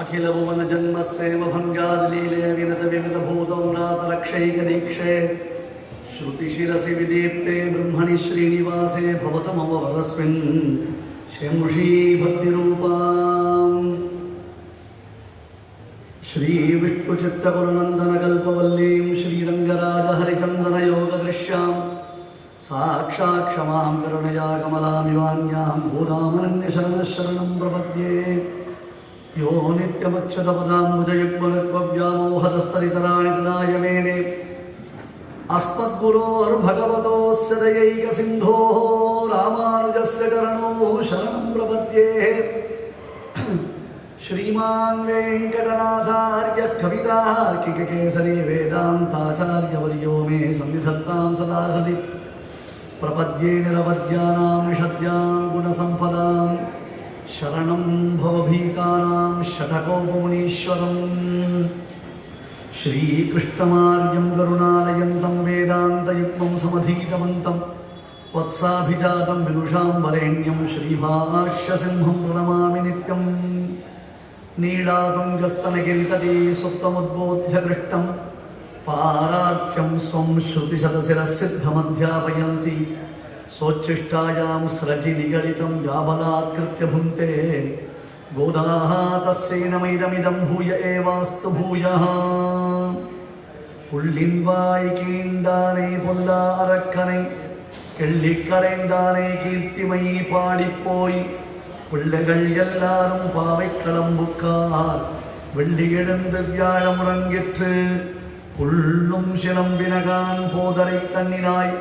अखिल भुवन जन्मस्तेव भंगादलीले विनत विनत भूतौरात रक्षैकदीक्षे श्रुतिशिरसि विदीप्ते ब्रह्मणि श्रीनिवासे भवतमव वरस्मिन् शंषी भक्तिरूपां श्री विष्णुचित्तकुलनन्दन कल्पवल्लीं श्रीरङ्गराजहरिचन्दनयोगदृश्यां साक्षात् क्षमां करुणया कमलामिवान्यां भूतामनन्यशरणं प्रपद्ये यो नित्यमच्युतपदाम्बुजयुग्मरुग्मव्यामोहतस्तरितराणि तदाय मेने अस्मद्गुरोर्भगवतोऽस्य दयैकसिन्धोः रामानुजस्य चरणौ शरणं प्रपद्ये श्रीमान् वेङ्कटनाथार्यः कवितार्किककेसरी वेदान्ताचार्यवर्यो मे सन्निधत्तां सदा हृदि प्रपद्ये निरवद्यानां निषद्यां गुणसम्पदां शरणं भवभीतानां षटकोपमुनीश्वरं श्रीकृष्णमार्यं करुणालयन्तं वेदान्तयुग्मं समधीतवन्तं वत्साभिजातं विदुषां वरेण्यं श्रीभाष्यसिंहं प्रणमामि नित्यं नीलातुङ्गस्तनगिरितटे सुप्तमुद्बोध्य कृष्टं पारार्च्यं स्वं श्रुतिशतशिरःसिद्धमध्यापयन्ति सोच्छिष्टायां स्रजि निगलितं याबलात्कृत्य भुङ्क्ते गोदाः तस्यै नमैदमिदं भूय एवास्तु भूयः புள்ளின்வாய் கீண்டானை பொல்லா அரக்கனை கெள்ளிக்கடைந்தானை கீர்த்திமை பாடிப்போய் பிள்ளைகள் எல்லாரும் பாவை களம்புக்கார் வெள்ளி எழுந்து வியாழமுறங்கிற்று புள்ளும் சிலம்பினகான் போதரை கண்ணினாய்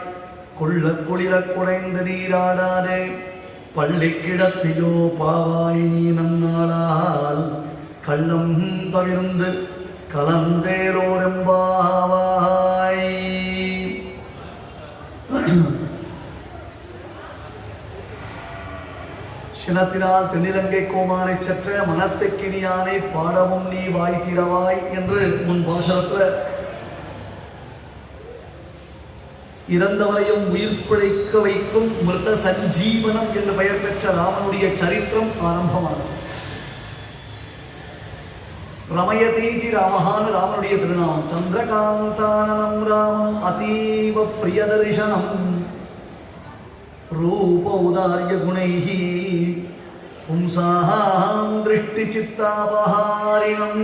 கொள்ள குளிர குறைந்து நீராடாதே பள்ளி கிடத்தியோ பாவாய் நீ நன்னாளால் கள்ளம் தவிர்ந்து கலந்தேரோரெம்பாவாய். சினத்தினால் தென்னிலங்கை கோமானை சற்ற மனத்துக்கினியானை பாடவும் நீ வாய் திறவாய் என்று முன் பாசனத்தில் இறந்தவரையும் உயிர் பிழைக்க வைக்கும் மிருத சஞ்சீவனம் என்று பெயர் பெற்ற ராமனுடைய சரித்திரம் ஆரம்பமானது. ரமயதீதி ராமஹான ராமனுடைய திருநாமம். சந்திரகாந்தானனம் ராமம் அதீவ பிரியதர்ஷனம் ரூபௌதார்ய குணைஹி பும்சாஹாம் திருஷ்டி சித்தாபஹாரிணம்.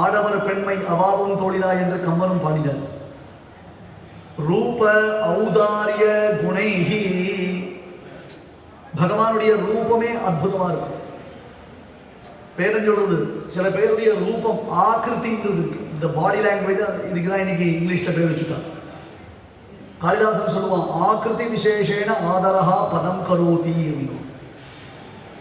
ஆடவர் பெண்மை அவாவும் தோழிலா என்று கம்பனும் பாடினார். ரூப ஔதாரிய குணைஹி, பகவானுடைய ரூபமே அற்புதமா இருக்கும். பேரஞ்சொல்றது சில பேருடைய ரூபம் ஆக்கிருத்தின்றது இருக்கு. இந்த பாடி லாங்குவேஜ் இதுக்குதான் இன்னைக்கு இங்கிலீஷ்ல பேர் வச்சுட்டான். காளிதாசன் சொல்லுவான், ஆக்கிருதி விசேஷேன ஆதரஹா பதம் கரோதி அப்படின்னு.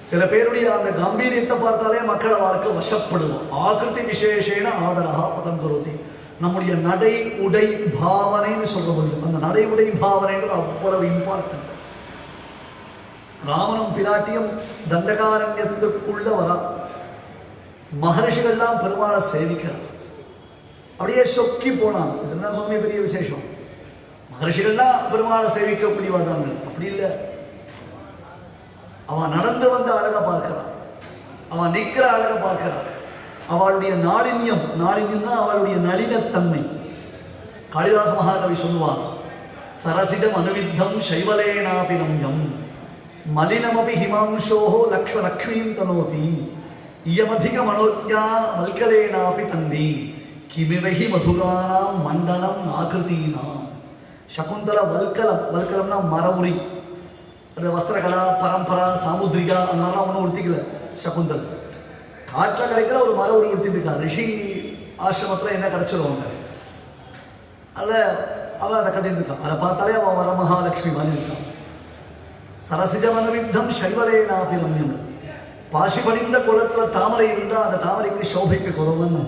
சில பேருடைய அந்த கம்பீரியத்தை பார்த்தாலே மக்களை வாழ்க்கை வசப்படுவோம். ஆக்கிருதி விசேஷேன ஆதரஹா பதம் கரோதி. நம்முடைய நடை உடை பாவனைன்னு சொல்ல முடியும். அந்த நடை உடை பாவனைன்றது அவ்வளவு இம்பார்ட்டன்ட். ராமனும் பிராட்டியும் தண்டகாரண்யத்துக்குள்ள வரா. மகர்ஷிகள்லாம் பெருமாளை சேவிக்கிறார். அப்படியே சொக்கி போனான். இது என்ன சுவாமி பெரிய விசேஷம். மகர்ஷிகள்லாம் பெருமாளை சேவிக்க முடியாதாங்க. அப்படி இல்லை. அவன் நடந்து வந்த அழகை பார்க்கிறான். அவன் நிற்கிற அழகை பார்க்கிறான். அவளுடைய நாளின்யம்னா அவளுடைய நளினத்தன்மை. காளிதாச மகாகவி சொல்லுவான், சரசிடம் அனுவித்தம் சைவலேனாபிரம்யம் மலினமபி ஹிமாம்சோஹோ லக்ஷ்மீம் தனோதி இயமதிக மனோஜா மல்கலேனாபி தன்வி கிமிவகி மதுரானாம் மண்டலம் ஆகிருத்தீனாம். சகுந்தல வல்கலம்னா மரவுரி. வஸ்திரகலா பரம்பரா சாமுத்ரிகா அந்த மாதிரிலாம் ஒன்றும் உடுத்திக்கல. சகுந்தல காட்டில் கிடைக்கிற ஒரு மர உரி உடுத்திட்டு இருக்கா. ரிஷி ஆசிரமத்தில் என்ன கிடைச்சிருவாங்க அல்ல, அவள் அதை கட்டிட்டு இருக்கான். அதை பார்த்தாலே அவன் வர மகாலட்சுமி மாதிரி இருக்கான். சரசிஜமனவித்தம் சைவலேனாபிரம்யம். பாசி படிந்த குளத்தில் தாமரை இருந்தால் அந்த தாமரைக்கு சோபைக்கு குறவன்னு.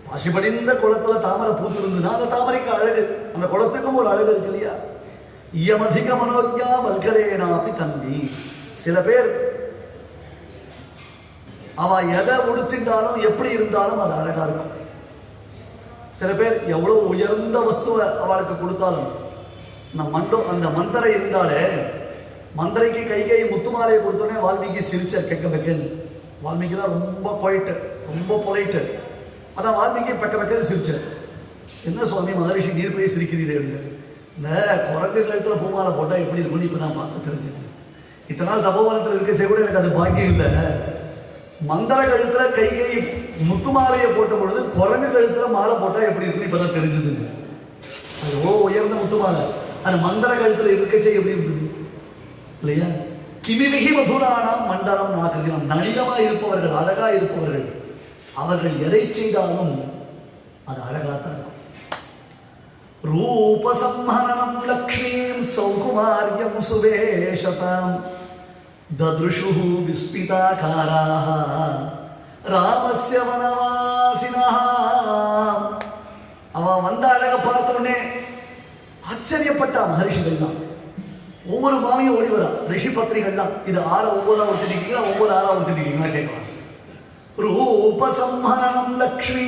பாசி படிந்த குளத்தில் தாமரை பூத்து இருந்ததுன்னா அந்த தாமரைக்கு அழகு. அந்த குளத்துக்கும் ஒரு அழகு இருக்கு இல்லையா. இயமதிக மனோஜா வல்கலேனாபி தன்வி. சில பேர் அவள் எதை உடுத்தின்றாலும் எப்படி இருந்தாலும் அது அழகா இருக்கும். சில பேர் எவ்வளோ உயர்ந்த வஸ்துவை அவளுக்கு கொடுத்தாலும் அந்த மந்தரை இருந்தாலே, மந்தரைக்கு கைகை முத்துமாலையை கொடுத்தோடனே வால்மீகி சிரிச்சார் பெக்க பெக்கன்னு. வால்மீகிலாம் ரொம்ப குவைட்டு, ரொம்ப பொலைட்டு. அதான் வால்மீகி பெக்க பெக்கன்னு சிரிச்சார். என்ன சுவாமி மகரிஷி நீர் போய் சிரிக்கிறீரே அப்படின்னு. இந்த குரங்கு கழுத்தில் பூமாலை போட்டால் எப்படி இருக்குன்னு இப்போ நான் பார்த்து தெரிஞ்சுட்டேன். இத்தனை நாள் தபோவனத்தில் இருக்க கூட எனக்கு அது பாக்கியம் இல்லை. மந்தர கழுத்தில் கைகை முத்துமாலையை போட்ட பொழுது குரங்கு கழுத்தில் மாலை போட்டால் எப்படி இருக்குன்னு இப்போ தான் தெரிஞ்சுதுங்க. அது உயர்ந்த முத்துமாலை அது மந்தர கழுத்தில் இருக்கச்சே எப்படி இருந்தது இல்லையா? கிமிமிகி மதுரானாம் மண்டலம் நாக்கிரம். நளினமாக இருப்பவர்கள், அழகா இருப்பவர்கள், அவர்கள் எதை செய்தாலும் அது அழகாத்தான் இருக்கும். ரூபசம்ஹனனம் லக்ஷ்மீம் சௌகுமாரியம் சுவேஷதாம் தத்ருஷு விஸ்மிதாகாராஹ ராமஸ்ய வனவாசினஹ. அவன் வந்த அழக பார்த்தோடனே ஆச்சரியப்பட்டா மகரிஷிகள்லாம். ஒவ்வொரு மாமியும் ஓடி வரா. ரிஷி பத்திரிகள்லாம் இது 6 9 ஒருத்திருக்கீங்களா, 9 6 ஒருத்திருக்கீங்களா கேட்கலாம். ரூபசம்ஹனனம் லக்ஷ்மி.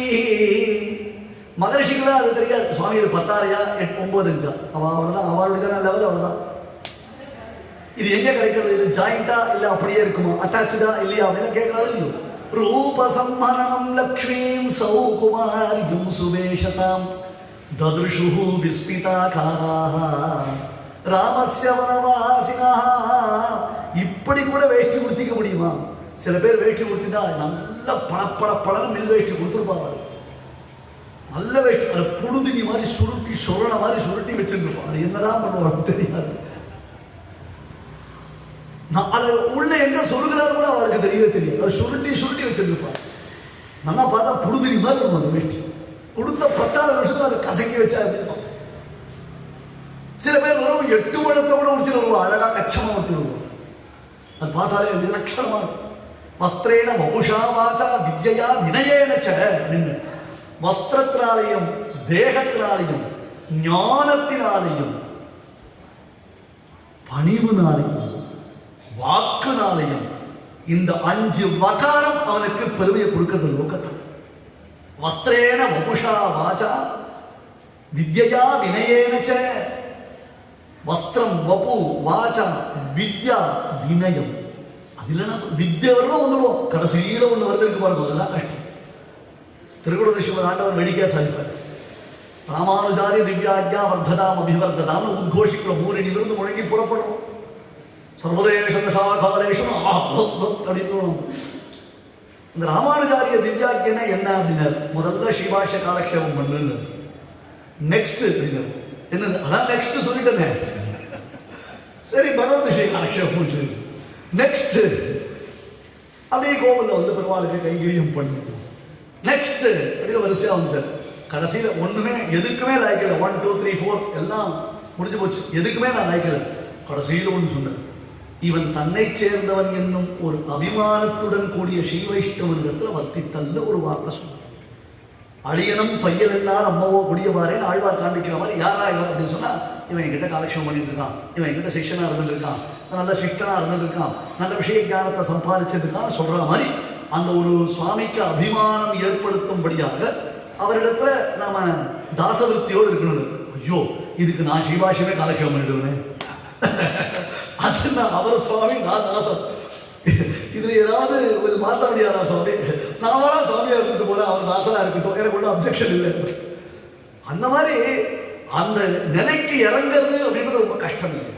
மகரிஷிகளா அது தெரியாது. சுவாமி 10 9 5 அவ்வளவுதான். அவளுடைய லெவல் அவ்வளவுதான். இது எங்க கிடைக்கிறது? இது ஜாயிண்டா இல்ல அப்படியே இருக்குமா, அட்டாச்சா இல்லையா அப்படின்னு கேட்கறாரு. ரூபசம்ஹனனம் லக்ஷ்மீம் சௌகுமாரியம் சுவேஷதாம் தத்ருஷு விஸ்மிதாகாராஹ ராமஸ்ய வனவாசினஹ. இப்படி கூட வேஷ்டி கொடுத்திக்க முடியுமா? சில பேர் வேஷ்டி கொடுத்துட்டா நல்ல பழ மில் வேஷ்டி கொடுத்துருப்பாங்க. நல்ல வேஷ்டி, அது புழுதினி மாதிரி சுருட்டி சொரண மாதிரி சுருட்டி வச்சிருப்பான். அது என்னதான் பண்ணுவாங்க தெரியாது. அதை உள்ள எங்க சொல்லுகிறாரு கூட அவருக்கு தெரியவே தெரியும். அது சுருட்டி வச்சிருப்பான். நல்லா பார்த்தா புழுதினி மாதிரி இருக்கும் அந்த வேஷ்டி. கொடுத்த 10வது வருஷத்துல அதை கசக்கி வச்சா இருப்பான். சில பேர் வரும் 8 வருடத்தை கூட உடுத்தி வருவான். அழகா கச்சமா உடுத்தி வருவான். அது பார்த்தாலே விலட்சணமா இருக்கும். வஸ்திரேன வபுஷா வாசா வித்யா வினயேனச்ச. வஸ்திரத்தினாலையும் தேகத்தினாலையும் ஞானத்தினாலையும் பணிவுனாலையும் வாக்குனாலையும் இந்த 5 வகாரம் அவனுக்கு பெருமையை கொடுக்கிறது லோகத்தில். வஸ்திரேன வபுஷா வாசா வித்யா வினயேனச்ச. வஸ்திரம் வபு வாசா வித்யா வினயம். அதில் வித்யா வரணும் வந்துடும். கடைசியில் ஒன்று வருதுக்கு பாருங்க, அதெல்லாம் கஷ்டம். திருக்குடதேஸ்வரர் ஆண்டவர் வெடிக்கா சாதிப்பார். ராமானுஜாரி திவ்யாஜ்யா வர்த்ததாம் அபிவர்த்ததாம் உத்கோஷிக்கிறோம். 3 விருந்து முழங்கி புறப்படுறோம். சர்வதேசம் சாகாலேஷம் அப்படின்னு. இந்த ராமானுஜாரிய திவ்யாஜ்யனா என்ன அப்படின்னாரு. முதல்ல ஸ்ரீபாஷ்ய காலக்ஷேபம் பண்ணுன்னு. நெக்ஸ்ட் அப்படின்னாரு. என்னது? அதான் நெக்ஸ்ட் சொல்லிட்டேனே. சரி பகவத் ஸ்ரீ காலக்ஷேபம் சொல்லி நெக்ஸ்ட் அப்படியே கோவிலில் வந்து பெருமாளுக்கு கைங்கரியம் பண்ணுது. நெக்ஸ்ட் அப்படியே வரிசையாக வந்துட்டார். கடைசியில் ஒன்றுமே எதுக்குமே லாய்க்கல. 1 2 3 4 எல்லாம் முடிஞ்சு போச்சு. எதுக்குமே நான் லாய்க்கல. கடைசியில் ஒன்று சொன்னேன். இவன் தன்னை சேர்ந்தவன் என்னும் ஒரு அபிமானத்துடன் கூடிய ஸ்ரீ வைஷ்ணவனிடத்தில் வர்த்தித்தல்ல ஒரு வார்த்தை சொன்னார். அழியனும் பையன் என்னார் அம்மாவோ குடியவாரேன்னு ஆழ்வார் காண்பிக்கிற மாதிரி யாரா இவன் அப்படின்னு சொன்னா, இவன் என்கிட்ட காலக்ஷேபம் பண்ணிட்டு இருக்கான், இவன் என்கிட்ட சிஷ்யனா இருந்துட்டு இருக்கான், நல்ல சிஷ்டனா இருந்துட்டு இருக்கான், நல்ல விஷய ஞானத்தை சம்பாதிச்சிருக்கான்னு சொல்ற மாதிரி அந்த ஒரு சுவாமிக்கு அபிமானம் ஏற்படுத்தும்படியாக அவரிடத்துல நாம தாசவருத்தியோடு இருக்கணும். ஐயோ இதுக்கு நான் ஸ்ரீபாஷ்யமே காலக்ஷேபம் பண்ணிடுவேன், அது நான் அவர் சுவாமி, நான் தாசன், இதுல ஏதாவது மாற்ற முடியாதா சுவாமி? நான் வரா சுவாமியா இருந்துட்டு போறேன், அவர் தாசனா இருக்கட்டும், எனக்கு ஒன்றும் அப்ஜெக்ஷன் இல்லை. அந்த மாதிரி அந்த நிலைக்கு இறங்குறது அப்படின்றது ரொம்ப கஷ்டம் இல்லை.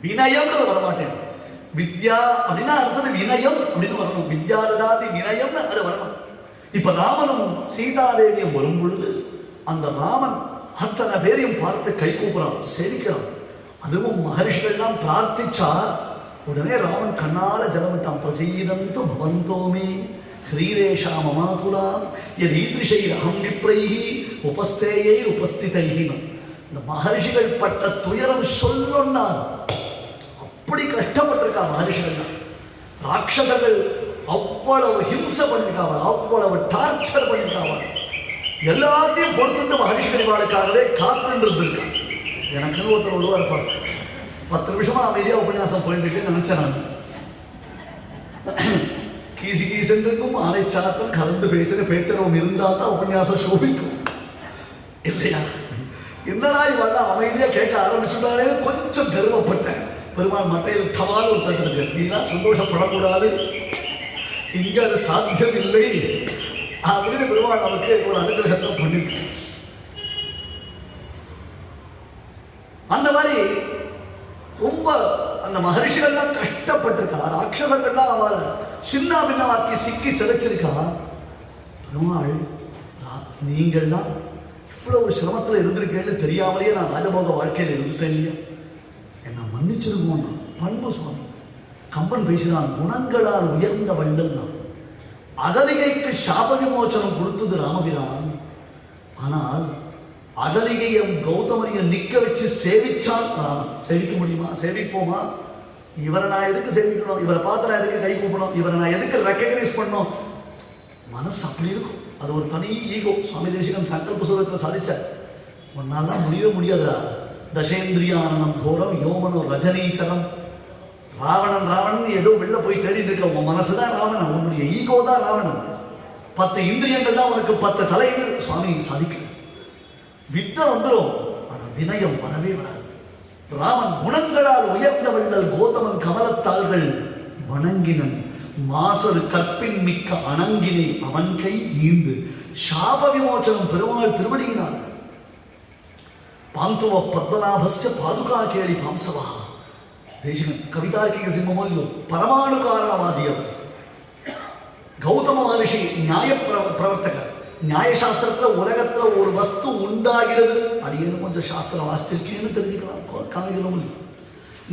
வினயம்ன்றது வரமாட்டேன். வித்யா அப்படின்னா அர்த்தம் வினயம் அப்படின்னு வரணும். வித்யாதாதி வினயம்னு அது வரணும். இப்ப ராமனும் சீதாதேவியும் வரும் பொழுது அந்த ராமன் அத்தனை பேரையும் பார்த்து கை கூப்புறான், சேவிக்கிறான். அதுவும் மகர்ஷிகள்லாம் பிரார்த்திச்சா உடனே ராமன் கண்ணால ஜலமிட்டான். பிரசீதந்து பவந்தோமே ஹ்ரீரேஷா மமாதுலா யதீத்ரிஷை அஹம் விப்ரைஹி உபஸ்தேயை உபஸ்திதைஹி. இந்த மகர்ஷிகள் பட்ட துயரம் சொல்லொன்னா அப்படி கஷ்டப்பட்டிருக்கா மகர்ஷிகள். ராட்சதர்கள் அவ்வளவு ஹிம்சை பண்ணிருக்காங்க, அவ்வளவு டார்ச்சர் பண்ணிருக்காங்க. எல்லாத்தையும் பொறுத்துட்டு மகர்ஷிகள் வாழ்க்காகவே காத்துட்டு இருந்திருக்காங்க. எனக்கு ஒருத்தர் ஒருவா இருப்பார். 10 நிமிஷமா அமைதியா உபன்யாசம் போயிட்டு இருக்கேன்னு நினைச்சேன் நான். கீசி கீசென்றுக்கும் ஆலை சாத்தல் கலந்து பேசுற பேச்சரவம் இருந்தால் தான் உபன்யாசம் சோபிக்கும் இல்லையா? என்னடா இவெல்லாம் அமைதியா கேட்க ஆரம்பிச்சுட்டாலே கொஞ்சம் கர்வப்பட்டேன். பெருமாள் மட்டையில் டவால் ஒரு தட்டு, நீதான் சந்தோஷப்படக்கூடாது, இங்க அது சாத்தியம் இல்லை அப்படின்னு பெருமாள் நமக்கு ஒரு அனுகிரகத்தை பண்ணிருக்கு. அந்த மாதிரி ரொம்ப அந்த மகர்ஷிகள்லாம் கஷ்டப்பட்டிருக்கா, ராட்சசங்கள்லாம் அவளை சின்ன பின்னவாக்கி சிக்கி சிலைச்சிருக்கா. பெருமாள் நீங்கள்லாம் இவ்வளவு சிரமத்தில் இருந்திருக்கேன்னு தெரியாமலேயே நான் ராஜபோக வாழ்க்கையில் இருந்துட்டேன் இல்லையா, என்னை மன்னிச்சிருக்கோம். பண்பு சுவாமி கம்பன் பேசினான், குணங்களால் உயர்ந்த வள்ளல் தான். அகலிகைக்கு சாப விமோச்சனம் கொடுத்தது ராமபிரான். ஆனால் அகலிகையும் கௌதமரையும் நிக்க வச்சு சேவிச்சான் ராமன். சேவிக்க முடியுமா? சேவிப்போமா? இவரை நான் எதுக்கு சேவிக்கணும், இவரை பார்த்து நான் எதுக்கு கை கூப்பணும், இவரை நான் எதுக்கு ரெக்கக்னைஸ் பண்ணணும், மனசு அப்படி இருக்கும். அது ஒரு தனி ஈகோ. சுவாமி தேசிகன் சங்கல்ப சூரத்தில் சாதிச்சார், ஒன்னாலாம் முடியவே முடியாதுடா. தசேந்திரியானந்தம் கோரம் யோமனோ ரஜனீச்சரம். ராவணன் ஏதோ வெளில போய் தேடிட்டு இருக்க, உன் மனசுதான் ராவணன், உன்னுடைய ஈகோ தான் ராவணன். 10 இந்திரியங்கள் தான் உனக்கு 10 தலைகள். சுவாமி சாதிக்க வித்தை வந்துடும், ஆனால் வினயம் வரவே வராது. ராமன் குணங்களால் உயர்ந்த வள்ளல், கோதமன் கமலத்தாள்கள் வணங்கினன். மாசரு கற்பின் மிக்க அணங்கினை அவன் கை ஈந்து சாப விமோச்சனம் பெருமாள் திருவடியினார். பாந்துவ பத்மநாபஸ்ய பாதுகா கேளி பாம்சவா. தேசிகன் கவிதார்க்கிக சிம்மமல்லு பரமாணு காரணவாதியர். கௌதம மகரிஷி நியாய பிரவர்த்தகர். நியாயசாஸ்திரத்தில் உலகத்தில் ஒரு வஸ்து உண்டாகிறது, அது ஏன்னு கொஞ்சம் சாஸ்திரம் வாசிச்சிருக்கேன்னு தெரிஞ்சுக்கலாம், காமிக்கணும்.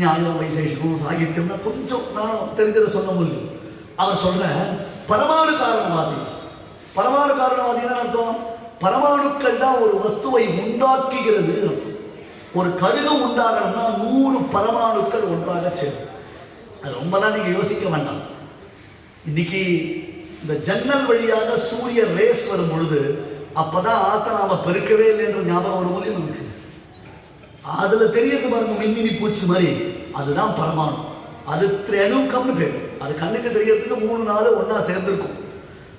நியாயம் வைசேஷம் சாகித்யம்னா கொஞ்சம் நான் தெரிஞ்சதை சொல்ல முடியும். அவர் சொல்ற பரமாணு காரணவாதி. பரமாணு காரணவாதின்னு அர்த்தம், பரமாணுக்கள் தான் ஒரு வஸ்துவை உண்டாக்குகிறது அர்த்தம். ஒரு கடுகு உண்டாகணும்னா 100 பரமாணுக்கள் ஒன்றாக சேரும். அது ரொம்பலாம் நீங்க யோசிக்க வேண்டாம். இன்னைக்கு இந்த ஜன்னல் வழியாக சூரிய ரேஸ் வரும் பொழுது அப்பதான் ஆத்த நாம பெருக்கவே இல்லை என்ற ஞாபகம் வரும் போது நமக்கு அதுல தெரியறது பாருங்க, மின்மினி பூச்சி மாதிரி, அதுதான் பரமாணு. அது திரேணுக்கம்னு பேர். அது கண்ணுக்கு தெரியறதுக்கு 3-4 ஒன்னா சேர்ந்திருக்கும்.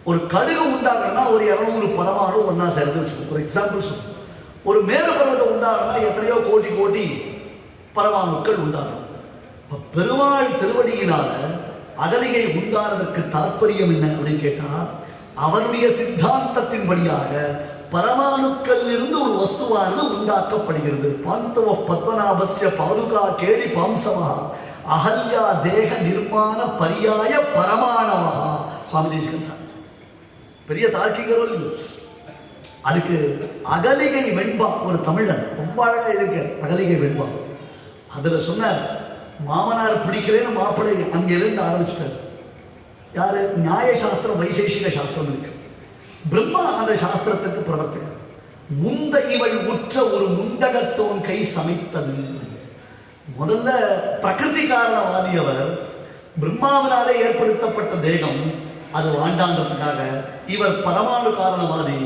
ஒரு கடுகு உண்டாகணும்னா ஒரு 200 பரமாணு ஒன்னா சேர்ந்து வச்சுக்கணும். ஒரு எக்ஸாம்பிள் சொல்லுங்க, ஒரு மேரு பர்வதம் உண்டாகணும்னா எத்தனையோ கோடி பரமாணுக்கள் உண்டாகணும். பெருமாள் திருவடியினால அகலிகை உண்டானதற்கு தாற்பயம் என்ன அப்படின்னு கேட்டா, அவருடைய சித்தாந்தத்தின்படியாக பரமாணுக்கள் இருந்து ஒரு வஸ்துவானது உண்டாக்கப்படுகிறது. பாந்தவ பத்மநாபஸ்ய பாதுகா கேளி பாம்சவா அகல்யா தேக நிர்மாண பரியாய பரமாணவா. சுவாமி தேசிகன் சார் பெரிய தார்க்கிகரோ இல்லையோ. அதுக்கு அகலிகை வெண்பா ஒரு தமிழன் ரொம்ப அழகா இருக்கார். அகலிகை வெண்பா அதுல சொன்னார், மாமனார் பிடிக்கலன்னு மாப்பிள்ளை அங்கிருந்து ஆரம்பிச்சுட்டார். யாரு? நியாய சாஸ்திரம் வைசேஷிக சாஸ்திரம் இருக்கு. பிரம்மா அந்த சாஸ்திரத்துக்கு பிரவர்த்தகர். முந்த இவள் உற்ற ஒரு முண்டகத்தோன் கை சமைத்தது. முதல்ல பிரகிருதி காரணவாதி அவர். பிரம்மாவினாலே ஏற்படுத்தப்பட்ட தேகம் அது வாண்டான்றதுக்காக இவர் பரமாணு காரணவாதி,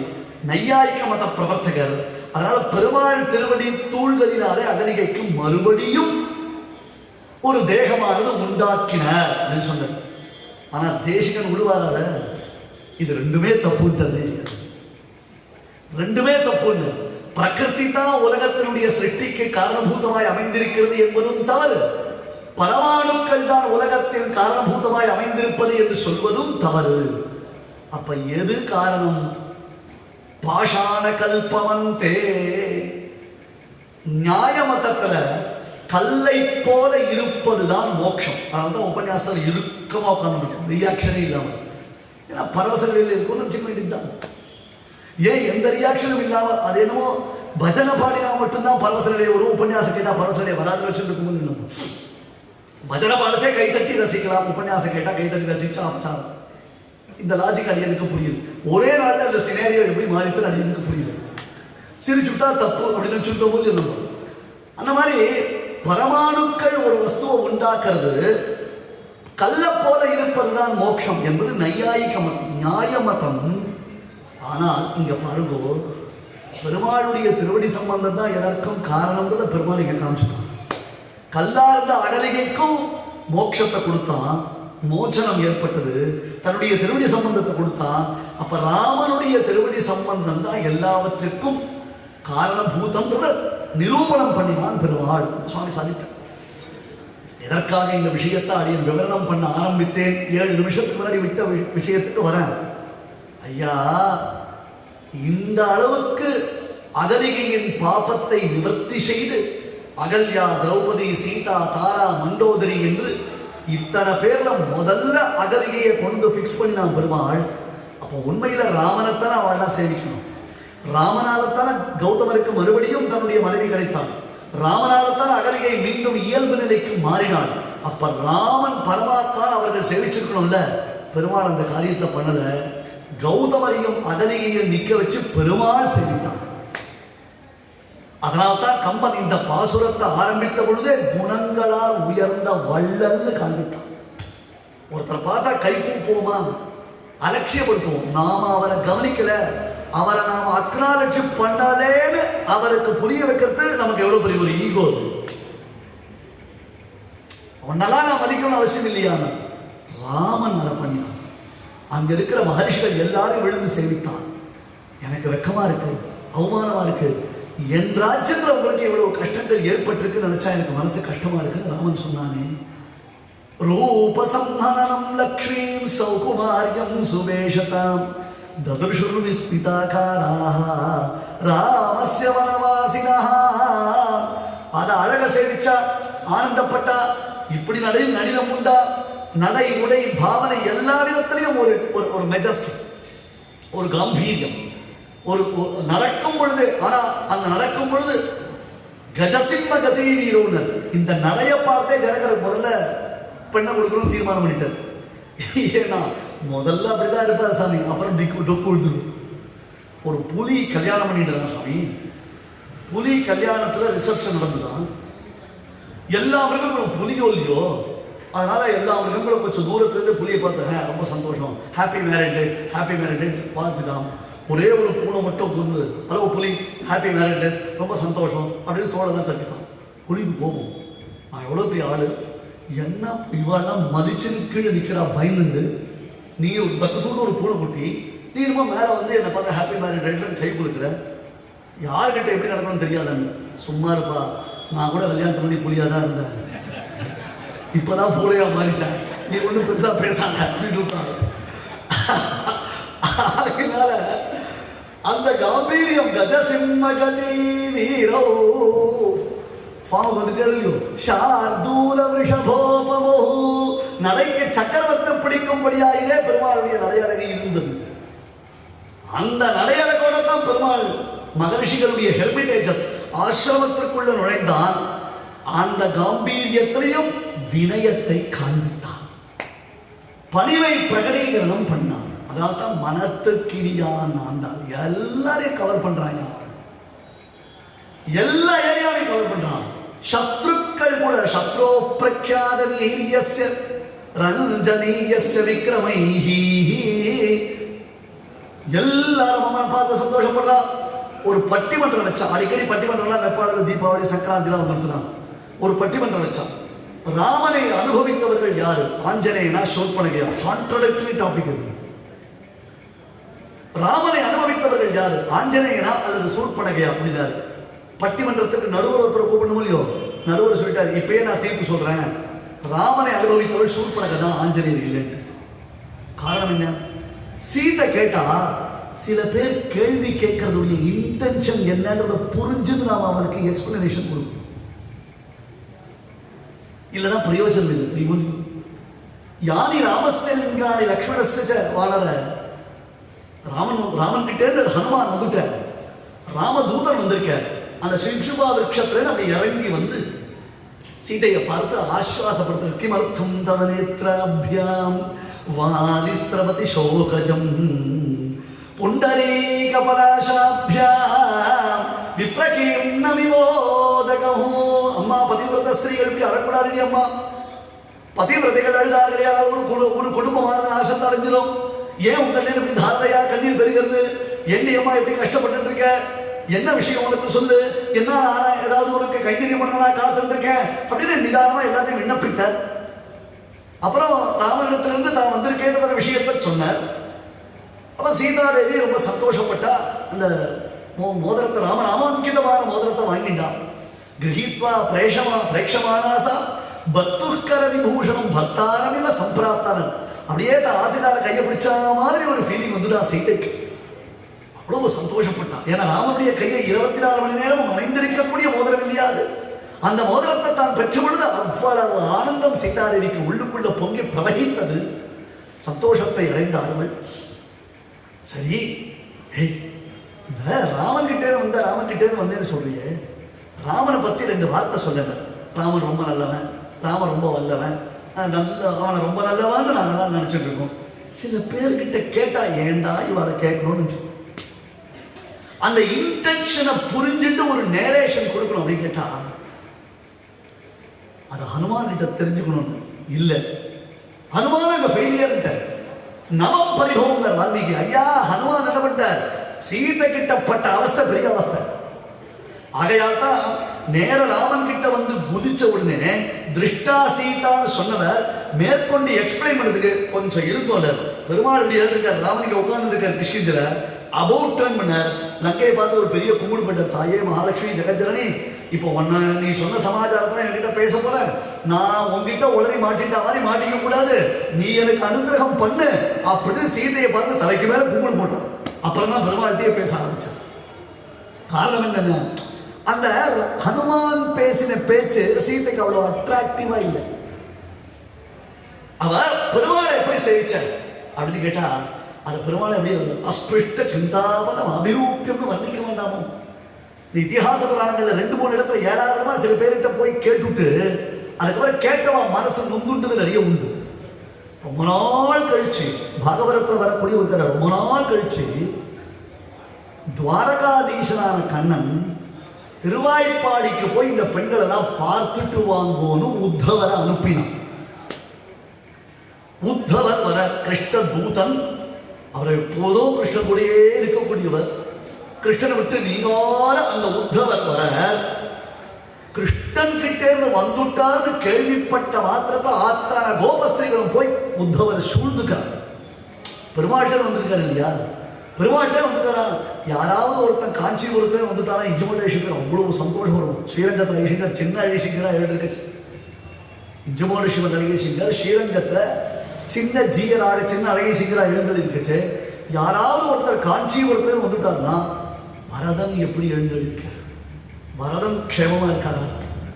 நையாயிக்க மத பிரவர்த்தகர். அதனால பெருமாள் திருவடி தூள்களினாலே அகலிகைக்கு மறுபடியும் ஒரு தேகமானது உண்டாக்கினார் அப்படின்னு சொன்னார். ஆனா தேசிகன் விடுவாரால, இது ரெண்டுமே தப்புன்ற தேசிகன். ரெண்டுமே தப்புன்னு. பிரகிருதி தான் உலகத்தினுடைய சிருஷ்டிக்கு காரணபூதமாய் அமைந்திருக்கிறது என்பதும் தவறு. பரமாணுக்கள் தான் உலகத்தின் காரணபூதமாய் அமைந்திருப்பது என்று சொல்வதும் தவறு. அப்ப எது காரணம்? பாஷாண கல்பவந்தே. நியாய மதத்துல கல்லை போல இருப்பதுதான் மோட்சம். அதனால்தான் உபன்யாசம் இறுக்கமா உட்கார்ந்து ரியாக்ஷனே இல்லாம. ஏன்னா பரவசங்களில் இருக்கும்னு வச்சுக்க வேண்டியதுதான். ஏன் எந்த ரியாக்ஷனும் இல்லாம அது என்னமோ பஜனை பாடினா மட்டும்தான் பரவசநிலை வரும், உபன்யாசம் கேட்டா பரவசநிலை வராதுன்னு வச்சுட்டு பஜனை பாடச்சே கைத்தட்டி ரசிக்கலாம், உபன்யாசம் கேட்டா கைத்தட்டி ரசிச்சா அம்சாரம். இந்த லாஜிக் அடியனுக்கு புரியுது. ஒரே நாள்ல அந்த சினேரியோ எப்படி மாறித்து அடியனுக்கு புரியுது. சிரிச்சுட்டா தப்பு அப்படின்னு சொல்லும் போது எழுதும். அந்த மாதிரி பரமாணுக்கள் ஒரு வஸ்துவை உண்டாக்குறது, கல்ல போல இருப்பதுதான் மோட்சம் என்பது நையாயிக மதம், நியாய மதம். ஆனால் இங்க பாருங்கோ, பெருமாளுடைய திருவடி சம்பந்தம் தான் எதற்கும் காரணம்ன்றத பெருமாள் இங்க காமிச்சுட்டான். கல்லா இருந்த அகலிகைக்கும் மோட்சத்தை கொடுத்தான், மோச்சனம் ஏற்பட்டது. தன்னுடைய திருவடி சம்பந்தத்தை கொடுத்தான். அப்ப ராமனுடைய திருவடி சம்பந்தம் தான் எல்லாவற்றிற்கும் காரணபூதம்ன்றத நிரூபணம் பண்ணினான் பெருமாள். சுவாமி சாதித்தார். எதற்காக இந்த விஷயத்தை அடியன் விவரணம் பண்ண ஆரம்பித்தேன்? 7 நிமிஷத்துக்கு முன்னாடி விட்ட விஷயத்துக்கு வரேன். ஐயா, இந்த அளவுக்கு அகலிகையின் பாபத்தை நிவர்த்தி செய்து அகல்யா, திரௌபதி, சீதா, தாரா, மண்டோதரி என்று இத்தனை பேர்ல முதல்ல அகலிகையை கொண்டு ஃபிக்ஸ் பண்ணி நான் பெருமாள். அப்போ உண்மையில ராமனைத்தான் அவள்லாம் சேவிக்கணும். ராமனால்தான் கௌதமருக்கு மறுபடியும் தன்னுடைய மனைவி கிடைத்தான். ராமனால்தான் அகலிகை மீண்டும் இயல்பு நிலைக்கு மாறினாள். அப்ப ராமன் பரமாத்மா அவர்கள் சேவிச்சிருக்கணும்ல. பெருமாள் அந்த காரியத்தை பண்ணல. கௌதமரையும் அகலிகையும் நிக்க வச்சு பெருமாள் சேவித்தான். அதனால்தான் கம்பன் இந்த பாசுரத்தை ஆரம்பித்த பொழுதே குணங்களால் உயர்ந்த வள்ளல்னு காண்பித்தான். ஒருத்தர் பார்த்தா கை கூப்போமா, அலட்சியப்படுத்துவோம். நாம அவரை கவனிக்கல, அவரை நாம அக்னாலட்சி பண்ணாலேன்னு அவருக்கு புரிய வைக்கிறது நமக்கு எவ்வளவு பெரிய ஒரு ஈகோ. அவனெல்லாம் நான் மதிக்கணும்னு அவசியம் இல்லையா? ராமன் அதை பண்ணினான். அங்க இருக்கிற மகர்ஷிகள் எல்லாரும் விழுந்து சேவித்தான். எனக்கு வெக்கமா இருக்கு, அவமானமா இருக்கு, என் ராஜ்யத்தில் உங்களுக்கு இவ்வளவு கஷ்டங்கள் ஏற்பட்டிருக்கு நினைச்சா எனக்கு மனசு கஷ்டமா இருக்குன்னு ராமன் சொன்னானே. ரூபசம்ஹனனம் லக்ஷ்மீம் சௌகுமாரியம் சுவேஷதாம் ததுஷுர் விஸ்மிதாகாராஹ ராமஸ்ய வனவாசினஹ. அதை அழக சேவிச்சா, ஆனந்தப்பட்டா. இப்படி நளினம் உண்டா? நடை, உடை, பாவனை எல்லா விதத்திலையும் ஒரு மெஜஸ்டிக், ஒரு காம்பீரியம், ஒரு நடக்கும் பொழுது. ஆனா அந்த நடக்கும் பொழுது கஜசிம்ம கதி வீரோனர். இந்த நடைய பார்த்தே ஜனகர் முதல்ல பெண்ணை கொடுக்கணும்னு தீர்மானம் பண்ணிட்டார். ஏன்னா முதல்ல அப்படிதான் இருப்பார் சாமி, அப்புறம் டொப்பு விழுந்துடும். ஒரு புலி கல்யாணம் பண்ணிட்டு சாமி. புலி கல்யாணத்துல ரிசப்ஷன் நடந்துதான். எல்லா மிருகங்களும் புலியோ இல்லையோ, அதனால எல்லா மிருகங்களும் கொஞ்சம் தூரத்துல இருந்து புலியை பார்த்தேன், ரொம்ப சந்தோஷம், happy marriage day, happy marriage day பார்த்துட்டான். ஒரே ஒரு பூனை மட்டும் கொண்டு, ஹலோ புலி, ஹாப்பி மேரேஜ் டே, ரொம்ப சந்தோஷம் அப்படின்னு தோழதான் தட்டிட்டான். புலிக்கு போகும், நான் எவ்வளோ பெரிய ஆளு, என்ன இவாள்லாம் மதிச்சுன்னு கீழே நிற்கிறா பயந்துண்டு. நீ ஒரு தக்கத்தோடு ஒரு பூனை குட்டி, நீ ரொம்ப மேலே வந்து என்னை பார்த்தா ஹாப்பி மேரேஜ் டேட்னு கை கொடுக்குற. யார்கிட்ட எப்படி நடக்கணும்னு தெரியாதான்னு. சும்மா இருப்பா, நான் கூட கல்யாணம் பண்ணி புலியாக தான் இருந்தேன், இப்போதான் பூனையா மாறிட்டேன், நீ ஒன்றும் பெருசாக பேசாத அப்படின்னு இருப்பாங்க. அதனால அந்த காம்பீரியம் கஜசிம்ம கதி வீரோ ஃபார்ம் வந்துட்டே இல்லையோ. ஷார்தூல விஷபோபமோ, நடைக்கு சக்கரவர்த்தி பிடிக்கும்படியாயிலே பெருமாளுடைய நடையழகி இருந்தது. அந்த நடையழகோட தான் பெருமாள் மகரிஷிகளுடைய ஹெர்மிடேஜஸ் ஆசிரமத்திற்குள்ள நுழைந்தான். அந்த காம்பீரியத்திலையும் வினயத்தை காண்பித்தான், பணிவை பிரகடீகரணம் பண்ணான். அதாவது தான் மனத்துக்கிரியான் ஆண்டாள். எல்லாரையும் கவர் பண்றாங்க, எல்லா ஏரியாவையும் கவர் பண்றான். சத்ருக்கள் கூட சத்ரோ பிரக்யாத வீரியஸ்ய ரஞ்சனீயஸ்ய விக்ரமைஹி, எல்லாரும் அம்மா பார்த்து சந்தோஷப்படுறா. ஒரு பட்டிமன்றம் வச்சா, அடிக்கடி பட்டிமன்றம்லாம் வெப்பாளர் தீபாவளி சங்கராந்திலாம் நடத்தினான். ஒரு பட்டிமன்றம் வச்சான். ராமனை அனுபவித்தவர்கள் யாரு? ஆஞ்சநேயனா சூர்பனகையா? கான்ட்ரடிக்டரி டாபிக் அது. ராமனை அனுபவித்தவர்கள் யாரு? ஆஞ்சநேயனா அல்லது சூர்பனகையா அப்படின்னாரு. பட்டிமன்றத்துக்கு நடுவர் ஒருத்தர் கூப்பிடணும் இல்லையோ, நடுவர் சொல்லிட்டாரு, இப்பயே நான் தீர்ப்பு சொல்றேன், ராமனை அனுபவித்தவள் சூர்பனகை தான், ஆஞ்சநேயர் இல்லைன்னு. காரணம் என்ன? சீதை கேட்டா சில பேர் கேள்வி கேட்கறதுடைய இன்டென்ஷன் என்னன்றத புரிஞ்சுன்னு நாம அவனுக்கு எக்ஸ்பிளனேஷன் கொடுக்கணும், இல்லைன்னா பிரயோஜனம் இல்லை. தெரியுமா? யானி ராமஸ்ய லிங்கானி லக்ஷ்மணஸ்ய வானர. ராமன் கிட்டே இருந்து ஹனுமான் வந்துட்ட, ராமதூதன் வந்திருக்கார். அந்த சிம்சுபா விருட்சத்துல அப்படி இறங்கி வந்து சீதையை பார்த்து ஆஸ்வாசப்படுத்த, கிமர்த்தம் தவ நேத்ராபியாம் வாலிஸ்ரவதி சோகஜம் புண்டரீக பலாசாபியாம் விப்ரகீர்ண விமோதகம். அம்மா, பதிவிரத ஸ்திரீகள் இப்படி அழக்கூடாது அம்மா. பதிவிரதைகள் அழுதார்களே, ஒரு குடும்பமான நாசத்தை அடைஞ்சிடும். ஏன் உங்க இப்படி தாரதையா கண்ணீர் பெறுகிறது? என்னை அம்மா இப்படி கஷ்டப்பட்டு இருக்க, என்ன விஷயம் உனக்கு சொல்லு, என்ன ஏதாவது உனக்கு கைத்தறியம் பண்ணா காத்துட்டு இருக்கேன் அப்படின்னு நிதானமா எல்லாத்தையும் விண்ணப்பித்தார். அப்புறம் ராமனிடத்திலிருந்து தான் வந்திருக்கேன்ற விஷயத்தை சொன்னார். அப்ப சீதாதேவி ரொம்ப சந்தோஷப்பட்டா. அந்த மோதிரத்தை ராமநாமாங்கிதமான மோதிரத்தை வாங்கிட்டான். கிரகீத்வா பிரேஷமானாசா பத்துக்கர விபூஷணம் பர்த்தாரமிவ சம்பிராப்தனன். அப்படியே ஆத்துக்கார கையை பிடிச்ச மாதிரி ஒரு ஃபீலிங் வந்துடா சீதைக்கு. அவ்வளவு சந்தோஷப்பட்டான். ஏன்னா ராமனுடைய கையை 24 மணி நேரமும் அணைந்திருக்கக்கூடிய மோதிரம் இல்லையாது. அந்த மோதிரத்தை தான் பெற்ற பொழுது அவ்வளவு ஆனந்தம் சீதாதேவிக்கு உள்ளுக்குள்ள பொங்கி பிரவகித்தது. சந்தோஷத்தை அடைந்தார்கள். சரி, இந்த ராமன் கிட்டே வந்தேன்னு சொல்றியே, ராமனை பத்தி 2 வார்த்தை சொல்லுங்க. ராமன் ரொம்ப நல்லவன், ராமன் ரொம்ப வல்லவன், அவனை ரொம்ப நல்லவான்னு நாங்கள் தான் நினைச்சிட்டு இருக்கோம். சில பேர்கிட்ட கேட்டா ஏண்டா இவரை கேட்கணும்னு அந்த இன்டென்ஷனை புரிஞ்சுட்டு ஒரு நேரேஷன் கொடுக்கணும் அப்படின்னு கேட்டா அது ஹனுமான் கிட்ட தெரிஞ்சுக்கணும். இல்லை, ஹனுமான் அங்க ஃபெயிலியர். நவம் பரிபவம் வால்மீகி ஐயா ஹனுமான் என்ன பண்ணிட்டார்? சீதை கிட்டப்பட்ட அவஸ்தை பெரிய அவஸ்தை. ஆகையால் தான் நேர ராமன் கிட்ட வந்து குதிச்ச உடனே திருஷ்டா சீதான்னு சொன்னவர் மேற்கொண்டு எக்ஸ்பிளைன் பண்ணதுக்கு கொஞ்சம் இருக்கும். பெருமாள் இப்படி இருக்கார், ராமனுக்கு உட்கார்ந்து இருக்கார் கிருஷ்ணகிரியில. அபவுட் 10 மணி நேரம் லங்கையை பார்த்து ஒரு பெரிய கும்பிடு பண்ற தாயே மகாலட்சுமி ஜெகஜனனி, இப்போ ஒன்ன நீ சொன்ன சமாச்சாரத்தை என்கிட்ட பேச போற, நான் உங்ககிட்ட உடனே மாட்டிட்டா மாதிரி மாட்டிக்க கூடாது, நீ எனக்கு அனுகிரகம் பண்ணு அப்படின்னு சீதையை பார்த்து தலைக்கு மேல கும்பிடு போட்டான். அப்புறம் தான் பெருமாள்கிட்டயே பேச ஆரம்பிச்சான். காரணம் என்னென்ன, அந்த ஹனுமான் பேசின பேச்சு சீதைக்கு அவ்வளவு அட்ராக்டிவா இல்லை. அவ பெருமாளை எப்படி சேவிச்ச அப்படின்னு கேட்டா அது பெருமாளை எப்படி அஸ்பிருஷ்ட சிந்தாவனம் அபிரூபியம்னு வர்ணிக்க வேண்டாமோ? இதிகாச புராணங்கள்ல 2-3 இடத்துல ஏழாயிரமா சில பேர்கிட்ட போய் கேட்டுட்டு அதுக்கப்புறம் கேட்டவா மனசு நொந்துண்டது நிறைய உண்டு. ரொம்ப நாள் கழிச்சு பாகவதத்துல வரக்கூடிய ஒரு கதை. ரொம்ப நாள் கழிச்சு துவாரகாதீசனான கண்ணன் திருவாய்ப்பாடிக்கு போய் இந்த பெண்கள் எல்லாம் பார்த்துட்டு வாங்கோன்னு உத்தவரை அனுப்பினான். உத்தவர் வர கிருஷ்ண தூதன், அவர் எப்போதும் கிருஷ்ணன் கூடயே இருக்கக்கூடியவர். கிருஷ்ணனை விட்டு நீங்காத அந்த உத்தவர் வர கிருஷ்ணன் கிட்டே வந்துட்டார்னு கேள்விப்பட்ட மாத்திரத்தில் ஆத்தான கோபஸ்திரிகளும் போய் உத்தவரை சூழ்ந்துக்கிறார். பெருமாள்கிட்ட வந்திருக்காரு இல்லையா, பெருமாள்கிட்ட வந்துட்டாரா. யாராவது ஒருத்தன் காஞ்சிபுரத்துல வந்துட்டாரா இஞ்சமோட ஐஷங்கர் அவ்வளவு சந்தோஷம் வரும். ஸ்ரீரங்கத்தில் ஐஷங்கர் சின்ன ஐஷங்கரா எழுதிருக்கச்சு. இஞ்சமோட சிவன் அழகேசிங்கர் ஸ்ரீரங்கத்துல சின்ன ஜீயராக சின்ன அழகேசிங்கரா எழுந்தளிக்கச்சு. யாராவது ஒருத்தர் காஞ்சிபுரத்துல வந்துட்டார்னா பரதன் எப்படி எழுந்தளிக்க, பரதன் க்ஷேமமா இருக்காரா,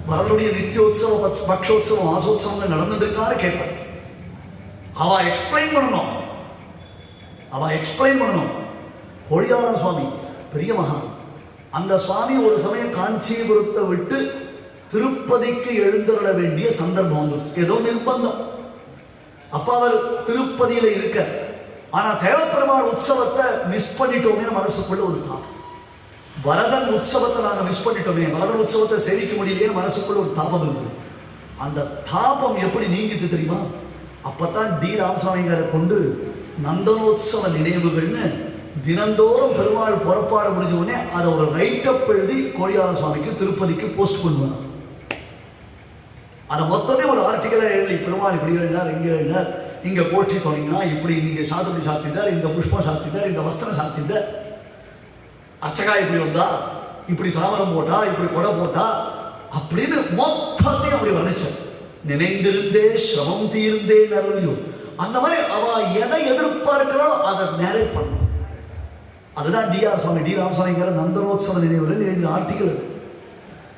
பரதனுடைய நித்தியோத்சவ பக்ஷோத்சவம் மாசோத்சவங்கள் நடந்துட்டு இருக்காரு கேட்பார். அவ எக்ஸ்பிளைன் பண்ணணும். கோழியாள சுவாமி பெரிய மகான். அந்த சுவாமி ஒரு சமயம் காஞ்சிபுரத்தை விட்டு திருப்பதிக்கு எழுந்தருள வேண்டிய சந்தர்ப்பம் வந்துருக்கு. ஏதோ நிர்பந்தம். அப்ப அவர் திருப்பதியில இருக்க, ஆனா தேவப்பெருமாள் உற்சவத்தை மிஸ் பண்ணிட்டோமே மனசுக்குள்ள ஒரு தாபம். வரதன் உற்சவத்தை நாங்க மிஸ் பண்ணிட்டோமே, வரதன் உற்சவத்தை சேவிக்க முடியலையே மனசுக்குள்ள ஒரு தாபம் இருந்தது. அந்த தாபம் எப்படி நீங்கிட்டு தெரியுமா? அப்பதான் டி ராமசாமிகளை கொண்டு நந்தனோத்சவ நினைவுகள்னு தினந்தோறும் பெருமாள் புறப்பாடு முடிஞ்ச உடனே அதை ஒரு ரைட்டப் எழுதி கோழியாள சுவாமிக்கு திருப்பதிக்கு போஸ்ட் பண்ணுவாங்க. அதை மொத்தத்தை ஒரு ஆர்டிக்கலை எழுதி பெருமாள் இப்படி எழுந்தார், இங்கே எழுந்தார், இங்கே கோஷ்டி தொடங்கினா இப்படி நீங்க சாத்துப்படி சாத்திட்டார், இந்த புஷ்பம் சாத்திட்டார், இந்த வஸ்திரம் சாத்திட்டார், அர்ச்சகா இப்படி வந்தா, இப்படி சாமரம் போட்டா, இப்படி கொடை போட்டா அப்படின்னு மொத்தத்தையும் அப்படி வர்ணிச்சார். நினைந்திருந்தே சிரமம் தீர்ந்தே நரவியும் அந்த மாதிரி அவ எதை எதிர்பார்க்கிறாளோ அதை நேரேட் பண்ணணும். அதுதான் டி ராமசாமிங்கிற நந்தனோத்சவ நினைவுகள் எழுதின ஆர்டிக்கல். அது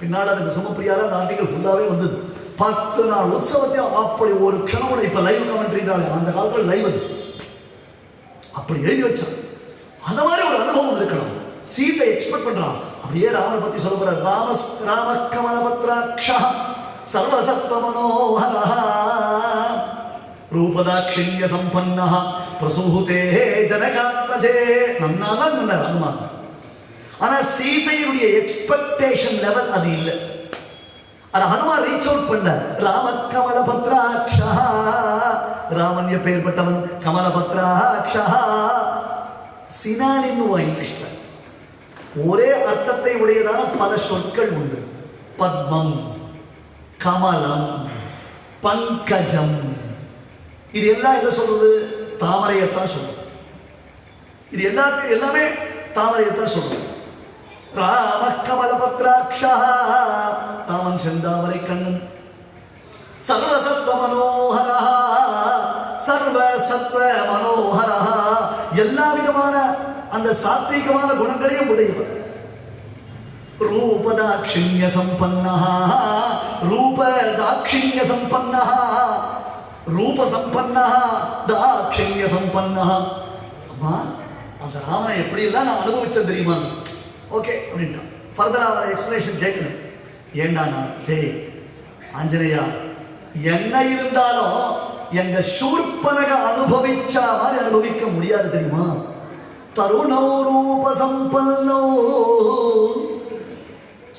பின்னால் அதுக்கு சுமப்பிரியால அந்த ஆர்டிக்கல் ஃபுல்லாவே வந்தது. 10 நாள் உற்சவத்தையும் அப்படி ஒரு க்ஷணம் இப்ப லைவ் கமெண்ட்ரின்றாலே அந்த காலத்தில் லைவ் அது அப்படி எழுதி வச்சான். அந்த மாதிரி ஒரு அனுபவம் இருக்கணும். சீதை எக்ஸ்பெக்ட் பண்றான். அப்படியே ராமனை பத்தி சொல்ல போற ராம கமலபத்ராட்சா சர்வசத்வ மனோஹர ரூபதாட்சிண்ய சம்பன்ன பிரசூதே ஜனகாத்மஜே. நன்னாதான் சொன்னார் ஹனுமான். ஆனா சீதையுடைய எக்ஸ்பெக்டேஷன் லெவல் அது இல்லை. அதை ஹனுமான் ரீச் அவுட் பண்ண. ராம கமலபத்ராட்சா, ராமன் எப்பேற்பட்டவன், கமலபத்ராட்சா சினானின்னு இங்கிலீஷ்ல ஒரே அர்த்தத்தை உடையதான பல சொற்கள் உண்டு. பத்மம், கமலம், பங்கஜம், இது எல்லாம் என்ன சொல்றது? தாமரையத்தான் சொல்றது. இது எல்லாமே தாமரையத்தான் சொல்றது. ராம கமலபத்ராட்சா, ராமன் செந்தாமரை கண்ணன். சர்வசத்வ மனோகரா, சர்வசத்வ மனோகரா, எல்லா விதமான அந்த சாத்வீகமான குணங்களையும் உடையவர். ரூபதாட்சிண்ய சம்பன்னா, ரூபதாட்சிண்ய சம்பன்னா, ரூப சம்பன்னா தாட்சிண்ய சம்பன்னா. அம்மா அந்த ராமனை எப்படி எல்லாம் நான் அனுபவிச்சேன் தெரியுமா? ஓகே அப்படின்ட்டான். ஃபர்தரா அவர் எக்ஸ்பிளேஷன் கேட்கல. ஏண்டா நான் டேய் ஆஞ்சநேயா, என்ன இருந்தாலும் எங்க சூர்பனக அனுபவிச்ச மாதிரி அனுபவிக்க முடியாது தெரியுமா? தருணோ ரூப சம்பன்னோ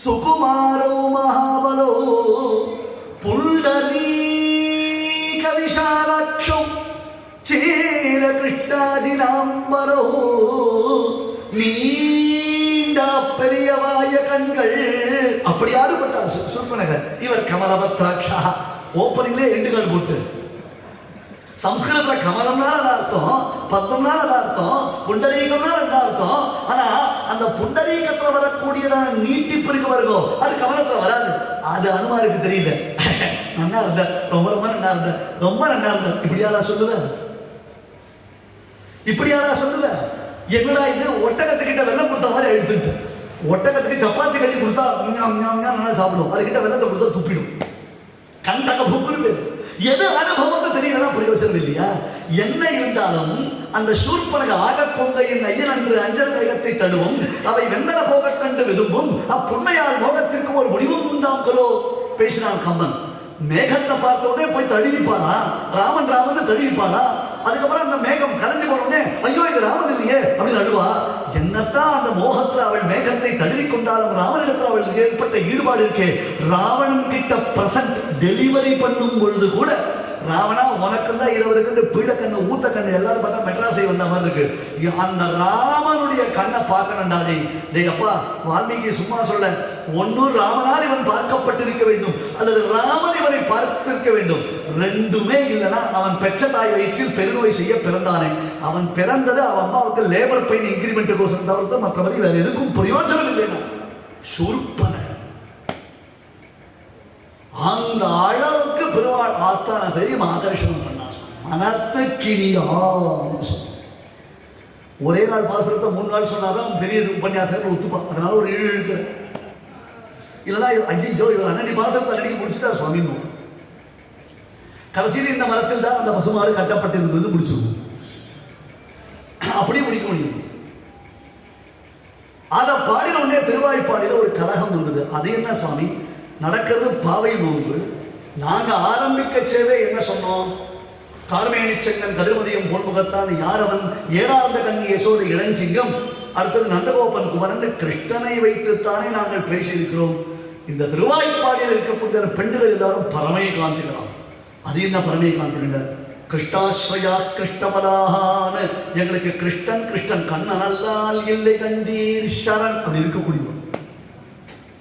சுகுமாரோ மகாபலோ புண்டரீக விஷாலாட்சம் சீர கிருஷ்ணாஜினாம்பரோ, நீண்ட பெரியவாய கண்கள். அப்படி ஆடுபட்டா சூர்பனக. இவர் கமலபத்ராட்சா. ஓப்பனிங்லே எண்டு கால் போட்டு சம்ஸ்கிருதத்துல கமலம்னா அர்த்தம், பத்மம்னா அர்த்தம், புண்டரீகம்னா அர்த்தம். ஆனா அந்த புண்டரீகத்துல வரக்கூடியதான நீட்டிப்பு இருக்கு பாருங்க, அது கமலத்துல வராது. அது அனுமாருக்கு தெரியல. நல்லா இருந்த, ரொம்ப ரொம்ப நல்லா இருந்த, ரொம்ப நல்லா இருந்த. இப்படியாரா சொல்லுவேன்? இப்படியாரா சொல்லுவேன்? என்னடா இது, ஒட்டகத்துக்கிட்ட வெள்ளம் கொடுத்த மாதிரி எடுத்துட்டு, ஒட்டகத்துக்கு சப்பாத்தி கட்டி கொடுத்தா நல்லா சாப்பிடும், அதுக்கிட்ட வெள்ளத்தை கொடுத்தா துப்பிடும். கண்டக புக்குன்னு பேரு. எது அனுபவம்னு தெரியல, பிரயோஜனம் இல்லையா? என்ன இருந்தாலும் அந்த சூர்பனக ஆக கொங்கையின் ஐயன் அன்று அஞ்சல் வேகத்தை தடுவும், அவை வெந்தன போக கண்டு விரும்பும், அப்புண்மையால் மோகத்திற்கு ஒரு முடிவும் உண்டாம்களோ பேசினான் கம்பன். மேகத்தை பார்த்த உடனே போய் தழுவிப்பாளா? ராமன் ராமன் தழுவிப்பாளா? அதுக்கப்புறம் அந்த மேகம் கலந்து போன உடனே ஐயோ இது ராமன் இல்லையே அப்படின்னு அழுவா? என்னத்தான் அந்த மோகத்துல அவள் மேகத்தை தழுவி கொண்டாலும் ராமனிடத்தில் அவளுக்கு ஏற்பட்ட ஈடுபாடு இருக்கே. ராவணன் கிட்ட பிரசன்ட் டெலிவரி பண்ணும் பொழுது கூட, ராவணா உனக்கு தான் இருவருக்கு பீட கண்ணு ஊத்த கண்ணு எல்லாரும் பார்த்தா மெட்ராஸை வந்த மாதிரி இருக்கு. அந்த ராமனுடைய கண்ணை பார்க்கணும்டாடி. டே அப்பா, வால்மீகி சும்மா சொல்ல, ஒன்னு ராமனால் இவன் பார்க்கப்பட்டிருக்க வேண்டும், அல்லது ராமன் இவனை பார்த்திருக்க வேண்டும். ரெண்டுமே இல்லைன்னா அவன் பெற்ற தாய் வயிற்றில் பெருநோய் செய்ய பிறந்தானே. அவன் பிறந்தது அவன் அம்மாவுக்கு லேபர் பெயின் இன்கிரிமெண்ட் கோசம் தவிர்த்து மற்றபடி வேற எதுக்கும் பிரயோஜனம் இல்லைன்னா. சூர்பனக அந்த அளவுக்கு பெருமாள் ஆத்தான பெரிய ஆகர்ஷணம் பண்ணா. மனத்து கிணியா ஒரே நாள் பாசுரத்தை 3 நாள் சொன்னாதான் பெரிய உபன்யாசம் ஒத்துப்பான். அதனால ஒரு ஏழு எழுக்கிறேன். இல்லைன்னா ஐயோ இவர் அன்னடி பாசுரத்தை அன்னைக்கு முடிச்சுட்டார் சுவாமின்னு. கடைசியில் இந்த மரத்தில் தான் அந்த பசுமாறு கட்டப்பட்டிருந்தது முடிச்சிருக்கும். அப்படியே முடிக்க முடியும். அதை பாடின உடனே திருவாய்ப்பாடியில ஒரு கலகம் வந்தது. அது என்ன சுவாமி நடக்கிறது? பாவை நோன்பு. நாங்க ஆரம்பிக்க சேவை என்ன சொன்னோம்? கார்மேனி செங்கன் கதிர்மதியும் பொன்முகத்தான் யார் அவன், ஏறார்ந்த கண்ணி யசோடு இளஞ்சிங்கம், அடுத்தது நந்தகோபன் குமரன் கிருஷ்ணனை வைத்துத்தானே நாங்கள் பேசியிருக்கிறோம். இந்த திருவாய்ப்பாடியில் இருக்கக்கூடிய பெண்கள் எல்லாரும் பரமை காந்திகளாம். அது என்ன பரமை காந்திகள்? கிருஷ்ணாஸ்ரயா கிருஷ்ணபலான்னு எங்களுக்கு கிருஷ்ணன் கிருஷ்ணன் கண்ணனல்லால் இல்லை கண்டீர் சரண் அப்படி இருக்கக்கூடிய,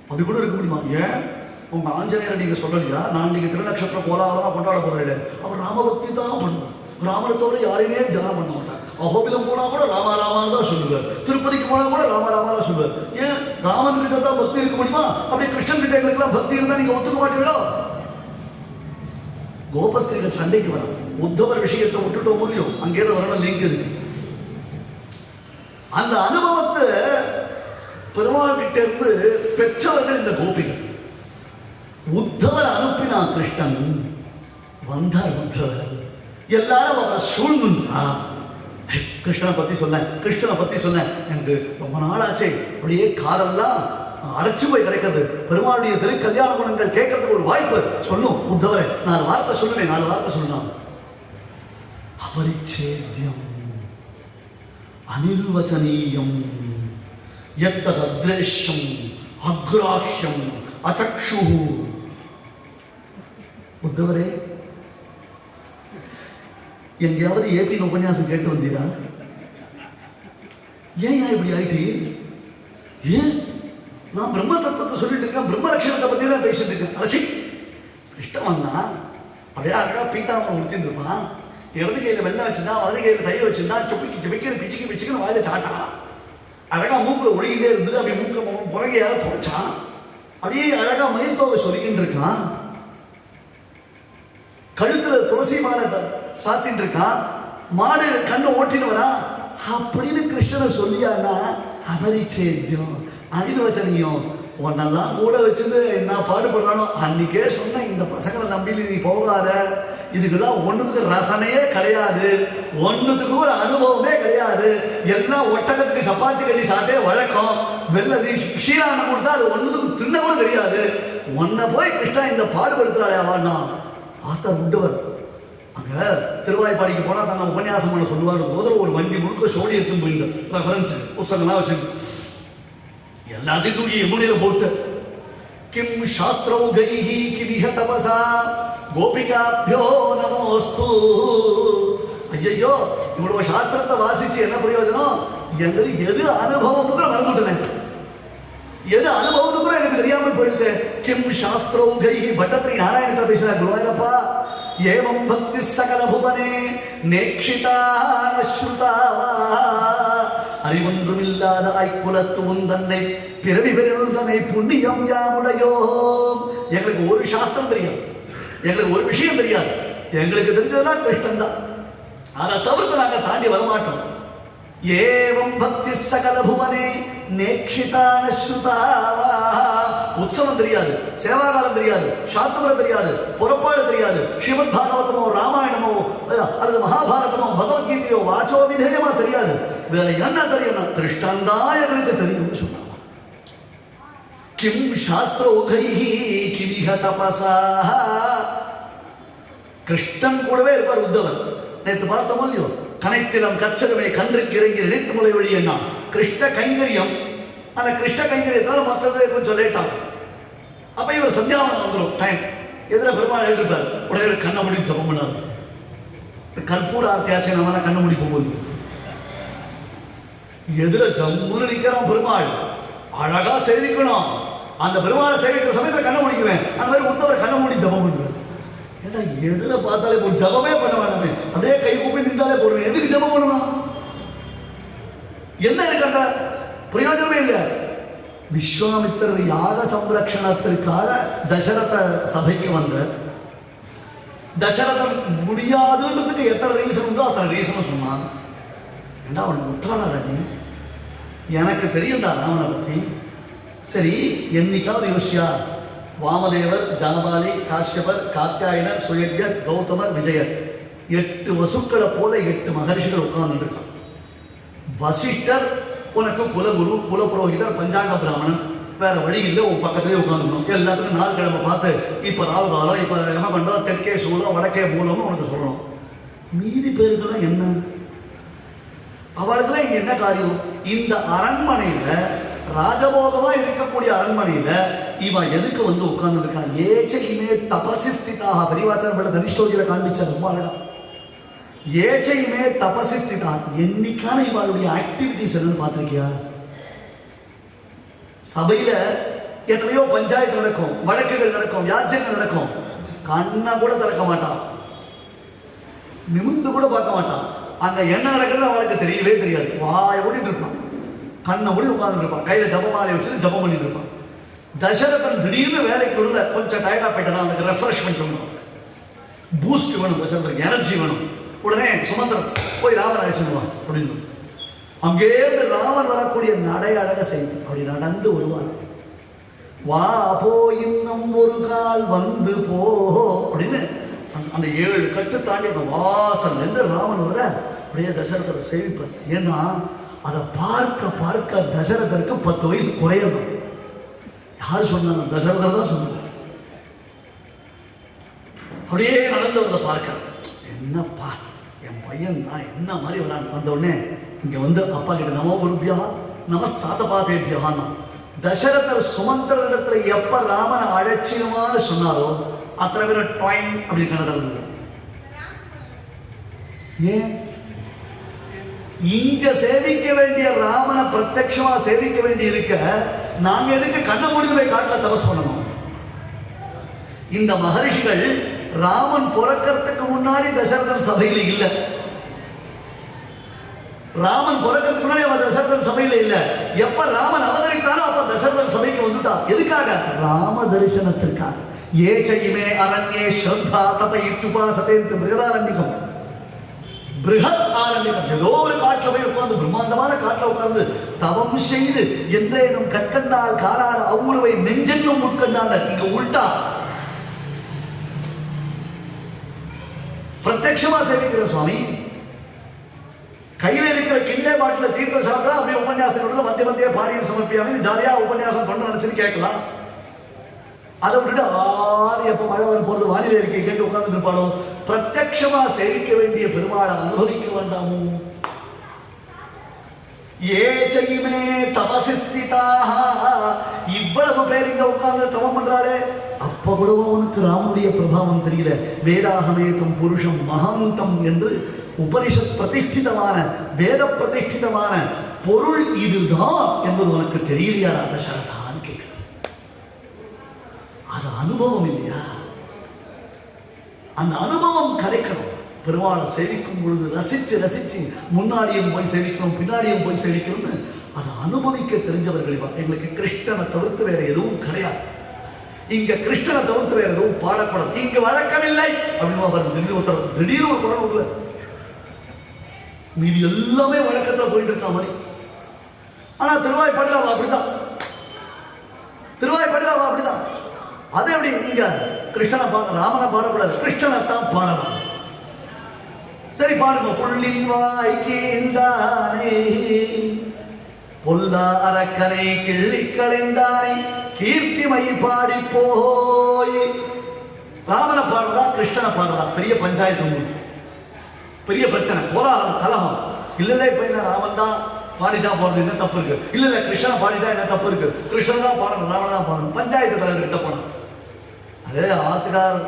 அப்படி கூட இருக்க முடியுமா? ஏன் உங்க ஆஞ்சநேயரை நீங்க சொல்லலையா? நான் நீங்க திருநக்ஷத்திர கோலாகலமா கொண்டாட போறேன். அவர் ராமபக்தி தான் பண்ணுவார். ராமனை தவிர யாரையுமே தியானம் பண்ண மாட்டார். அகோபிலம் போனா கூட ராமா ராமான்னு தான் சொல்லுவார். திருப்பதிக்கு போனா கூட ராம ராமா தான் சொல்லுவார். ஏன் ராமன் கிட்ட தான் பக்தி இருக்க முடியுமா? அப்படி கிருஷ்ணன் கிட்ட எங்களுக்கெல்லாம் பக்தி இருந்தா நீங்க ஒத்துக்க மாட்டீங்களோ? கோபஸ்திரிகள் சண்டைக்கு வர உத்தவர் விஷயத்தை விட்டுட்டோம் முடியும். அங்கேயிருந்து வரணும் லிங்க் இருக்கு. அந்த அனுபவத்தை பெருமாள் கிட்ட இருந்து பெற்றவர்கள் இந்த கோபிகள். உத்தவர் அனுப்பினான் கிருஷ்ணன். வந்தார் உத்தவர். எல்லாரும் அவரை சூழ்ந்துன்றா. கிருஷ்ணனை பத்தி சொன்னேன், கிருஷ்ணனை பத்தி சொன்னேன். எனக்கு ரொம்ப நாளாச்சே, அப்படியே காலெல்லாம் அடைச்சு போய் கிடைக்கிறது. பெருமாளுடைய திரு கல்யாண குணங்கள் கேட்கறதுக்கு ஒரு வாய்ப்பு. சொல்லும் உத்தவரை 4 வார்த்தை சொல்லுவேன். 4 வார்த்தை சொல்லலாம். அபரிச்சேத்யம் அனிர்வச்சனீயம் யத்தத்ரேஷ்யம் அக்ராஹ்யம் அசக்ஷு. உத்தவரே, எங்கேயாவது ஏபின் உபன்யாசம் கேட்டு வந்தீரா? ஏன் இப்படி ஆயிட்டு? ஏன் நான் பிரம்ம தத்துவத்தை சொல்லிட்டு இருக்கேன், பிரம்ம லட்சணத்தை பத்தி தான் பேசிட்டு இருக்கேன். அரசி இஷ்டம் வந்தா அப்படியே அழகா பீட்டாம உடுத்திட்டு இருப்பான். இடது கையில வெள்ளம் வச்சிருந்தா, வலது கையில தயிர் வச்சிருந்தா, சுப்பிக்கு சுப்பிக்கு பிச்சுக்கு பிச்சுக்குன்னு வாயில சாட்டா. அழகா மூக்குல ஒழுகிட்டே இருந்தது. அப்படியே மூக்க புறகையால தொடச்சான். அப்படியே அழகா மயில் தோகை சொல்லிக்கிட்டு இருக்கான். கழுத்துல துளசி மாலை சாத்தின்னு இருக்கான். மாடு கண்ணை ஓட்டின்னு வரா அப்படின்னு கிருஷ்ணனை சொல்லியானா அபரிச்சேத்தியம் அனிர்வச்சனியம். உன்னெல்லாம் கூட வச்சுட்டு என்ன பாடுபடுறானோ அன்னைக்கே சொன்ன இந்த பசங்களை நம்பி நீ போகாத, இதுக்கெல்லாம் ஒன்றுத்துக்கு ரசனையே கிடையாது, ஒன்றுத்துக்கு ஒரு அனுபவமே கிடையாது, எல்லாம் ஒட்டகத்துக்கு சப்பாத்தி கட்டி சாப்பிட்டே வழக்கம், வெள்ள க்ஷீரானம் கொடுத்தா அது ஒன்றுத்துக்கு தின்ன கூட தெரியாது, உன்னை போய் கிருஷ்ணா இந்த பாடுபடுத்துறாயா வாண்ணா. ஆத்தர் உண்டவர் அங்கே திருவாய்ப்பாடிக்கு போனால் தங்க உபன்யாசம் பண்ண சொல்லுவாரு. ஒரு வண்டி முழுக்க சோடி எடுத்து போயிட்டு ரெஃபரன்ஸ் புஸ்தகம்லாம் வச்சுட்டு எல்லாத்தையும் தூக்கி எம்முனையில போட்டு கிம் சாஸ்திரௌகைஹி கிமிஹ தபசா கோபிகாப்யோ நமோஸ்து. ஐயோ இவ்வளவு சாஸ்திரத்தை வாசிச்சு என்ன பிரயோஜனம்? எங்களுக்கு எது அனுபவம் மறந்துட்டேன், எது அனுபவம் கூட எனக்கு தெரியாமல் போயிடுது. கிம் சாஸ்திரௌகைஹி பட்டத்திரி நாராயணத்தை பேசுறார். குருவாயிரப்பா ஏவம் பக்தி சகல புவனே நேக்ஷிதான ஸ்ருதாவா. அறிவொன்றுமில்லாத ஐக்குலத்து உந்தன்னை பிறவி பெருந்தனை புண்ணியம் யாமுடையோ. எங்களுக்கு ஒரு சாஸ்திரம் தெரியாது, எங்களுக்கு ஒரு விஷயம் தெரியாது, எங்களுக்கு தெரிஞ்சதுதான் கிருஷ்ணன் தான். அதை தவிர்த்து நாங்கள் தாண்டி வரமாட்டோம். ஏவம் பக்தி சகல புவனே நேக்ஷிதான ஸ்ருதாவா. உற்சவம் தெரியாது, சேவாகாலம் தெரியாது, சாத்துவரம் தெரியாது, புறப்பாடு தெரியாது, ஸ்ரீமத் பாகவதமோ ராமாயணமோ அல்லது மகாபாரதமோ பகவத்கீதையோ வாச்சோ விதேயமா தெரியாது. வேற என்ன தெரியும்? கிருஷ்ணன் தான் எங்களுக்கு தெரியும் சொன்னாங்க. கிம் சாஸ்திரோகைஹி கிமிஹ தபசா. கிருஷ்ணன் கூடவே இருப்பார் உத்தவன். நேற்று பார்த்தோமோ இல்லையோ, கனைத்திலம் கச்சகமே கன்றுக்கு இறங்கி நினைத்து முளை வழி என்ன கிருஷ்ண கைங்கரியம். அந்த கிருஷ்ண கைங்கரியத்தால மற்றது கொஞ்சம் லேட்டாகும். அப்ப இவர் சந்தியாவனம் வந்துடும் டைம். எதிர பெருமாள் எழுதிருப்பார். உடனே கண்ணை முடி ஜபம் பண்ணாரு. கற்பூர ஆர்த்தியாச்சு நம்ம கண்ணை முடி போகுது. எதிர ஜம்முன்னு நிற்கிறான் பெருமாள். அழகா சேவிக்கணும். அந்த பெருமாளை சேவிக்கிற சமயத்தை கண்ணை முடிக்குவேன். அந்த மாதிரி உத்தவர் கண்ணை மூடி ஜபம் பண்ணுவேன். ஏன்னா எதிர பார்த்தாலே ஒரு ஜபமே பண்ண வேண்டாமே, அப்படியே கை கூப்பி நின்றாலே போடுவேன். எதுக்கு ஜபம் பண்ணணும்? என்ன இருக்காங்க? பிரயோஜனமே இல்லை. விஸ்வாமித்திரர் யாக சம்ரக்ஷணத்திற்காக தசரத சபைக்கு வந்த தசரதன் முடியாதுன்றதுக்கு எத்தனை ரீசன் உண்டோ அத்தனை ரீசனும் சொன்னான். ஏண்டா அவன் முற்றாளா? எனக்கு தெரியும்டா ராமனை பற்றி. சரி, என்னைக்காவது யோசியா? வாமதேவர், ஜாபாலி, காஷ்யபர், காத்தியாயனர், சுயஜர், கௌதமர், விஜயர் 8 வசுக்களை போல 8 மகர்ஷிகள் உட்கார்ந்து இருக்கான். வசிஷ்டர் உனக்கு குலகுரு, குலபுரோகிதர், பஞ்சாங்க பிராமணன், வேற வழி இல்லை, உன் பக்கத்துலேயே உட்காந்துக்கணும். எல்லாத்துக்கும் நாள் கிழமை பார்த்து இப்போ ராவுகாலம், இப்போ யமகண்டம், தெற்கே சூலம், வடக்கே மூலம்னு உனக்கு சொல்லணும். மீதி பேருக்கெல்லாம் என்ன? அவளுக்குலாம் இங்க என்ன காரியம்? இந்த அரண்மனையில ராஜபோகமா இருக்கக்கூடிய அரண்மனையில இவன் எதுக்கு வந்து உட்கார்ந்து இருக்கான்? ஏச்சையுமே தபசி ஸ்திதாக பெரியவாச்சார தனிஷ்டோகில காண்பிச்சார் ரொம்ப அழகா. ஏச்சையுமே தபசி ஸ்திதா. என்னைக்கான இவளுடைய ஆக்டிவிட்டிஸ் என்னன்னு பார்த்திருக்கியா? சபையில எத்தனையோ பஞ்சாயத்து நடக்கும், வழக்குகள் நடக்கும், யாச்சங்கள் நடக்கும். கண்ணை கூட திறக்க மாட்டான், நிமிந்து கூட பார்க்க மாட்டான். அங்க என்ன நடக்குதுன்னு அவளுக்கு தெரியவே தெரியாது. வாய் ஓடிட்டு இருப்பான், கண்ணை மூடி உட்கார்ந்து இருப்பான், கையில ஜபமாலை வச்சுட்டு ஜபம் பண்ணிட்டு இருப்பான். தசரதன் திடீர்னு வேலைக்கு விடல, கொஞ்சம் டயர்டா போயிட்டா, அவனுக்கு ரெஃப்ரெஷ்மெண்ட் வேணும், பூஸ்ட் வேணும், தசரதனுக்கு எனர்ஜி வேணும். உடனே சுமந்திரன் போய் ராமன் அழைச்சிடுவான் அப்படின்னு. அங்கேருந்து ராமன் வரக்கூடிய நடை அழக செய்து அப்படி நடந்து வருவான். வா போ இன்னும் ஒரு கால் வந்து போ அப்படின்னு அந்த 7 கட்டு தாண்டி அந்த வாசல் இருந்து ராமன் வருத அப்படியே தசரதரை சேவிப்பார். ஏன்னா அதை பார்க்க பார்க்க தசரதருக்கு 10 வயசு குறையணும். யாரு சொன்னாங்க? தசரதர் தான் சொன்னாங்க. அப்படியே நடந்து வரதை பார்க்க, என்னப்பா என் பையன் தான் என்ன மாதிரி வரான். வந்த உடனே இங்க வந்து அப்பா கிட்ட நமோ குருபியா நமஸ்தாதபாதேபியான்னா. தசரதர் சுமந்திரனிடத்துல எப்ப ராமனை அழைச்சிருமான்னு சொன்னாரோ அத்தனை பேர் டாயின் அப்படி கணக்கு. ஏன் இங்க சேவிக்க வேண்டிய ராமனை பிரத்யட்சமா சேவிக்க வேண்டி இருக்க நாங்க எதுக்கு கண்ண மூடி போய் காட்டுல தபஸ் பண்ணணும்? இந்த மகரிஷிகள் ராமன் பிறக்கிறதுக்கு முன்னாடி தசரதன் சபையில இல்ல. ராமன் பிறக்கிறதுக்கு முன்னாடி அவன் தசரதன் சபையில இல்ல. எப்ப ராமன் அவதரித்தானோ அப்ப தசரதன் சபைக்கு வந்துட்டான். எதுக்காக? ராம தரிசனத்திற்காக. ஏ செய்யுமே அரண்யே ஸ்ரத்தா தப இத்துபாசதே பிருகதாரண்யம், பிருகத் ஆரண்யம். ஏதோ ஒரு காட்டில் போய் உட்கார்ந்து, பிரம்மாண்டமான காட்டில் உட்கார்ந்து தவம் செய்து என்றேனும் கற்கண்டால் காலால் அவ்வுருவை நெஞ்சென்னும் உட்கண்டால். இங்க உள்டா பிரத்யட்சமா சேவிக்கிற சுவாமி. கையில இருக்கிற கிண்ணே பாட்டில் தீர்த்த சாப்பிட்டா அப்படியே உபன்யாசம் மத்திய மத்திய பாடியும் சமர்ப்பியாம ஜாலியா உபன்யாசம் தொண்டை நினைச்சுன்னு கேட்கலாம். அதை விட்டுட்டு எப்ப மழை வர போறது வானிலை இருக்கை கேட்டு உட்கார்ந்து இருப்பாளோ. பிரத்யட்சமா சேவிக்க வேண்டிய பெருமாளை அனுபவிக்க வேண்டாமோ? ஏ செய்யுமே தபசிஸ்திதாக, இவ்வளவு பேர் இங்க உட்கார்ந்து தவம் பண்றாளே, அப்ப கூட அவனுக்கு ராமனுடைய பிரபாவம் தெரியல. வேதாகமேதம் புருஷம் மகாந்தம் என்று உபனிஷத் பிரதிஷ்டிதமான வேத பிரதிஷ்டிதமான பொருள் இதுதான் என்பது உனக்கு தெரியலையா தசரதான்னு கேட்கிறேன். அது அனுபவம் இல்லையா? அந்த அனுபவம் கிடைக்கணும். பெருமாளை சேவிக்கும் பொழுது ரசிச்சு ரசிச்சு முன்னாடியும் போய் சேவிக்கணும், பின்னாடியும் போய் சேவிக்கணும்னு அதை அனுபவிக்க தெரிஞ்சவர்கள். எங்களுக்கு கிருஷ்ணனை தவிர்த்து வேற எதுவும் கிடையாது. இங்க கிருஷ்ணனை தவிர்த்து வேற எதுவும் பாடக்கூடாது. இங்க வழக்கமில்லை அப்படின்னு திடீர்னு ஒரு குரல் உள்ள மீதி எல்லாமே வழக்கத்துல போயிட்டு இருக்கா மாதிரி. ஆனா திருவாய்ப்பாடில் அவ அப்படிதான், திருவாய்ப்பாடில் அவ அப்படிதான். அது எப்படி? இங்க கிருஷ்ணனை பாட, ராமனை பாடக்கூடாது, கிருஷ்ணனை தான் பாடலாம். சரி பாடுங்க. புள்ளின் வாய்க்கேந்தானே பொல்லா அரக்கனை கிள்ளி களைந்தானே கீர்த்திமை பாடி போய். ராமனை பாடுறதா கிருஷ்ணனை பாடுறதா? பெரிய பஞ்சாயத்து முடிச்சு, பெரிய பிரச்சனை, கோலாகலம், கலகம். இல்ல இப்ப என்ன ராமன் தான் பாடிட்டா போறது என்ன தப்பு இருக்கு? இல்ல கிருஷ்ணனை பாடிட்டா என்ன தப்பு இருக்கு? கிருஷ்ணன் தான் பாடணும், ராமன் தான் பாடணும். பஞ்சாயத்து தலைவர்கிட்ட போனோம். அதே ஆத்துக்கார்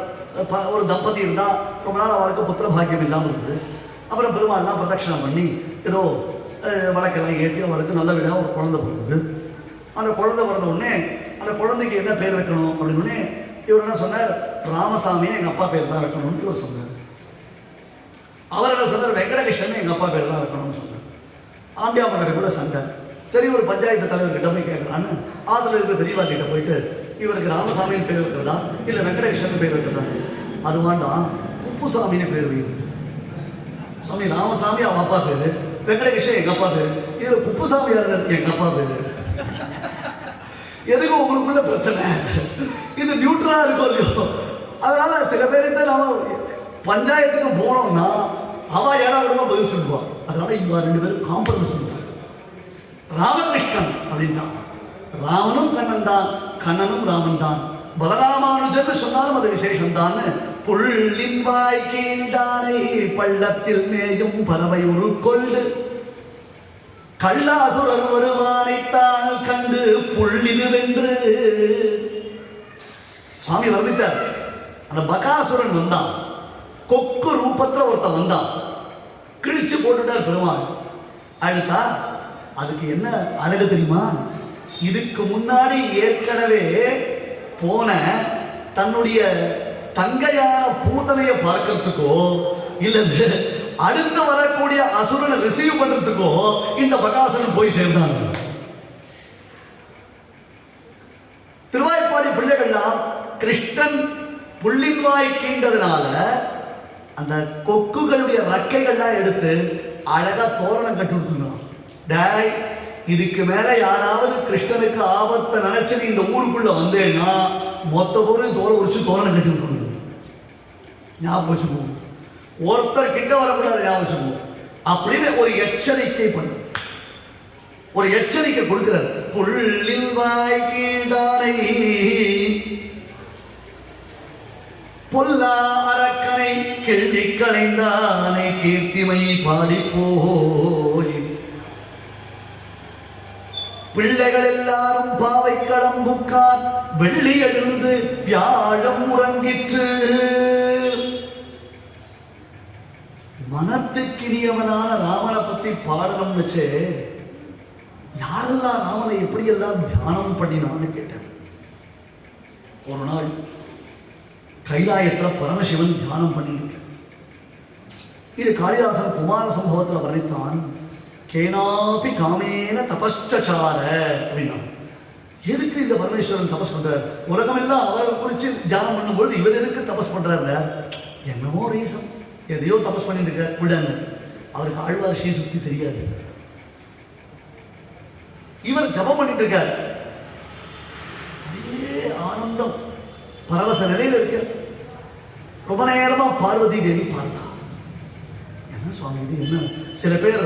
ஒரு தம்பதி இருந்தா ரொம்ப நாள் அவளுக்கு புத்திர பாக்கியம் இல்லாமல் இருக்குது. அப்புறம் பெருமாள்லாம் பிரதட்சணம் பண்ணி ஏதோ வழக்கெல்லாம் ஏற்றி அவளுக்கு நல்ல விட ஒரு குழந்தை பிறந்தது. அந்த குழந்தை பிறந்த உடனே அந்த குழந்தைக்கு என்ன பேர் வைக்கணும் அப்படின்னு இவர் என்ன சொன்னார்? ராமசாமின்னு எங்கள் அப்பா பேர் தான் வைக்கணும்னு இவர் சொன்னார். அவர் என்ன சொன்னார்? வெங்கடகிருஷ்ணன் எங்கள் அப்பா பேர் தான் வைக்கணும்னு சொன்னார். ஆண்டியாமன்னர் கூட சண்டை. சரி ஒரு பஞ்சாயத்து தலைவர்கிட்ட போய் கேட்கலான்னு ஆதில் இருக்கிற பெரியவா கிட்ட போயிட்டு, இவருக்கு ராமசாமின்னு பேர் வைக்கிறதா இல்லை வெங்கடகிருஷ்ணன் பேர் வைக்கிறதா? அது வேண்டாம், குப்புசாமின்னு பேர் வைக்கணும். சுவாமி ராமசாமி அவன் அப்பா பேரு, வெங்கடகிருஷ்ணன் எங்க அப்பா பேரு, இதுல குப்புசாமி எங்க அப்பா பேரு. எதுக்கு உங்களுக்குள்ள பிரச்சனை? இது நியூட்ரலா இருக்கும் இல்லையோ? அதனால சில பேர்கிட்ட நாம பஞ்சாயத்துக்கு போனோம்னா அவ ஏடாவிடமா பதில் சொல்லுவான். அதனால இவங்க ரெண்டு பேரும் காம்ப்ரமைஸ் பண்ணிட்டாங்க. ராமகிருஷ்ணன் அப்படின்ட்டான். ராமனும் கண்ணன் தான், கண்ணனும் ராமன் தான். பலராமானுஜன் சொன்னாலும் அது விசேஷம் தான். புள்ளின் வாய் கீழ்தானை பள்ளத்தில் மேயும் பறவை உருக்கொண்டு கள்ளாசுரர் வருவானைத்தான் கண்டு புள்ளிது வென்று. சுவாமி வர்ணித்தார். அந்த பகாசுரன் வந்தான், கொக்கு ரூபத்தில் ஒருத்தன் வந்தான், கிழிச்சு போட்டுட்டார் பெருமாள். அழுத்தா அதுக்கு என்ன அழகு தெரியுமா? இதுக்கு முன்னாடி ஏற்கனவே போன தன்னுடைய தங்கையான பூதனையை பார்க்கறதுக்கோ இல்லது அடுத்து வரக்கூடிய அசுரனை ரிசீவ் பண்றதுக்கோ இந்த பகாசுரன் போய் சேர்ந்தாங்க. திருவாய்ப்பாடி பிள்ளைகள்லாம் கிருஷ்ணன் புள்ளின்வாய் கீண்டதுனால அந்த கொக்குகளுடைய ரெக்கைகள்லாம் எடுத்து அழகா தோரணம் கட்டி கொடுத்துருந்தான். டேய், இதுக்கு மேல யாராவது கிருஷ்ணனுக்கு ஆபத்தை நினைச்சு இந்த ஊருக்குள்ள வந்தேன்னா மொத்த பொருள் தோலை உரிச்சு தோரணம் கட்டி விட்டுருங்க. ஞாபகம் வச்சுக்குவோம், ஒருத்தர் கிட்ட வரக்கூடாது, ஞாபகம் வச்சுக்குவோம் அப்படின்னு ஒரு எச்சரிக்கை பண்ணு, ஒரு எச்சரிக்கை கொடுக்கிறார். புள்ளின் வாய் கீழ்தானை பொல்லா அரக்கனை கிள்ளி களைந்தானை கீர்த்திமை பாடி போய். பிள்ளைகள் எல்லாரும் பாவை கடம்புக்கார் வெள்ளி எழுந்து வியாழம் உறங்கிற்று. மனத்துக்கினியவனான ராமனை பத்தி பாடணும் வச்சு யாரெல்லாம் ராமனை எப்படியெல்லாம் தியானம் பண்ணினான்னு கேட்டேன். ஒரு நாள் கைலாயத்தில் பரமசிவன் தியானம் பண்ணிட்டு, இது காளிதாசன் குமார சம்பவத்தில் வர்ணித்தான். கேனாபி காமேன தபஸ்சார அப்படின்னா, எதுக்கு இந்த பரமேஸ்வரன் தபஸ் பண்றார்? உலகமெல்லாம் அவரை குறித்து தியானம் பண்ணும்போது இவர் எதுக்கு தபஸ் பண்றாருங்க? என்னமோ ரீசன், எதையோ தபஸ் பண்ணிட்டு இருக்கார் விடாங்க. அவருக்கு ஆழ்வார் ஸ்ரீ சுத்தி தெரியாது. இவர் ஜபம் பண்ணிட்டு இருக்கார், அதே ஆனந்தம் பரவச நிலையில் இருக்க. ரொம்ப நேரமா பார்வதி தேவி பார்த்தா, என்ன சுவாமி இது என்ன? சில பேர்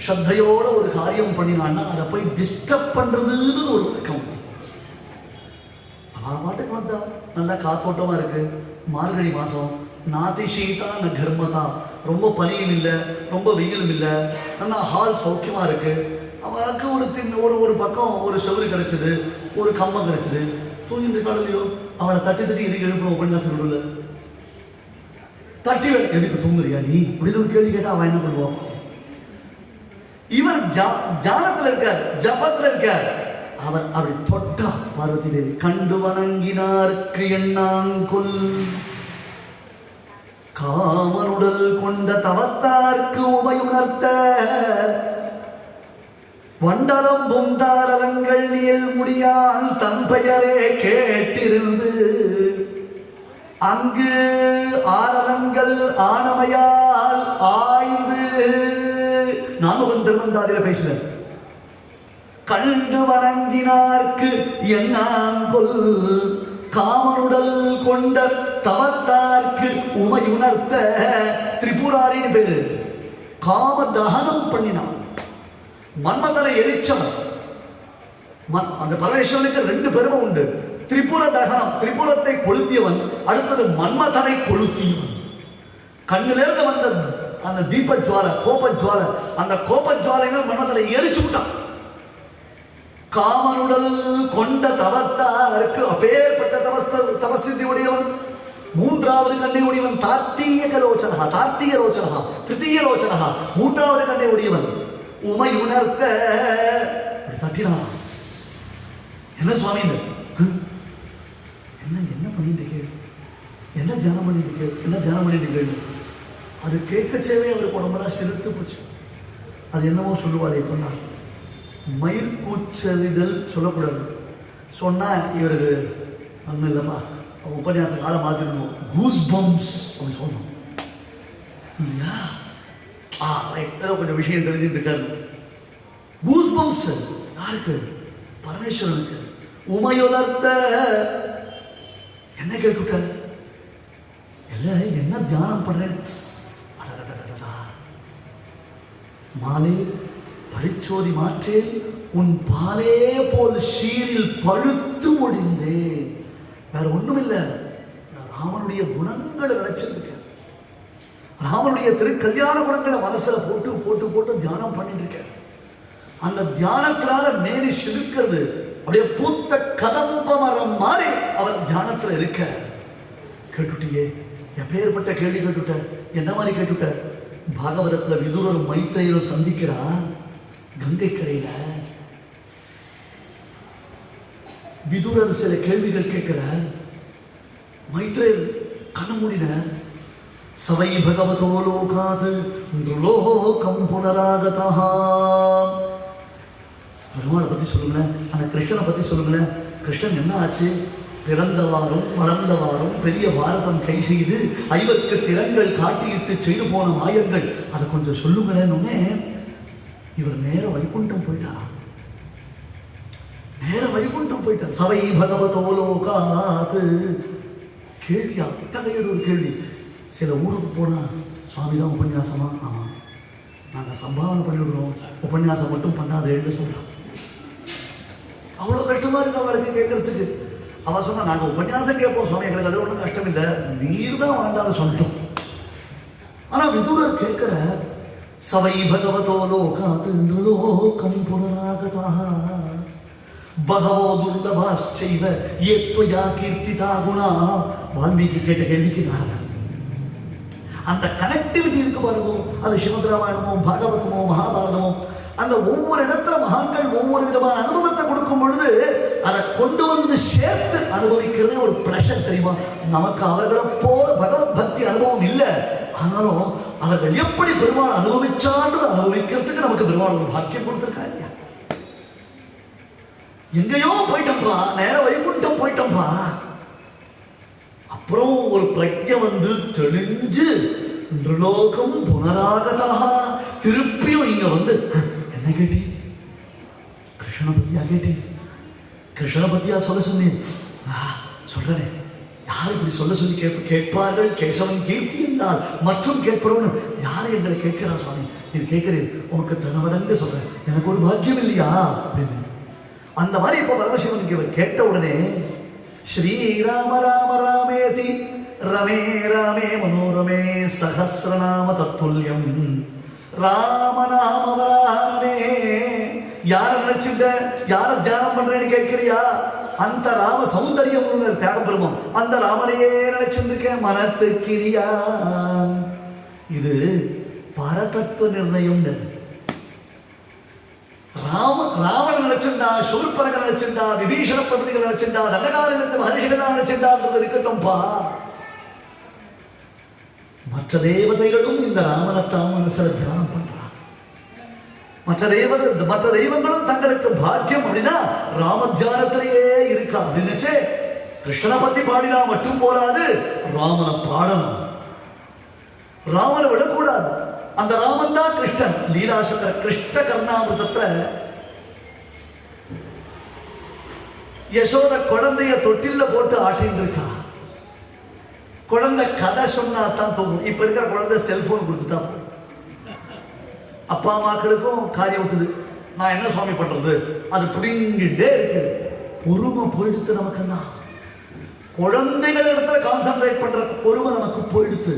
ஸ்ரத்தையோட ஒரு காரியம் பண்ணினான்னா அதை போய் டிஸ்டர்ப் பண்றதுன்னு ஒரு வழக்கம். அவன் பாட்டுக்கு வந்தா, நல்லா காத்தோட்டமா இருக்கு, மார்கழி மாசம், நாதி சீதா ந கர்மதா, ரொம்ப பனியும் இல்லை ரொம்ப வெயிலும் இல்லை, நல்லா ஹால் சௌக்கியமா இருக்கு. அவளுக்கு ஒரு பக்கம் ஒரு செவரு கிடைச்சது, ஒரு கம்மம் கிடைச்சது, தூங்கிட்டு இருக்காளையோ அவளை தட்டி தட்டி எதுக்கு எழுப்பணும் உபன்யாசம் நடுவில் தட்டி எதுக்கு தூங்குறியா நீ அப்படின்னு ஒரு கேள்வி கேட்டா அவன் என்ன பண்ணுவான்? இவர் தியானத்துல இருக்கார், ஜபத்துல இருக்கார். அவர் அப்படி தொட்டா பார்வதி தேவி கண்டு வணங்கினார்க்கு எண்ணாங்கொல் காமனுடல் கொண்ட தவத்தார்க்கு உமையுணர்த்த வண்டலம் பொந்தாரலங்கள் நீள் முடியான் தன் பெயரே கேட்டிருந்து அங்கு ஆரலங்கள் ஆனமையால் ஆய்ந்து நாமகன் திருவந்தாதில பேசுறேன். கண்டு வணங்கினார்க்கு எண்ணாங்கொல் காமனுடல் கொண்ட தவத்தார்க்கு உமையுணர்த்த திரிபுராரின்னு பேரு. காம தகனம் பண்ணினான், மன்மதனை எரிச்சவன். அந்த பரமேஸ்வரனுக்கு ரெண்டு பெருமை உண்டு. திரிபுர தகனம், திரிபுரத்தை கொளுத்தியவன். அடுத்தது மன்மதனை கொளுத்தியவன். கண்ணிலிருந்து வந்த அந்த தீபஜ்வாலை, கோபஜ்வாலை, அந்த கோபஜ்வாலைகள் மன்மதனை எரிச்சு விட்டான். காமனுடல் கொண்ட தவத்தாருக்கு அப்பேற்பட்ட தபஸ்தி உடையவன். மூன்றாவது கண்ணை உடையவன் தார்த்தீக லோச்சனகா, தார்த்தீக லோச்சனகா, திருத்தீய லோச்சனகா, மூன்றாவது கண்ணை உடையவன். உமை உணர்த்த தட்டினான். என்ன சுவாமி என்ன பண்ணிட்டு கேள், என்ன தியானம் பண்ணிட்டு கேள், என்ன தியானம் பண்ணிட்டு கேள். அது கேட்கச்சேவே அவருக்கு உடம்பெல்லாம் சிறுத்து போச்சு. அது என்னவோ சொல்லுவாள், இப்பன்னா மயிர்கூச்சலிதல் சொல்லக்கூடாது. சொன்னா இவருக்கு ஒன்றும் இல்லைப்பா, உபன்யாசம் காலை மாற்றிடணும், கூஸ் பம்ப்ஸ் அப்படின்னு சொல்லணும் இல்லையா? ஏதோ கொஞ்சம் விஷயம் தெரிஞ்சுட்டு இருக்காரு. கூஸ் பம்ப்ஸ் யாருக்கு? பரமேஸ்வரனுக்கு. உமையுணர்த்த என்ன கேட்டுட்டார்? எல்லாம் என்ன தியானம் பண்றேன்? மாலே பரிச்சோதி மாற்றேன் உன் பாலே போல் ஷீரில் பழுத்து ஒழிந்தேன். வேற ஒண்ணும் இல்லை, ராமனுடைய குணங்களை நினைச்சிருக்க, ராமனுடைய திருக்கல்யாண குணங்களை மனசுல போட்டு போட்டு போட்டு தியானம் பண்ணிட்டு இருக்க. அந்த தியானத்தினால மேனி சிரிக்கிறது, அப்படியே பூத்த கதம்ப மரம் மாதிரி அவர் தியானத்துல இருக்க. கேட்டுட்டியே, எப்பேற்பட்ட கேள்வி கேட்டுட்ட, என்ன மாதிரி கேட்டுட்ட? பாகவதத்துல விதுரரும் மைத்ரேயரும் சந்திக்கிறா கங்கை கரையில. விதுரர் சில கேள்விகள் கேட்கிறார், மைத்ரேயர் கண்ணமுடின சவை பகவதோ லோகாது லோகம் புனராகதா. பெருமாளை பத்தி சொல்லுங்களேன், அந்த கிருஷ்ணனை பத்தி சொல்லுங்களேன். கிருஷ்ணன் என்ன ஆச்சு? பிறந்தவாறும் வளர்ந்தவாறும் பெரிய பாரதம் கை செய்து ஐவர்க்கு திறங்கள் காட்டியிட்டு செய்து போன மாயங்கள், அதை கொஞ்சம் சொல்லுங்களேன்னு இவர் நேர வைகுண்டம் போயிட்டார். நேர வைகுண்டம் போயிட்டார். சவை பகவதோ லோகாது. கேள்வி அத்தகையது ஒரு கேள்வி. சில ஊருக்கு போனா சுவாமி தான் உபன்யாசமா? ஆமா, நாங்கள் சம்பாவனை பண்ணிவிடுறோம், உபன்யாசம் மட்டும் பண்ணாதேன்னு சொல்றான். அவ்வளோ கஷ்டமா இருக்கு அவளுக்கு கேட்கறதுக்கு. அவ சொன்னா, நாங்கள் உபன்யாசம் கேட்போம் சுவாமி, எங்களுக்கு அது ஒன்றும் கஷ்டம் இல்லை, நீர் தான் வேண்டாம்னு சொல்லிட்டோம். ஆனா விதுரர் கேட்கிற சவை பகவதோ லோகாது லோகம் புனராகதா பகவோ துர்லபாச்சைவ ஏத்வயா கீர்த்திதா குணா. வால்மீகி கேட்ட கேள்விக்கு நாரதன். அந்த கனெக்டிவிட்டி இருக்கு பாருங்க, அது ஸ்ரீமத் ராமாயணமோ பாகவதமோ மகாபாரதமோ, அந்த ஒவ்வொரு இடத்துல மகான்கள் ஒவ்வொரு விதமான அனுபவத்தை கொடுக்கும் பொழுது அதை கொண்டு வந்து சேர்த்து அனுபவிக்கிறதே ஒரு ப்ரெஷர் தெரியுமா? நமக்கு அவர்களை போல பகவத் பக்தி அனுபவம் இல்லை, ஆனாலும் அவர்கள் எப்படி பெருமாள் அனுபவிச்சான்னு அனுபவிக்கிறதுக்கு நமக்கு பெருமாள் ஒரு பாக்கியம் கொடுத்திருக்கா இல்லையா? எங்கேயோ போயிட்டோம்பா, நேர வைகுண்டம் போயிட்டோம்பா. அப்புறம் ஒரு பிரஜை வந்து தெளிஞ்சு நிர்லோகம் புனராகதாக திருப்பியும் இங்க வந்து என்ன கேட்டி? கிருஷ்ண பத்தியா கேட்டி? கிருஷ்ண பத்தியா சொல்ல சொன்னேன். சொல்றேன். யார் இப்படி சொல்ல சொல்லி கேட்பார்கள்? கேசவன் கீர்த்தி என்றால் மற்றும் கேட்பவன் யார் எங்களை கேட்கிறா சுவாமி? நீ கேட்கிறேன், உனக்கு தனவதங்க சொல்றேன், எனக்கு ஒரு பாக்கியம் இல்லையா அப்படின்னு. அந்த மாதிரி இப்ப பரமசிவன் கேட்ட உடனே ஸ்ரீராம ராம ராமேதி ரமே ராமே மனோரமே சஹஸ்ரநாம தத்துல்யம் ராமநாமவரானே. யார நினைச்சுட்ட, யார தியானம் பண்றேன்னு கேட்கிறியா? அந்த ராம சௌந்தரியம் தியாக பெருமம், அந்த ராமனையே நினைச்சிருக்கேன் மனத்துக்கிரியா. இது பரதத்துவ நிர்ணயம். ராவண நினைச்சுண்டா, சூர்பனக நினைச்சுண்டா, விபீஷண பிரபதிகள் நினைச்சுண்டா, தண்டகாரண்யத்து மகர்ஷிகளா நினைச்சுண்டா இருக்கட்டும்பா. மற்ற தேவதைகளும் இந்த ராமனத்தான் மனசுல தியானம் பண்றான். மற்ற தெய்வங்களும் தங்களுக்கு பாக்கியம் அப்படின்னா ராம தியானத்திலேயே இருக்கா அப்படின்னு கிருஷ்ணனை பத்தி பாடினா மட்டும் போராது, ராமனை பாடணும். ராமனை விடக்கூடாது. அந்த ராமன் தான் கிருஷ்ணன். லீலாசந்திர கிருஷ்ண கர்ணாமிரதத்துல யசோத குழந்தைய தொட்டில்ல போட்டு ஆட்டின்னு இருக்கா. குழந்தை கதை சொன்னா தான் தோணும். இப்ப இருக்கிற குழந்தை செல்போன் கொடுத்துட்டா அப்பா அம்மாக்களுக்கும் காரியம் விட்டுது. நான் என்ன சுவாமி பண்றது? அது பிடிங்கிட்டே இருக்கு. பொறுமை போயிடுத்து நமக்குதான். குழந்தைகள் இடத்துல கான்சென்ட்ரேட் பண்ற பொறுமை நமக்கு போயிடுத்து.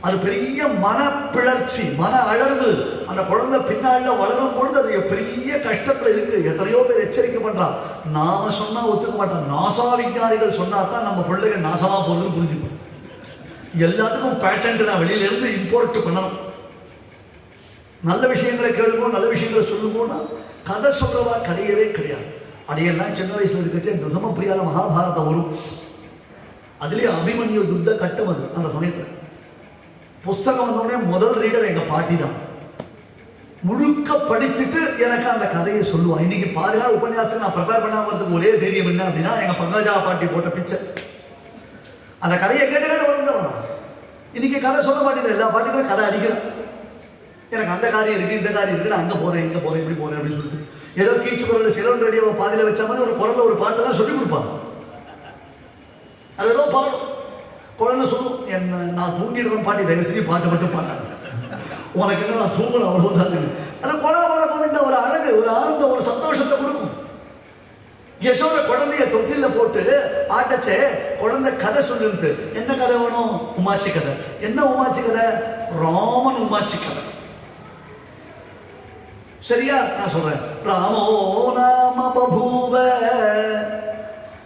அது பெரிய மன பிளர்ச்சி, மன அழகு. அந்த குழந்தை பின்னால வளரும் பொழுது அது பெரிய கஷ்டத்துல இருக்கு. எத்தனையோ பேர் எச்சரிக்கை பண்றான். நாம சொன்னா ஒத்துக்க மாட்டான். நாசா விஞ்ஞானிகள் சொன்னா தான் நம்ம பிள்ளைகள் நாசமா போகுதுன்னு புரிஞ்சுப்போம். எல்லாத்துக்கும் பேட்டன்ட் நான் வெளியில இருந்து இம்போர்ட் பண்ணணும். நல்ல விஷயங்களை கேளுமோ, நல்ல விஷயங்களை சொல்லுமோனா கதை சொல்றவா கிடையவே கிடையாது. அடையெல்லாம் சின்ன வயசுல இருக்கச்சே நிசம பிரியாத மகாபாரதம் வரும். அதுலயே அபிமன்யு யுத்த கட்டம். அது அந்த சமயத்துல புஸ்தகம் வந்தோடனே முதல் ரீடர் எங்க பாட்டி தான். முழுக்க படிச்சுட்டு எனக்கு அந்த கதையை சொல்லுவான். இன்னைக்கு பாருங்க உபன்யாசத்துக்கு நான் ப்ரிப்பேர் பண்ணாமறதுக்கு ஒரே தைரியம் என்ன அப்படின்னா எங்க பங்கஜா பாட்டி போட்ட பிக்சர். அந்த கதையை கேட்டு வளர்ந்தவா. இன்னைக்கு கதை சொல்ல மாட்டேன். எல்லா பாட்டிகளும் கதை அடிக்கிறான். எனக்கு அந்த காரியம் இருக்கு, இந்த காரியம் இருக்கு, நான் அங்க போறேன், இங்க போறேன், இப்படி போறேன் அப்படின்னு சொல்லிட்டு ஏதோ கீச்சு குரல் சிலோன் ரேடியோவை பாதியில வச்ச மாதிரி ஒரு குரல்ல ஒரு பாட்டெல்லாம் சொல்லி கொடுப்பாங்க. அது ஏதோ பாடும். குழந்தை சொல்லும், என்ன நான் தூங்கிடுவேன் பாட்டி, தயவு செஞ்சு பாட்டு மட்டும் பாட்டாங்க. உனக்கு என்ன நான் தூங்கணும் அவ்வளவுதான். ஆனா குழந்தை இந்த ஒரு அழகு, ஒரு ஆனந்தம், ஒரு சந்தோஷத்தை கொடுக்கும். யசோத குழந்தைய தொட்டில போட்டு ஆட்டச்சே குழந்தை கதை சொல்லிருந்து. என்ன கதை வேணும்? உமாச்சி கதை. என்ன உமாச்சி கதை? ராமன் உமாச்சி கதை. சரியா? நான் சொல்றேன். ராமோ நாம பபூவ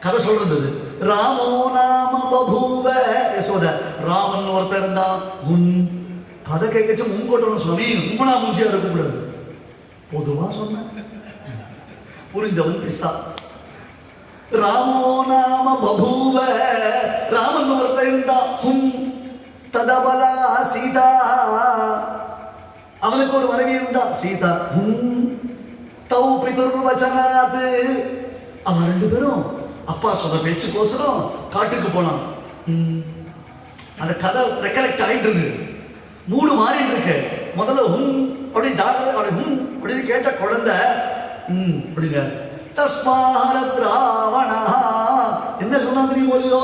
கதை சொல்றது. ராமோ நாம பபூவ. யசோத ராமன் ஒருத்தர் இருந்தா கதை கேட்கச்சு முன்கோட்டணும் சுவாமி. உம்மனா மூஞ்சியா இருக்கக்கூடாது. பொதுவா சொன்ன புரிஞ்சவன் பிஸ்தா. ராமோ நாம பபூவ. ராமன் ஒருத்தர் இருந்தா ததபலா சீதா. அவனுக்கு ஒரு மனைவி இருந்தா சீதா. தௌ பிதுர்வசனாத். அவன் ரெண்டு பேரும் அப்பா சொன்ன பேச்சுக்கோசரம் காட்டுக்கு போனான். அந்த கதை ரெக்கலெக்ட் ஆயிட்டு இருக்கு. மூடு மாறிட்டு இருக்கு. முதல்ல அப்படின்னு ஜாகிரதை அப்படின்னு கேட்ட குழந்தை அப்படின்னு தஸ்மாத் ராவணா. என்ன சொன்னா தெரியுமோ இல்லையோ?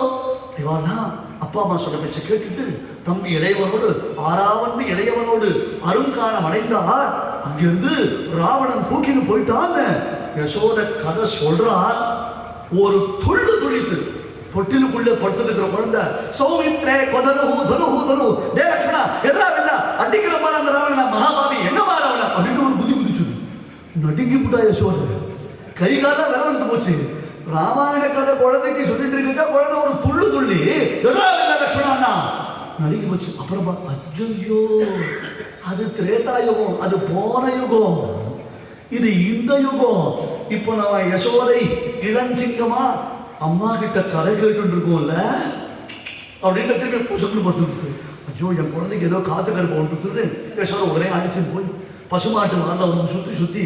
இவானா அப்பா அம்மா சொல்ல பேச்ச கேட்டுட்டு தம்பி இளையவனோடு ஆறாவன் இளையவனோடு அருங்காலம் அடைந்தால் அங்கிருந்து ராவணன் தூக்கின்னு போயிட்டான்னு யசோத கதை சொல்றா. ஒரு துள்ளு துளித்து தொட்டிலுக்குள்ள படுத்துட்டு குழந்தை சௌமித்ரே கொதனுஹு தனுஹு தனு டே லட்சுமணா எதிராவில்ல அடிக்கிற மாதிரி அந்த ராவணா மகாபாவி எங்க மாறவன அப்படின்னு ஒரு புதி புதிச்சு நடுங்கி விட்டா யசோத. கை காலம் விளவெடுத்து போச்சு. ராமாயண கதை குழந்தைக்கு சொல்லிட்டு இருக்கா. குழந்தை ஒரு துள்ளு துள்ளி எதிராவில்ல லட்சுமணா நடுங்கி போச்சு. அப்புறமா அஜ்ஜோ அது திரேதா யுகம், அது போன யுகம், இது இந்த யுகம். இப்போ நம்ம யசோதை இளஞ்சிங்கமா அம்மா கிட்ட கதை கேட்டு இருக்கோம்ல. அப்படின்னு திரும்பி பொசுக்குன்னு பார்த்துட்டு, ஐயோ என் குழந்தைக்கு ஏதோ காத்து கருப்பை ஒன்று யசோதை உடனே அழைச்சிட்டு போய் பசுமாட்டு வாரில் ஒரு சுற்றி சுற்றி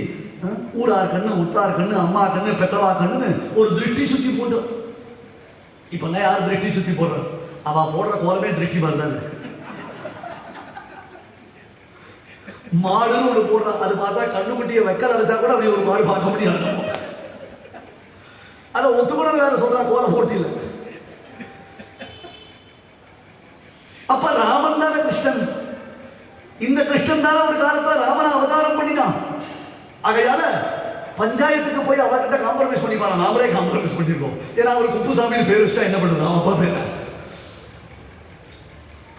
ஊரார் கண்ணு, உத்தார் கண்ணு, அம்மா கண்ணு, பெத்தவா கண்ணுன்னு ஒரு திருஷ்டி சுற்றி போட்டோம். இப்பெல்லாம் யார் திருஷ்டி சுற்றி போடுற? அவ போடுற கோலமே திருஷ்டி மாதிரி தான் இருக்கு. மாடுன்னு ஒன்று போடுறான், அது பார்த்தா கண்ணுக்குட்டியை வெக்கல் அடைச்சா கூட அப்படி ஒரு மாடு பார்க்க முடியாது. அதை ஒத்துக்கணும் வேற சொல்றா, கோலம் போட்டியில். அப்ப ராமன் தானே கிருஷ்ணன். இந்த கிருஷ்ணன் தானே ஒரு காலத்துல ராமனை அவதாரம் பண்ணினான். ஆகையால பஞ்சாயத்துக்கு போய் அவர்கிட்ட காம்ப்ரமைஸ் பண்ணிப்பாங்க, நாமளே காம்ப்ரமைஸ் பண்ணிருக்கோம். ஏன்னா அவர் குப்புசாமின்னு பேர் வச்சா என்ன பண்ணுறது, அவன் அப்பா பேர்.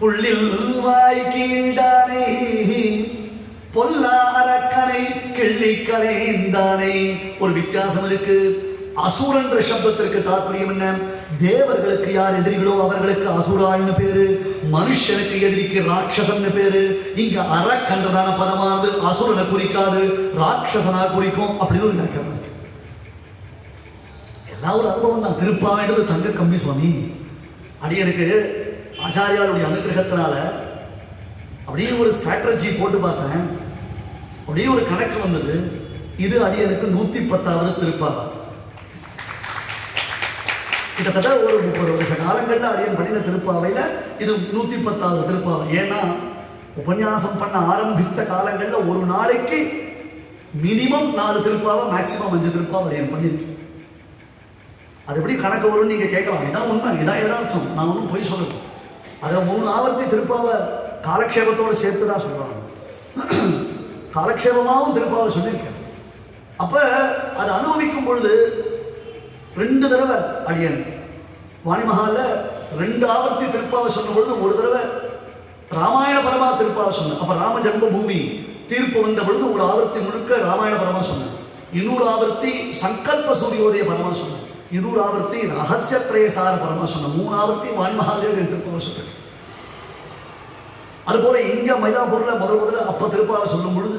புள்ளில் வாய் கீழ்தானே பொல்லாரக்கனை கிள்ளிக்கலைந்தானே. ஒரு வித்தியாசம் இருக்கு. அசுரன்ற சப்தத்திற்கு தாற்பயம் என்ன? தேவர்களுக்கு யார் எதிரிகளோ அவர்களுக்கு அசுராள்னு பேரு, மனுஷனுக்கு எதிரிக்கு ராட்சசன்னு பேரு. இங்க அரக்கன்றதான பதமானது அசுரனை குறிக்காது, ராட்சசனா குறிக்கும் அப்படின்னு ஒரு வியாக்கியம் இருக்கு. எல்லா ஒரு அனுபவம் தான். திருப்பாவேண்டது தங்க கம்மி சுவாமி. அடியனுக்கு ஆச்சாரியாருடைய அனுகிரகத்தினால அப்படியே ஒரு ஸ்ட்ராட்டஜி போட்டு பார்த்தேன். அப்படியே ஒரு கணக்கு வந்தது. இது அடியனுக்கு 110வது திருப்பாவை. கிட்டத்தட்ட ஒரு 30 வருஷ காலங்கள்ல அடியன் பண்ணின திருப்பாவையில இது 110வது திருப்பாவை. ஏன்னா உபன்யாசம் பண்ண ஆரம்பித்த காலங்கள்ல ஒரு நாளைக்கு மினிமம் 4 திருப்பாவை, மேக்சிமம் 5 திருப்பாவை அடியன் பண்ணியிருக்கேன். அது எப்படி கணக்கு வரும்னு நீங்க கேட்கலாம். இதான் உண்மை, இதான் எதாச்சும், நான் ஒன்றும் போய் சொல்லணும். அதை 3 ஆவர்த்தி திருப்பாவை காலக்ஷேபத்தோடு சேர்த்து தான் சொல்றாங்க. காலக்ஷேபமாகவும் திருப்பாவை சொல்லியிருக்கேன். அப்ப அதை அனுபவிக்கும் பொழுது 2 தடவை அடியன் வாணிமகால 2 ஆவர்த்தி திருப்பாவை சொன்ன பொழுது ஒரு தடவை ராமாயண பரமா திருப்பாவை சொன்னேன். அப்ப ராம ஜென்ம பூமி தீர்ப்பு வந்த பொழுது ஒரு ஆவர்த்தி முழுக்க ராமாயண பரமா சொன்னேன். இன்னொரு ஆவர்த்தி சங்கல்ப சூரியோதய பரமா சொன்னேன். இன்னொரு ஆவர்த்தி ரகசியத்ரயசார பரமா சொன்னேன். 3 ஆவர்த்தி வாணிமகாலே திருப்பாவை சொன்னேன். அதுபோல இங்க மயிலாப்பூர்ல முதல்ல அப்ப திருப்பாவை சொல்லும் பொழுது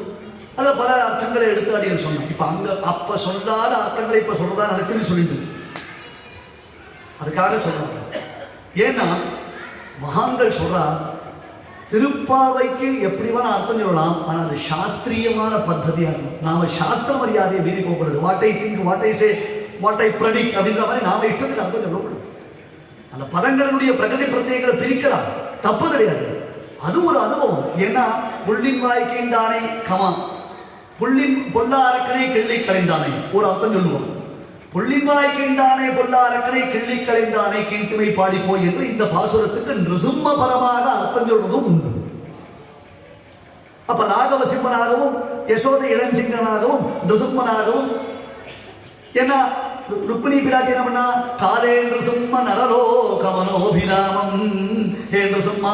அதில் பல அர்த்தங்களை எடுத்து அடியன் சொன்னேன். இப்ப அங்க அப்ப சொல்லாத அர்த்தங்களை இப்ப சொல்றதா நினைச்சுன்னு சொல்லிட்டு அதுக்காக சொல்றாங்க. ஏன்னா மகான்கள் சொல்றா திருப்பாவைக்கு எப்படி வேணா அர்த்தம் சொல்லலாம், ஆனால் அது சாஸ்திரியமான பத்ததியா இருக்கும். நாம சாஸ்திர மரியாதையை மீறி போகப்படுது. What I think, what I say, what I predict அப்படின்ற மாதிரி நாம இஷ்டத்துக்கு அர்த்தம் சொல்லப்படுது. அந்த பதங்களுடைய பிரகதி பிரத்யேகங்களை பிரிக்கலாம், தப்பு கிடையாது. அது ஒரு அனுபவம். ஏன்னா புள்ளின் வாய்க்கின்றானே கமா, புள்ளின் பொல்லா அரக்கனை கிள்ளி கலைந்தானே ஒரு அர்த்தம் சொல்லுவோம். புள்ளின் வாய்க்கின்றானே பொல்லா அரக்கனை கிள்ளி கலைந்தானே கீர்த்திமை பாடிப்போய் என்று இந்த பாசுரத்துக்கு நிருசிம்ம பரமாக அர்த்தம் சொல்வதும் உண்டு. அப்ப ராகவ சிம்மனாகவும் யசோதை இளஞ்சிங்கனாகவும் நிருசிம்மனாகவும், ஏன்னா ருக்மிணி பிராட்டி என்ன பண்ணா, காலே நிருசிம்ம நரலோ கமனோபிராமம் என்று சும்மா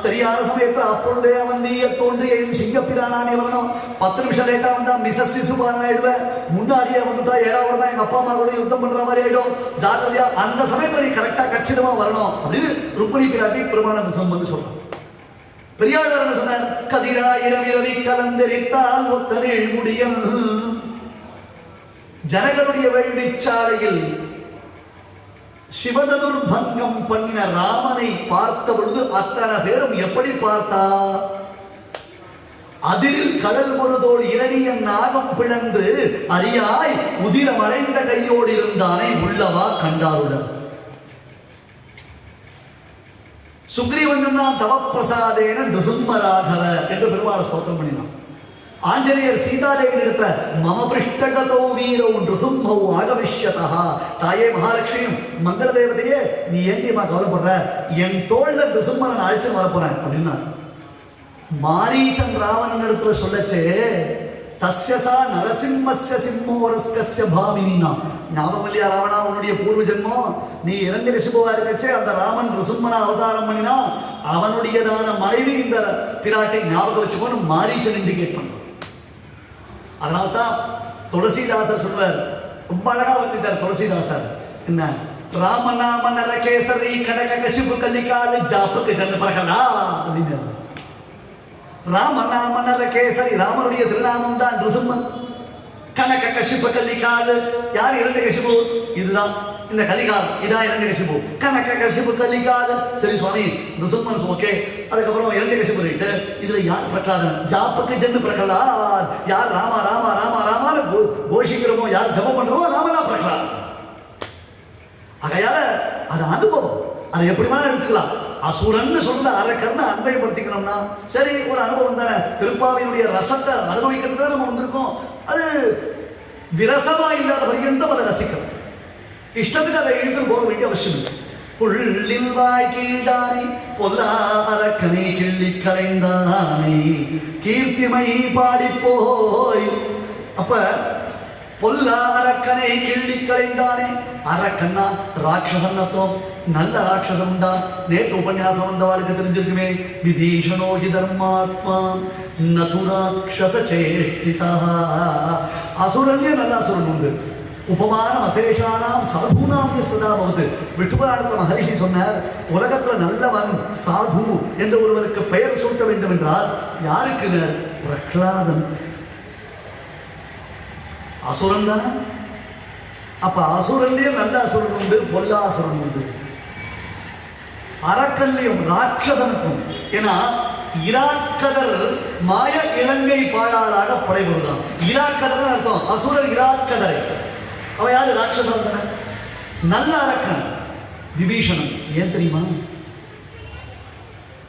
சரியான சமயத்தில் அப்பொழுதே அவன் நீய தோன்றிய என் சிங்கப்பிரானே வரணும். 10 நிமிஷம் லேட்டா வந்தா மிசஸ் சிசுபாலன் ஆயிடுவேன். முன்னாடியே வந்துட்டா ஏழாவது எங்க அப்பா அம்மா கூட யுத்தம் பண்ற மாதிரி ஆயிடும். ஜாக்கிரதையா அந்த சமயத்தில் நீ கரெக்டா கச்சிதமா வரணும் அப்படின்னு ருக்மிணி பிராட்டி பெருமானந்த வந்து சொல்றான். பெரியாழ்வார் என்ன சொன்னார்? கதிராயிரம் இரவி கலந்தெரித்தால் ஒத்தனில் முடியல். ஜனகருடைய வேள்விச்சாலையில் சிவதனுர்பங்கம் பண்ணின ராமனை பார்த்த பொழுது அத்தனை பேரும் எப்படி பார்த்தா, அதிரில் கடல் முழுதோடு இரணிய நாகம் பிளந்து அறியாய் உதிரம் அடைந்த கையோடு இருந்தானே உள்ளவா கண்டாருடன். சுக்ரீவன் தான் தவப்பிரசாதேன நிருசிம்ம ராகவ என்று பெருமாளை ஸ்தோத்திரம் பண்ணினான். ஆஞ்சநேயர் சீதாதேவி இடத்துல மம பிருஷ்டகதோ வீரோ நிருசிம்மௌ ஆகவிஷ்யதா, தாயே மகாலட்சுமியும் மங்கள தேவதையே நீ ஏந்தியமா கவலைப்படுற, என் தோல்ல நிருசிம்மனை நான் அழைச்சு வரப்போறேன் அப்படின்னா மாரீச்சன் ராவணன் இடத்துல சொல்லச்சே தஸ்யசா நரசிம்மஸ்ய சிம்மோரஸ்கஸ்ய பாமினா. ஞாபகம் இல்லையா ராவணா உன்னுடைய பூர்வ ஜென்மம்? நீ இரண்யகசிபுவா இருக்கச்சே அந்த ராமன் நிருசிம்மனை அவதாரம் பண்ணினா அவனுடையதான மனைவி இந்த பிராட்டை ஞாபகம் வச்சுக்கோன்னு மாரீச்சன் இண்டிகேட் பண்ண. அதனால்தான் துளசிதாசர் சொல்வார், ரொம்ப அழகா வந்துட்டார் துளசிதாசர். என்ன ராமநாம நரகேசரி கடக கசிபு கல்லிக்கால ஜாப்புக்கு ஜன்ன பரகலா அப்படின்னு. ராமநாம நரகேசரி ராமனுடைய திருநாமம் தான் நிருசிம்மன். கனக கசிபு கல்லிக்கால் யார் இரண்டு கசிபு? இதுதான் இந்த கலிகாலம் இதான் இரண்யகசிபு. கனக கசிபு கலிகாலம். சரி சுவாமி நிருசிம்மன் ஓகே. அதுக்கப்புறம் இரண்யகசிபு ரைட்டு. இதுல யார் பிரகலாதன்? ஜாப்புக்கு ஜென்னு பிரகலாத். யார் ராமா ராமா ராமா ராமான்னு கோஷிக்கிறோமோ, யார் ஜபம் பண்றோமோ ராமனா பிரகலாத். ஆகையால அது அனுபவம், அதை எப்படி வேணா எடுத்துக்கலாம். அசுரன்னு சொல்ற அரக்கர்னு அன்பயப்படுத்திக்கணும்னா சரி, ஒரு அனுபவம் தானே. திருப்பாவினுடைய ரசத்தை அனுபவிக்கிறது தான் நம்ம வந்திருக்கோம். அது விரசமா இல்லாத பர்யந்தம் அதை ரசிக்கணும். இஷ்டத்துக்கு அதை இழுத்து போக வேண்டிய அவசியம் இல்லை. புள்ளில் வாய் கீழ்தானே பொல்லா அரக்கனை கிள்ளி கலைந்தானே கீர்த்திமை பாடி போய். அப்ப பொல்லா அரக்கனை கிள்ளி கலைந்தானே. அரக்கன்னா ராட்சசன் அர்த்தம். நல்ல ராட்சசம் உண்டா? நேற்று உபன்யாசம் வந்தவாளுக்கு தெரிஞ்சிருக்குமே. விபீஷணோகி தர்மாத்மா நது ராட்சச சேஷ்டிதா. அசுரன்யே நல்ல அசுரன் உண்டு. உபமானம் அசேஷானாம் சாதுனாம் சதா பவது. விஷ்ணுபுராணத்தில் மகரிஷி சொன்னார், உலகத்தில் நல்லவன் சாது என்ற ஒருவருக்கு பெயர் சூட்ட வேண்டும் என்றால் யாருக்கு? பிரகலாதன். அசுரன் தானே. அப்ப அசுரன்லயும் நல்ல அசுரன் உண்டு, பொல்லா அசுரன் உண்டு. அரக்கல்லையும் ராட்சசனுக்கும். ஏன்னா இராக்கதர் மாய இலங்கை பாழாளாக படைபடுதான். இராக்கதர் அர்த்தம் அசுரர் இராக்கதரை. அவ யாரு? ராட்சசன் தானே. நல்ல அரக்கன் விபீஷணன். ஏன் தெரியுமா?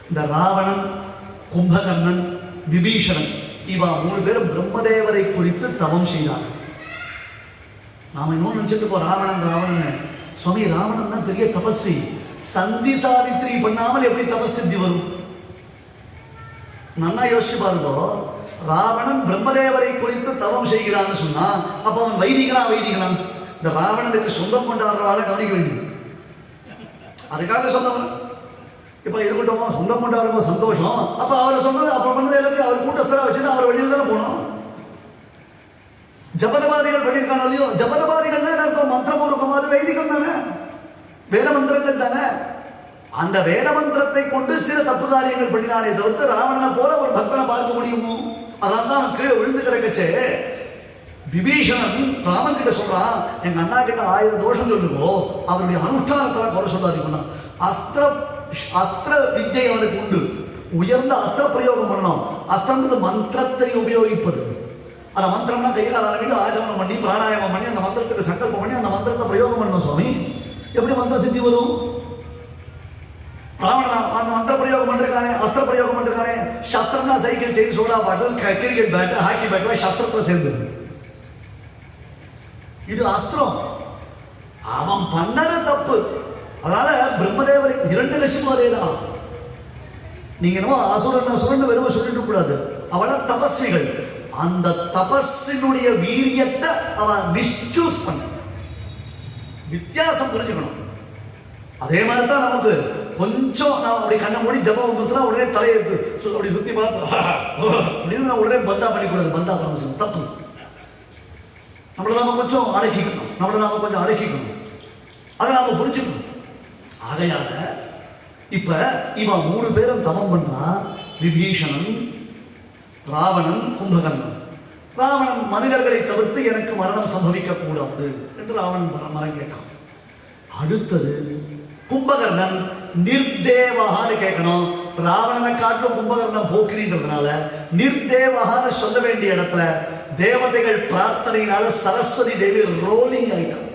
இந்த ராவணன், கும்பகர்ணன், விபீஷணன் இவா 3 பேரும் பிரம்மதேவரை குறித்து தவம் செய்தார்கள். நாம இன்னும் நினைச்சிட்டு இருக்கோம் ராவணன் ராவணன். சுவாமி ராவணன் தான் பெரிய தபஸ்வி. சந்தி சாவித்ரி பண்ணாமல் எப்படி தபஸ்தி வரும்? நல்லா யோசிச்சு பாருங்க. ராவணன் பிரம்மதேவரை குறித்து தவம் செய்கிறான்னு சொன்னா அப்ப அவன் வைதிகனா? இந்த ராவணனுக்கு சொந்தம் கொண்டாடுறவாளை கவனிக்க வேண்டியது. அதுக்காக சொந்தம் இப்ப இருக்கட்டும், சொந்தம் கொண்டாடுங்க சந்தோஷம். அப்ப அவரை சொன்னது அப்ப பண்ணது எல்லாத்தையும் அவர் கூட்டஸ்தரா வச்சுட்டு அவர் வெளியில தானே போனோம். ஜபதபாதிகள் பண்ணியிருக்காங்க இல்லையோ? ஜபதபாதிகள் தான் அர்த்தம் மந்திரபூர்வமாக வைதிகம் தானே, வேத மந்திரங்கள் தானே. அந்த வேத மந்திரத்தை கொண்டு சில தப்பு காரியங்கள் பண்ணினானே தவிர்த்து ராவணனை போல ஒரு பக்தனை பார்க்க முடியுமோ? அதனால தான் அவன் கீழே விழுந்து கிடக்கச்சே. விபீஷணன் ராமன் கிட்ட சொல்றான், எங்க அண்ணா கிட்ட 1000 தோஷம் சொல்லுவோ, அவருடைய அனுஷ்டானத்தெல்லாம் குறை சொல்லாதீங்கன்னா. அஸ்திர வித்தை அவனுக்கு உண்டு. உயர்ந்த அஸ்திர பிரயோகம் பண்ணணும். அஸ்திரங்கிறது மந்திரத்தை உபயோகிப்பது. அந்த மந்திரம்னா கையில் ஆரம்பிட்டு ஆஜமனம் பண்ணி பிராணாயாமம் பண்ணி அந்த மந்திரத்துக்கு சங்கல்பம் பண்ணி அந்த மந்திரத்தை பிரயோகம் பண்ணணும். சுவாமி எப்படி மந்திர சித்தி வரும்? ராவணனா அந்த மந்திர பிரயோகம் பண்ணிருக்கானே, அஸ்திர பிரயோகம் பண்ணிருக்கானே. சஸ்திரம்னா cycle chain soda bottle cricket bat hockey bat சஸ்திரத்தை சேர்ந்தது. இது அஸ்திரம். அவன் பண்ணது தப்பு. அதனால பிரம்மதேவரை 2 லட்சம் அதேதான். நீங்க என்னமோ அசுரன் வெறும் சொல்லிட்டு கூடாது. அவள தபஸ்விகள். அந்த தபஸினுடைய வீரியத்தை அவன் மிஸ்யூஸ் பண்ண வித்தியாசம் புரிஞ்சுக்கணும். அதே மாதிரி தான் நமக்கு கொஞ்சம் நான் அப்படி கண்ணை மூடி ஜபம் வந்துட்டுனா உடனே தலையை அப்படி சுத்தி பார்த்து அப்படின்னு நான் உடனே பந்தா பண்ணிக்கூடாது. பந்தா பண்ண தப்பு. நம்மளை நாம கொஞ்சம் அடக்கிக்கணும். அதை நாம புரிஞ்சுக்கணும். ஆகையால இப்ப இவன் 3 பேரும் தவம் பண்றா. விபீஷணன், ராவணன், கும்பகர்ணன். ராவணன் மனிதர்களை தவிர்த்து எனக்கு மரணம் சம்பவிக்க கூடாது என்று ராவணன் மரம் கேட்டான். அடுத்தது கும்பகர்ணன் நிர்தேவகான்னு கேட்கணும். ராவணனை காட்டும் கும்பகர்ணன் போக்கிரின்றதுனால நிர்தேவகான்னு சொல்ல வேண்டிய இடத்துல தேவதைகள் பிரார்த்தனையினால சரஸ்வதி தேவி ரோலிங் ஆயிட்டான்.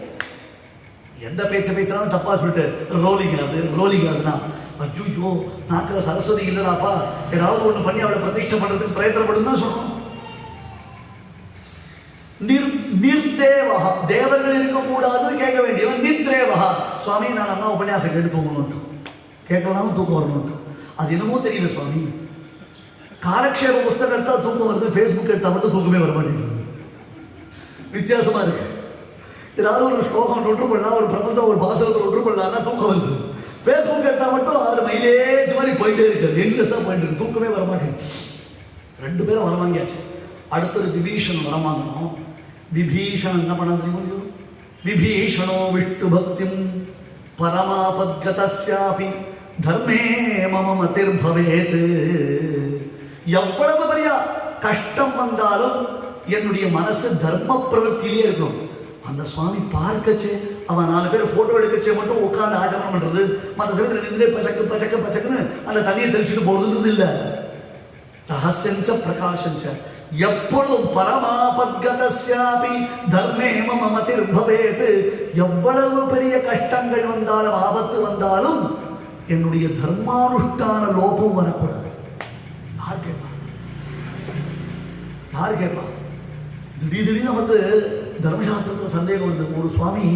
எந்த பேசினாலும் தப்பா சொல்லிட்டு ரோலிங் ஆகுதுன்னா ஐயோ நாக்கிற சரஸ்வதி இல்லைனாப்பா, ஏதாவது ஒண்ணு பண்ணி அவளை பிரதிஷ்டை பண்றதுக்கு பிரயத்தனப்படும் தான் சொல்லணும். நிர்தேவகா தேவர்கள் இருக்கக்கூடாதுன்னு கேட்க வேண்டியவன் நிர்தேவகா. சுவாமி நான் அண்ணா உபன்யாசம் கேட்டு தூங்கணும், கேட்கலாம் தூக்கம் வரணும். அது என்னமோ தெரியல சுவாமி. காலக்ஷேப புஸ்தகம் எடுத்தா தூக்கம் வருது, ஃபேஸ்புக் எடுத்தா மட்டும் தூக்கமே வர மாட்டேங்குது. வித்தியாசமா இருக்கு. ஏதாவது ஒரு ஸ்லோகம் ஒன்று பண்ணலாம், ஒரு பிரபந்தம் ஒரு பாசனத்தை ஒன்று பண்ணலாம்னா தூக்கம் வருது. ஃபேஸ்புக் எடுத்தா மட்டும் அது மைலேஜ் மாதிரி போயிட்டே இருக்கு, எண்ட்லெஸ்ஸா போயிட்டு இருக்கு, தூக்கமே வர மாட்டேங்குது. 2 பேரும் வரவாங்கியாச்சு. அடுத்தது விபீஷணன் வரமாங்கணும். விபீஷணன் என்ன பண்ண தெரியுமோ? விபீஷணோ விஷ்ணு பக்திம் பரமாபத்கதஸ்யாபி தர்மே மம மதிர் பவேத். எவ்வளவு பெரிய கஷ்டம் வந்தாலும் என்னுடைய மனசு தர்ம பிரவൃத்தியிலே இருக்கணும். அந்த சுவாமி பார்க்கச்சே அவன் 4 பேர் போட்டோ எடுக்கச்சே மட்டும் உட்காந்து ஆச்சரணம் பண்றது, மற்ற சமயத்தில் நின்று பச்சக்கு பச்சக்கு பச்சக்குன்னு அந்த தண்ணியை தெளிச்சுட்டு போடுறது இல்லை. ரகசியஞ்ச பிரகாசஞ்ச எப்பொழுதும் பரமாபத்கதஸ்யாபி தர்மே மம மதிர்பவேத். எவ்வளவு பெரிய கஷ்டங்கள் வந்தாலும் ஆபத்து வந்தாலும் என்னுடைய தர்மானுஷ்டான லோபம் வரக்கூடாது. யார் கேட்பா? யார் கேட்பா? திடீர்னு வந்து தர்மசாஸ்திரத்தில் சந்தேகம் வருது. ஒரு சுவாமி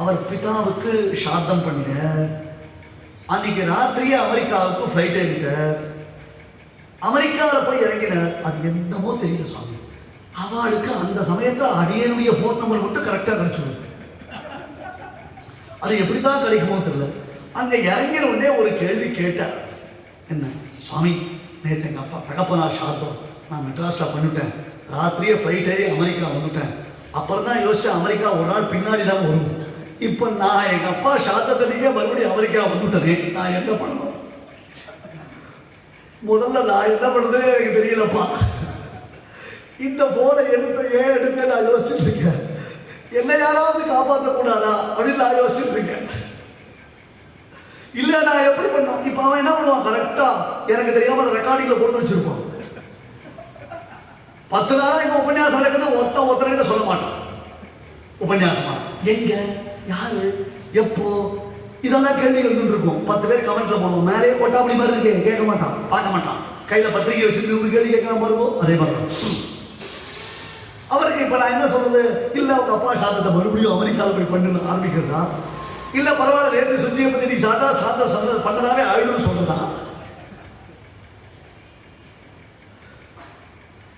அவர் பிதாவுக்கு சாத்தம் பண்ணின அன்னைக்கு ராத்திரியே அமெரிக்காவுக்கு ஃப்ளைட் ஏறிட்டார். அமெரிக்காவில் போய் இறங்கினார். அது என்னமோ தெரியல சுவாமி, அவளுக்கு அந்த சமயத்தில் அடியனுடைய ஃபோன் நம்பர் மட்டும் கரெக்டாக கிடைச்சிடுது. அது எப்படி தான் கிடைக்குமோ தெரியல. அங்கே இறங்கின உடனே ஒரு கேள்வி கேட்டார். என்ன சுவாமி, நேற்று எங்கள் அப்பா தகப்பனார் சாத்தம் நான் மெட்ராஸில் பண்ணிவிட்டேன், ராத்திரியே ஃப்ளைட் ஏறி அமெரிக்கா வந்துவிட்டேன். அப்புறம் தான் யோசிச்சேன் அமெரிக்கா ஒரு நாள் பின்னாடி தான் வரும். இப்போ நான் எங்கள் அப்பா சாத்தத்திலேயே மறுபடியும் அமெரிக்கா வந்துவிட்டேனே, நான் என்ன பண்ணணும்? முதல்ல நான் என்ன பண்ணுறதே எனக்கு தெரியலப்பா. இந்த போனை ஏன் எடுக்க நான் யோசிச்சுட்டு இருக்கேன். என்ன யாராவது காப்பாற்றக்கூடாதா அப்படின்னு நான் யோசிச்சுட்டு இருக்கேன். இல்லை நான் எப்படி பண்ணோம்? இப்போ அவன் என்ன பண்ணுவான்? கரெக்டாக எனக்கு தெரியாமல் அதை ரெக்கார்டிங்கில் போட்டு வச்சுருப்பான். 10 நாளாக எங்கள் உபன்யாசம் நடக்குது, ஒருத்தர்கிட்ட சொல்ல மாட்டான். உபன்யாசமா எங்க, யாரு, எப்போ, இதெல்லாம் கேள்வி வந்துட்டு இருக்கும். 10 பேர் கமெண்ட்ல போடுவோம். மேலேயே போட்டா அப்படி மாதிரி இருக்கு, கேட்க மாட்டான், பார்க்க மாட்டான். கையில பத்திரிகை வச்சுட்டு ஒரு கேள்வி கேட்கலாம் பாருவோம். அதே மாதிரி தான் அவருக்கு. இப்ப நான் என்ன சொல்றது? இல்ல அவங்க அப்பா சாதத்தை மறுபடியும் அமெரிக்காவில் போய் பண்ணு ஆரம்பிக்கிறதா, இல்ல பரவாயில்ல நேற்று சுற்றியை பத்தி நீ சாதத்தை பண்ணதாவே ஆயிடும் சொல்றதா?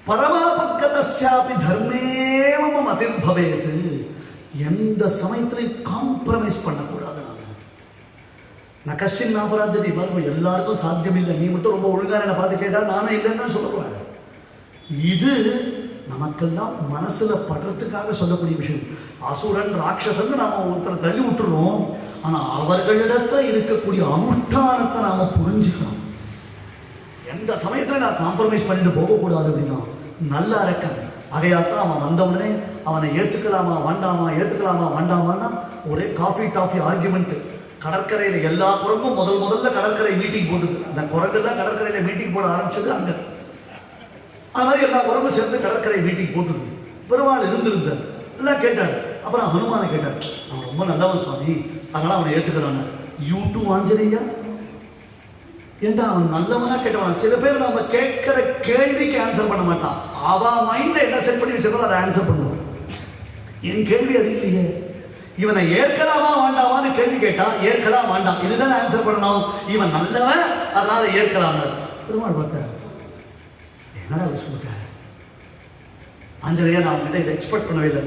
பரமாபத்கதஸ்யாபி தர்மேவ மதிர்பவேத். எந்த சமயத்திலையும் காம்ப்ரமைஸ் பண்ணக்கூடாது. நான் கஷ்டம் அபராதத்தை பாருங்க, எல்லாருக்கும் சாத்தியம் இல்லை. நீ மட்டும் ரொம்ப ஒழுங்கான என்னை பார்த்து கேட்டா நானும் இல்லைன்னு தான் சொல்ல போறேன். இது நமக்கெல்லாம் மனசுல படுறதுக்காக சொல்லக்கூடிய விஷயம். அசுரன் ராட்சசன் நாம ஒருத்தரை தள்ளி விட்டுறோம். ஆனா அவர்களிடத்துல இருக்கக்கூடிய அனுஷ்டானத்தை நாம புரிஞ்சுக்கணும். எந்த சமயத்துல நான் காம்ப்ரமைஸ் பண்ணிட்டு போகக்கூடாது அப்படின்னா நல்லா இருக்கேன். அதையாத்தான் அவன் வந்த உடனே அவனை ஏத்துக்கலாமா வேண்டாமா, ஏத்துக்கலாமா வேண்டாமான்னா ஒரே காஃபி டாஃபி ஆர்குமெண்ட். கடற்கரையில் எல்லா குரங்கும் முதல்ல கடற்கரை மீட்டிங் போட்டுது. அந்த குரங்கெல்லாம் கடற்கரையில் மீட்டிங் போட ஆரம்பிச்சது அங்கே. அது மாதிரி எல்லா குரங்கும் சேர்ந்து கடற்கரை மீட்டிங் போட்டுது. பெருமாள் இருந்திருந்தார், எல்லாம் கேட்டார். அப்புறம் ஹனுமானை கேட்டார். அவன் ரொம்ப நல்லவன் சுவாமி, அதனால அவனை ஏற்றுக்கிறான். யூ2 ஆஞ்சநேயா ஏண்டா அவன் நல்லவனா கேட்டவனா? சில பேர் நம்ம கேட்கிற கேள்விக்கு ஆன்சர் பண்ண மாட்டான். அவன் மைண்ட்ல என்ன செட் பண்ணி வச்சிருக்கோ அதை ஆன்சர் பண்ணுவான். என் கேள்வி அது இல்லையே. இவனை ஏற்கலாமா வேண்டாமான்னு கேள்வி கேட்டா ஏற்கலாம் வேண்டாம் இதுதான் ஆன்சர் பண்ணணும். இவன் நல்லவன் அதனால ஏற்கலாம். பெருமாள் பார்த்தார், என்னடா சொல்லிட்ட ஆஞ்சநேயா, நான் அவங்ககிட்ட இதை எக்ஸ்பெக்ட் பண்ணவே இல்லை,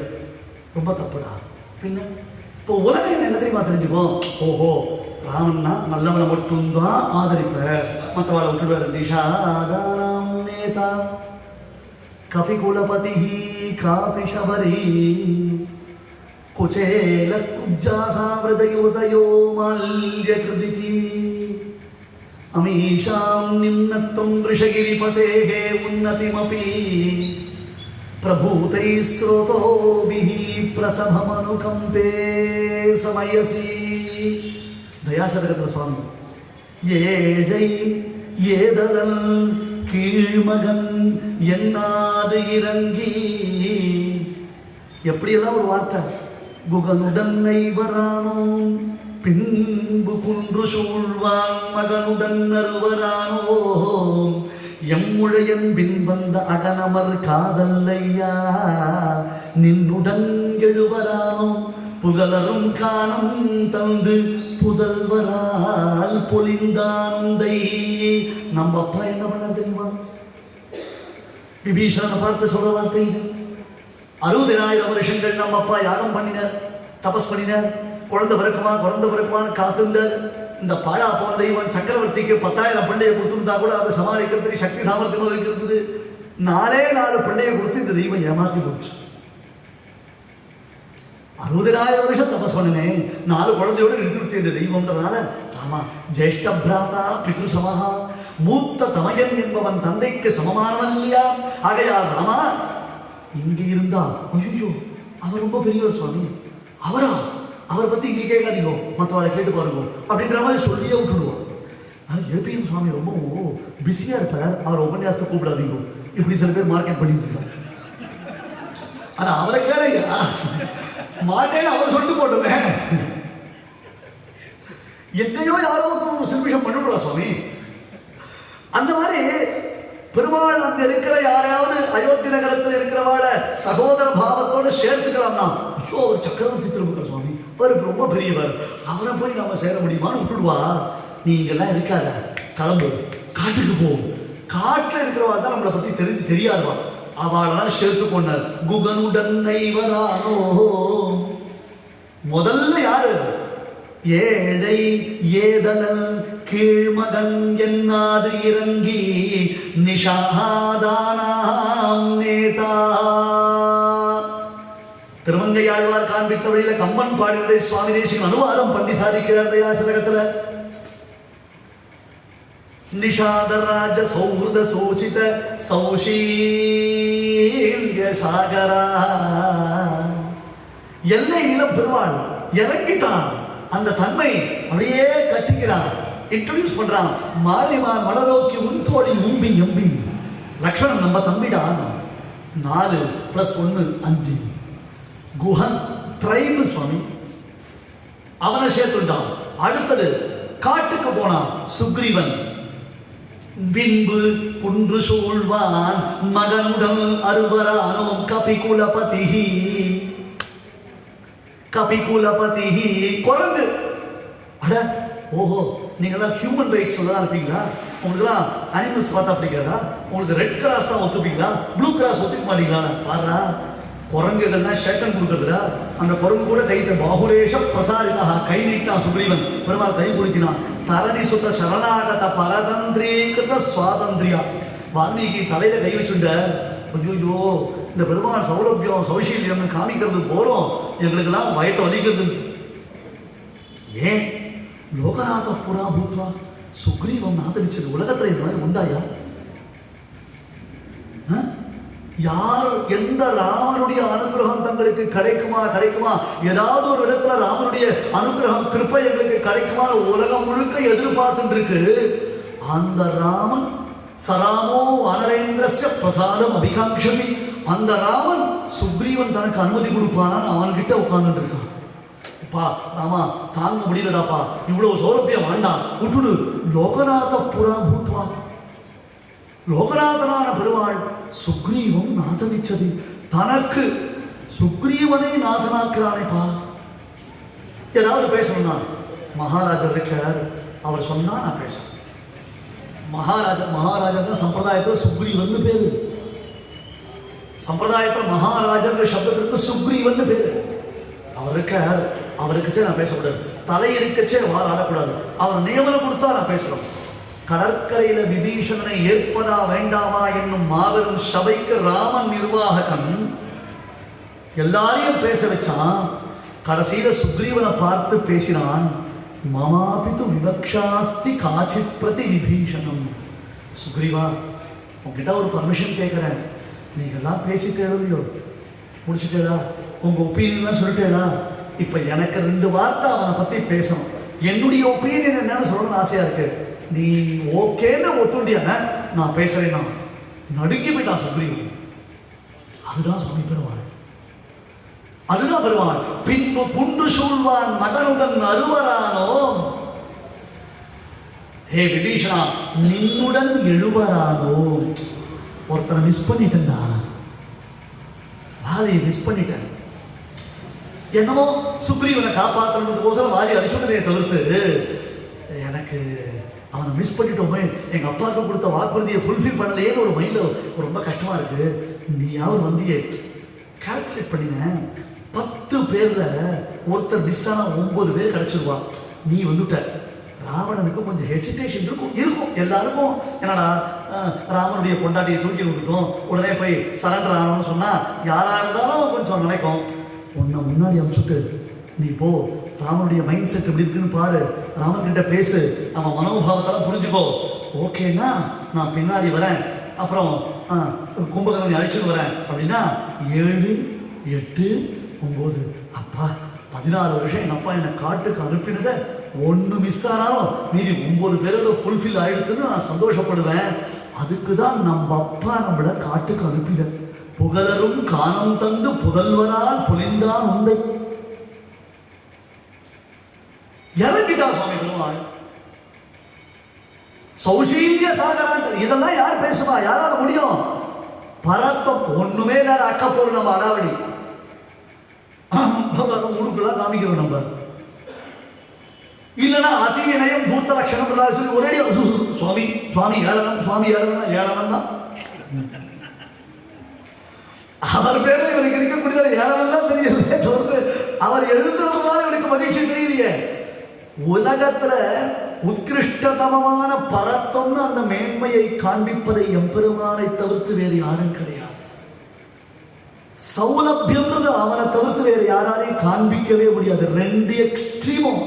ரொம்ப தப்புடா. பின்ன இப்போ உலகம் என்ன தெரியுமா தெரிஞ்சுப்போம். ஓஹோ, ராமன்னா நல்லவனை மட்டும்தான் ஆதரிப்ப, மற்றவாளை விட்டுடுவார். நிஷாதானம் நேதா கபிகுலபதி காபி சபரி குச்சேல குப்ஜாசாவிரதயோதயோ மால்யகிருதிதி அமீஷாம் நிம்னத்வம் ரிஷகிரிபதேஹே உன்னதிமபி பிரபூதை ஸ்ரோதோபிஹ பிரசபமனுகம்பே சமயசி. தயாசதகத்துல சுவாமி, ஏழை ஏதலன் கீழ்மகன் என்னாது இறங்கி, எப்படியெல்லாம் ஒரு வார்த்தை. குகனுடன் நைவரானோம் பின்பு குன்று சூழ்வான் மகனுடன் அருவரானோம் எம்முழையன் பின் வந்த அகனமர் காதல்லையா நின்னுடன் எழுவரானோம் புகழரும் காணம் தந்து புதல்வரால் பொலிந்தாந்தை. நம்ம அப்பா என்ன பண்ண தெரியுமா? விபீஷணனை பார்த்து சொல்ற வார்த்தை இது. 60,000 வருஷங்கள் நம்ம அப்பா யாகம் பண்ணினார், தபஸ் பண்ணினார், குழந்தை பிறக்குமான்னு காத்துண்டார். இந்த பாழா போன தெய்வம் சக்கரவர்த்திக்கு 10,000 பிள்ளையை கொடுத்துருந்தா கூட அதை சமாளிக்கிறதுக்கு சக்தி சாமர்த்தியமாக இருக்கிறது. 4 பிள்ளையை கொடுத்து இந்த தெய்வம் ஏமாத்தி போச்சு. 60,000 வருஷம் தபஸ் பண்ணினேன், 4 குழந்தையோடு நிறுத்தி இந்த தெய்வம்ன்றதுனால ராமா ஜேஷ்ட பிராதா பித்ரு சமஹா, மூத்த தமையன் என்பவன் தந்தைக்கு சமமானவன் இல்லையா? ஆகையால் ராமா இங்கே இருந்தா, ஐயோ அவர் ரொம்ப பெரியவர் சுவாமி, அவரா அவரை பற்றி இங்கே கேட்காதீங்க, மற்றவளை கேட்டு பாருங்க அப்படின்ற மாதிரி சொல்லியே விட்டுடுவோம். ஆனால் ஏபிஎம் சுவாமி ரொம்ப பிஸியாக இருப்பார், அவர் உபன்யாசத்தை கூப்பிடாதீங்க, இப்படி சில பேர் மார்க்கெட் பண்ணிட்டு இருக்காங்க. ஆனால் அவரை கேளுங்க, மாட்டேன்னு அவர் சொல்லிட்டு போட்டோமே. எங்கேயோ யாரோ ஒரு சில்மிஷம் பண்ணிவிடுறா சுவாமி. அந்த மாதிரி பெருமாள் அங்க இருக்கிற யாரையாவது அயோத்தி நகரத்தில் இருக்கிறவாழ சகோதர பாவத்தோட சேர்த்துக்கலாம்னா, ஐயோ ஒரு சக்கரவர்த்தி திரும்புகிற சுவாமி, அவருக்கு ரொம்ப பெரியவர், அவரை போய் நாம சேர முடியுமான்னு விட்டுடுவா. நீ இங்கெல்லாம் இருக்காத, கிளம்பு, காட்டுக்கு போ. காட்டுல இருக்கிறவா தான் நம்மளை பத்தி தெரியாதுவா, அவளெல்லாம் சேர்த்து கொண்டார். குகனுடன் நைவரானோ, முதல்ல யாரு? ஏழை ஏதலல் கீழ்மகன் என்னாது இறங்கி நிஷாதானாம் நேதா. திருமங்கையாழ்வார் காண்பித்த வழியில கம்பன் பாடினதை சுவாமி தேசிகன் அனுவாதம் பண்ணி சாதிக்கிறார் தயாசலகத்துல. நிஷாதராஜ சௌஹൃத சோசித சௌஷீல்ய சாகரா. எல்லை நிலம் பெருமாள் இறங்கிட்டான், அந்த தன்மை அப்படியே கட்டிக்கிறான், இன்ட்ரோடியூஸ் பண்றான். மாலைமான் மலரோக்கி உன்தோழி உம்பி எம்பி. லக்ஷ்மணன் நம்ம தம்பிடா. 4 + 1 5. குஹன் ட்ரைபு சுவாமி, அவனை சேர்த்துட்டான். அடுத்தது காட்டுக்கு போனான் சுக்ரீவன். பின்பு குன்று சூழ்வான் மகனுடன் அருவரானோ கபிகுலபதி. கபிகுலபதி குரங்கு. அட ஓஹோ, நீங்களாம் ஹியூமன் ரைட்ஸ் தான் இருப்பீங்களா? உங்களுக்குலாம் அனிமல்ஸ் பார்த்தா பிடிக்காதா? உங்களுக்கு ரெட் கிராஸ் தான் ஒத்துப்பீங்களா, ப்ளூ கிராஸ் ஒத்துக்க மாட்டீங்களா? பாருடா, குரங்குகள்லாம் சேட்டன் கொடுக்குறதுடா. அந்த குரங்கு கூட கைத்த பாகுரேஷ பிரசாரிதா, கை நீட்டான் சுக்ரீவன். பெருமாள் கை கொடுத்தினான். தரணி சுத்த சரணாகத பரதந்திரீகிருத சுவாதந்திரியா. வால்மீகி தலையில கை வச்சுட்ட. ஐயோ, இந்த பெருமாள் சௌலபியம் சௌசீல்யம்னு காமிக்கிறது போறோம், எங்களுக்கெல்லாம் பயத்தை வலிக்கிறது. ஏன் லோகநாத புறா பூத்வா சுக்ரீவம் நாதரிச்சது உலகத்துல இந்த மாதிரி உண்டாயா? யார் எந்த ராமனுடைய அனுகிரகம் தங்களுக்கு கிடைக்குமா ஏதாவது ஒரு இடத்துல ராமனுடைய அனுகிரகம் கிருப்பை எங்களுக்கு கிடைக்குமா உலகம் முழுக்க எதிர்பார்த்துட்டு இருக்கு. அந்த ராமன் சராமோ வானரேந்திரஸ்ய பிரசாதம் அபிகாங்ஷதி. அந்த ராமன் சுக்ரீவன் தனக்கு அனுமதி கொடுப்பானான்னு அவன்கிட்ட உட்கார்ந்துட்டு இருக்கான். பா ராமா, தாங்க முடியலடாப்பா, இவ்வளவு சௌலபியம் வேண்டாம், விட்டுடு. லோகநாத புறா பூத்வா, லோகநாதனான பெருமாள் சுக்ரீவம் நாதனிச்சது. தனக்கு சுக்ரீவனை நாதனாக்கிறானேப்பா. ஏதாவது பேசணும்னா மகாராஜா இருக்கார், அவர் சொன்னா நான் பேசுறேன். மகாராஜா தான் சம்பிரதாயத்தில் சுக்ரீவன் பேரு. சம்பிரதாயத்தில் மகாராஜன்ற சப்தத்திற்கு சுக்ரீவன் பேரு. அவர் இருக்கார், அவருக்குச்சே நான் பேசக்கூடாது, தலை இருக்கச்சே வார் ஆடக்கூடாது. அவர் நியமனம் கொடுத்தா நான் பேசுறோம். கடற்கரையில விபீஷணனை ஏற்பதா வேண்டாமா என்னும் மாபெரும் சபைக்கு ராமன் நிர்வாகன் எல்லாரையும் பேச வச்சான். கடைசியில சுக்ரீவனை பார்த்து பேசினான். மமாபித்து விவக்ஷாஸ்தி காச்சித் பிரதி விபீஷணம். சுக்ரீவா, உங்ககிட்ட ஒரு பர்மிஷன் கேட்குறேன். நீங்கள்லாம் பேசிட்டேடோ, முடிச்சுட்டேடா, உங்க ஒப்பீனியன்லாம் சொல்லிட்டேடா. இப்போ எனக்கு 2 வார்த்தை அவனை பற்றி பேசணும். என்னுடைய ஒப்பீனியன் என்னன்னு சொல்லணும்னு ஆசையா இருக்கு. நீ ஓகேன்னு ஒத்துண்டியான நான் பேசுறேன்னா நடுங்கி போயிட்டான் சுக்ரீவன். அதுதான் சுவாமி பெருமாள், அதுதான் பெருமாள். பின்பு குன்று சூழ்வான் மகனுடன் அருவரானோ. ஹே விபீஷணா, நின்னுடன் எழுவரானோ. ஒருத்தனை மிஸ் பண்ணிட்டேன்டா, வாலியை மிஸ் பண்ணிட்டேன். என்னமோ சுக்ரீவனை காப்பாற்றணுன்றதுக்கோசரம் வாலி அடிச்சுடனே தவிர்த்து எனக்கு அவனை மிஸ் பண்ணிட்டோமே, எங்கள் அப்பாவுக்கு கொடுத்த வாக்குறுதியை ஃபுல்ஃபில் பண்ணலையேன்னு ஒரு மைண்டில் ரொம்ப கஷ்டமாக இருக்குது. நீயாவது வந்தியே கால்குலேட் பண்ணினேன், 10 பேரில் ஒருத்தர் மிஸ் ஆனால் 9 பேர் கிடச்சிருவா. நீ வந்துட்ட. ராவணனுக்கு கொஞ்சம் ஹெசிடேஷன் இருக்கும் எல்லாருக்கும். என்னடா ராமனுடைய பொண்டாட்டியை தூக்கி விட்டுட்டோம், உடனே போய் சரண்டர் ஆகணும்னு சொன்னால் யாராக இருந்தாலும் கொஞ்சம் நினைக்கும். உன்னை முன்னாடி அனுப்பிச்சுட்டு நீ போ, ராமனுடைய மைண்ட் செட் எப்படி இருக்குன்னு பாரு, ராமன்கிட்ட பேசு, அவன் மனோபாவத்தெல்லாம் புரிஞ்சுக்கோ. ஓகேன்னா நான் பின்னாடி வரேன், அப்புறம் கும்பகர்ணனை அழிச்சுட்டு வரேன் அப்படின்னா 7, 8, 9. அப்பா 14 வருஷம் எங்கள் அப்பா என்னை காட்டுக்கு அனுப்பினதை ஒன்று மிஸ் ஆனாலும் மீதி 9 பேரோட ஃபுல்ஃபில் ஆகிடுதுன்னு நான் சந்தோஷப்படுவேன். அதுக்கு தான் நம்ம அப்பா நம்மளை காட்டுக்கு அனுப்பிட. புகழரும் காணம் தந்து புதல்வரால் புலிந்தான் உந்தை. இறங்கிட்டா சுவாமி பெருமாள். சௌசீல்ய சாகரான். இதெல்லாம் யார் பேசுவா? யாரால முடியும்? பரத்தம் ஒண்ணுமே இல்லாத அக்கப்பொருள் நம்ம அடாவடி முடுக்கெல்லாம் காமிக்கிறோம் நம்ம. இல்லைன்னா அதிவினயம் தூர்த்த லட்சணம் சொல்லி ஒரே சுவாமி சுவாமி ஏழனம் சுவாமி ஏழனம் ஏழனம் தான் அவர் பேர்ல இவருக்கு இருக்கக்கூடியது ஏழனம் தான் தெரியல. அவர் எழுதுறதுனால இவருக்கு மகிழ்ச்சி தெரியலையே. உலகத்துல உத்கிருஷ்டதமமான பரத்தம்னு அந்த மேன்மையை காண்பிப்பதை எம்பெருமானை தவிர்த்து வேறு யாரும் கிடையாது. சௌலபியம்ன்றது அவனை தவிர்த்து வேறு யாராலையும் காண்பிக்கவே முடியாது. 2 எக்ஸ்ட்ரீமும்.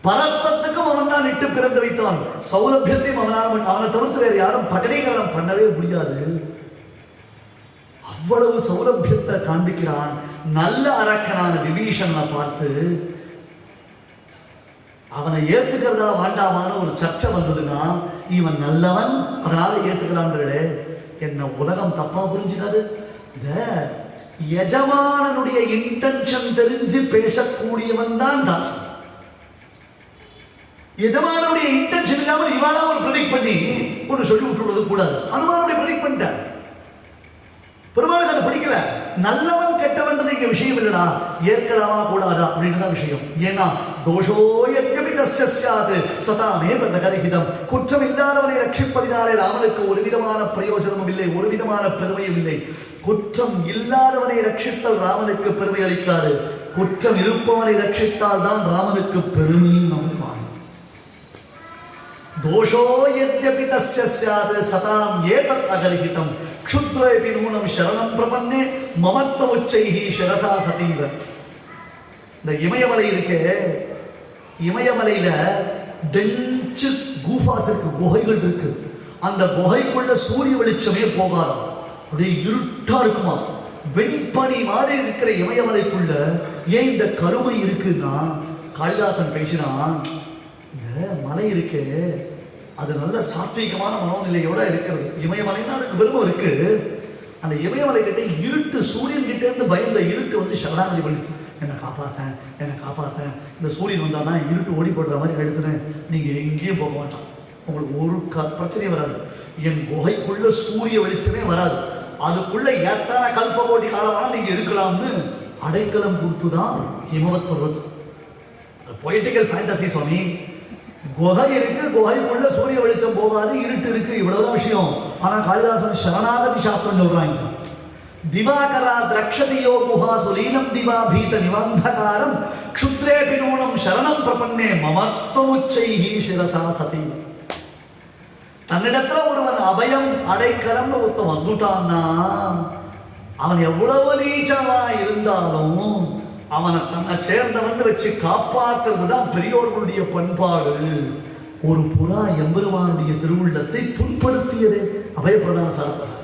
பரத்தத்துக்கும் அவன் தான் இட்டு பிறந்து வைத்தவன், சௌலபியத்தையும் அவனை தவிர்த்து வேறு யாரும் பிரகடீகரணம் பண்ணவே முடியாது. அவ்வளவு சௌலபியத்தை காண்பிக்கிறான். நல்ல அரக்கனான விபீஷணனை பார்த்து அவனை ஏத்துக்கிறதா வேண்டாமான ஒரு சர்ச்சை வந்ததுன்னா, இவன் நல்லவன் அதனால ஏத்துக்கிறான்றே. என்ன உலகம் தப்பா புரிஞ்சுக்காது. இந்த எஜமானனுடைய இன்டென்ஷன் தெரிஞ்சு பேசக்கூடியவன் தான் தாசன். எஜமானுடைய இன்டென்ஷன் இல்லாமல் இவாளா ஒரு ப்ரெடிக்ட் பண்ணி ஒன்று சொல்லி விட்டுவிடுவது கூடாது. அனுமானுடைய ப்ரெடிக்ட் பண்ணிட்டார். பெருமாளுக்கு அதை பிடிக்கல. நல்லவன் கெட்டவன்றது இங்க விஷயம் இல்லடா, ஏற்கலாமா கூடாதா அப்படின்னு தான் விஷயம். ஏன்னா தோஷோயத்யபி தஸ்ய ஸ்யாத் சதாமே ததகரிஹிதம். குற்றம் இல்லாதவனை ரட்சிப்பதினாலே ராமனுக்கு ஒரு விதமான பிரயோஜனமும் இல்லை, ஒரு விதமான பெருமையும் இல்லை. குற்றம் இல்லாதவனை ரட்சித்தல் ராமனுக்கு பெருமை அளிக்காது. குற்றம் இருப்பவனை ரட்சித்தால் தான் ராமனுக்கு பெருமையும் நமக்கு. தோஷோயத்யபி தஸ்ய ஸ்யாத் சதாம் ஏதத் அகரிஹிதம் க்ஷுத்ரேபி நூனம் சரணம் பிரபன்னே மமத்வ உச்சைஹி சிரசா சதீவ. இந்த இமயமலை இருக்கே, இமயமலையில டென்ச்சு கூஃபாஸ் இருக்கு, குகைகள் இருக்கு. அந்த குகைக்குள்ள சூரிய வெளிச்சமே போகாதாம், அப்படியே இருட்டா இருக்குமா. வெண்பனி மாதிரி இருக்கிற இமயமலைக்குள்ள ஏன் இந்த கருமை இருக்குன்னா, காளிதாசன் பேசினான், இந்த மலை இருக்கே அது நல்ல சாத்வீகமான மனோநிலையோட இருக்கிறது. இமயமலைன்னா அதுக்கு பெருமை இருக்கு. அந்த இமயமலை கிட்ட இருட்டு, சூரியன் கிட்டே இருந்து பயந்த இருட்டு வந்து சரணாகதி பண்ணிச்சு. என்னை காப்பாத்தேன், என்னை காப்பாத்தேன். இந்த சூரியன் வந்தானா இருட்டு ஓடி போடுற மாதிரி எடுத்துனேன், நீங்க எங்கேயும் போக மாட்டான், உங்களுக்கு ஒரு பிரச்சனையும் வராது. என் குகைக்குள்ள சூரிய வெளிச்சமே வராது, அதுக்குள்ள எத்தனை கல்பகோட்டி காலமான நீங்க இருக்கலாம்னு அடைக்கலம் கொடுத்துதான் ஹிமவத் பர்வத். பொலிட்டிக்கல் ஃபேண்டசி சுவாமி. குகை இருக்கு, குகைக்குள்ள சூரிய வெளிச்சம் போகாது, இருட்டு இருக்கு, இவ்வளவுதான் விஷயம். ஆனா காளிதாசன் சரணாகதி சாஸ்திரம் சொல்றாங்க. திவாகரா திரக்ஷதியோ குஹா சுலீனம் திவா பீத நிவந்தகாரம் க்ஷுத்ரேபி நூனம் சரணம் பிரபன்னே மமத்வமுச்சைஹி சிரசா சதி. தன்னிடத்துல ஒருவன் அபயம் அடைக்கலம் ஒருத்தன் வந்துட்டான்னா, அவன் எவ்வளவு நீச்சமா இருந்தாலும் அவனை தன்னை சேர்ந்தவன் வச்சு காப்பாற்றுறது தான் பெரியோர்களுடைய பண்பாடு. ஒரு புறா எம்பெருமானுடைய திருவுள்ளத்தை புண்படுத்தியது அபயப்பிரதான சாரப்பிரசாத்.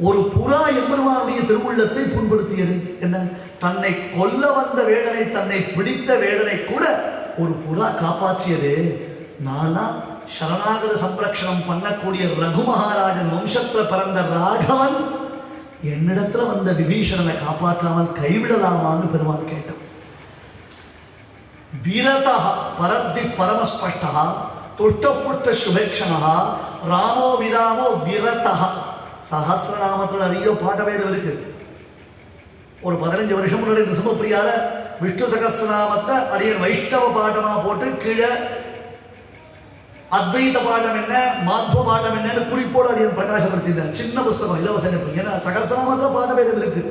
ஒரு புறா எம்பெருமானுடைய திருவுள்ளத்தை புண்படுத்தியது என்ன? தன்னை கொல்ல வந்த வேடனை, தன்னை பிடித்த வேடனை கூட ஒரு புறா காப்பாற்றியது. நானா சரணாகத சம்ரக்ஷணம் பண்ணக்கூடிய ரகு மகாராஜன் வம்சத்துல பிறந்த ராகவன் என்னிடத்துல வந்த விபீஷணனை காப்பாற்றாமல் கைவிடலாமான்னு பெருமாள் கேட்டான். வீரதா பரத்தி பரமஸ்பஷ்டா துஷ்டப்புட்ட சுபேக்ஷணா ராமோ விராமோ விரதா. சஹசிரநாமத்தில் நிறைய பாட்டவேதம் இருக்கு. ஒரு 15 வருஷம் முன்னாடி நிருசிம்மப்பிரியால விஷ்ணு சகசிரநாமத்தை அடியன் வைஷ்ணவ பாட்டமா போட்டு கீழே அத்வைத பாடம் என்ன, மாத்வ பாடம் என்னன்னு குறிப்போடு அடியன் பிரகாசப்படுத்தியிருந்தேன். சின்ன புஸ்தகம், இலவச. ஏன்னா சகசிரநாமத்தில் பாடவேதம் இருக்கு,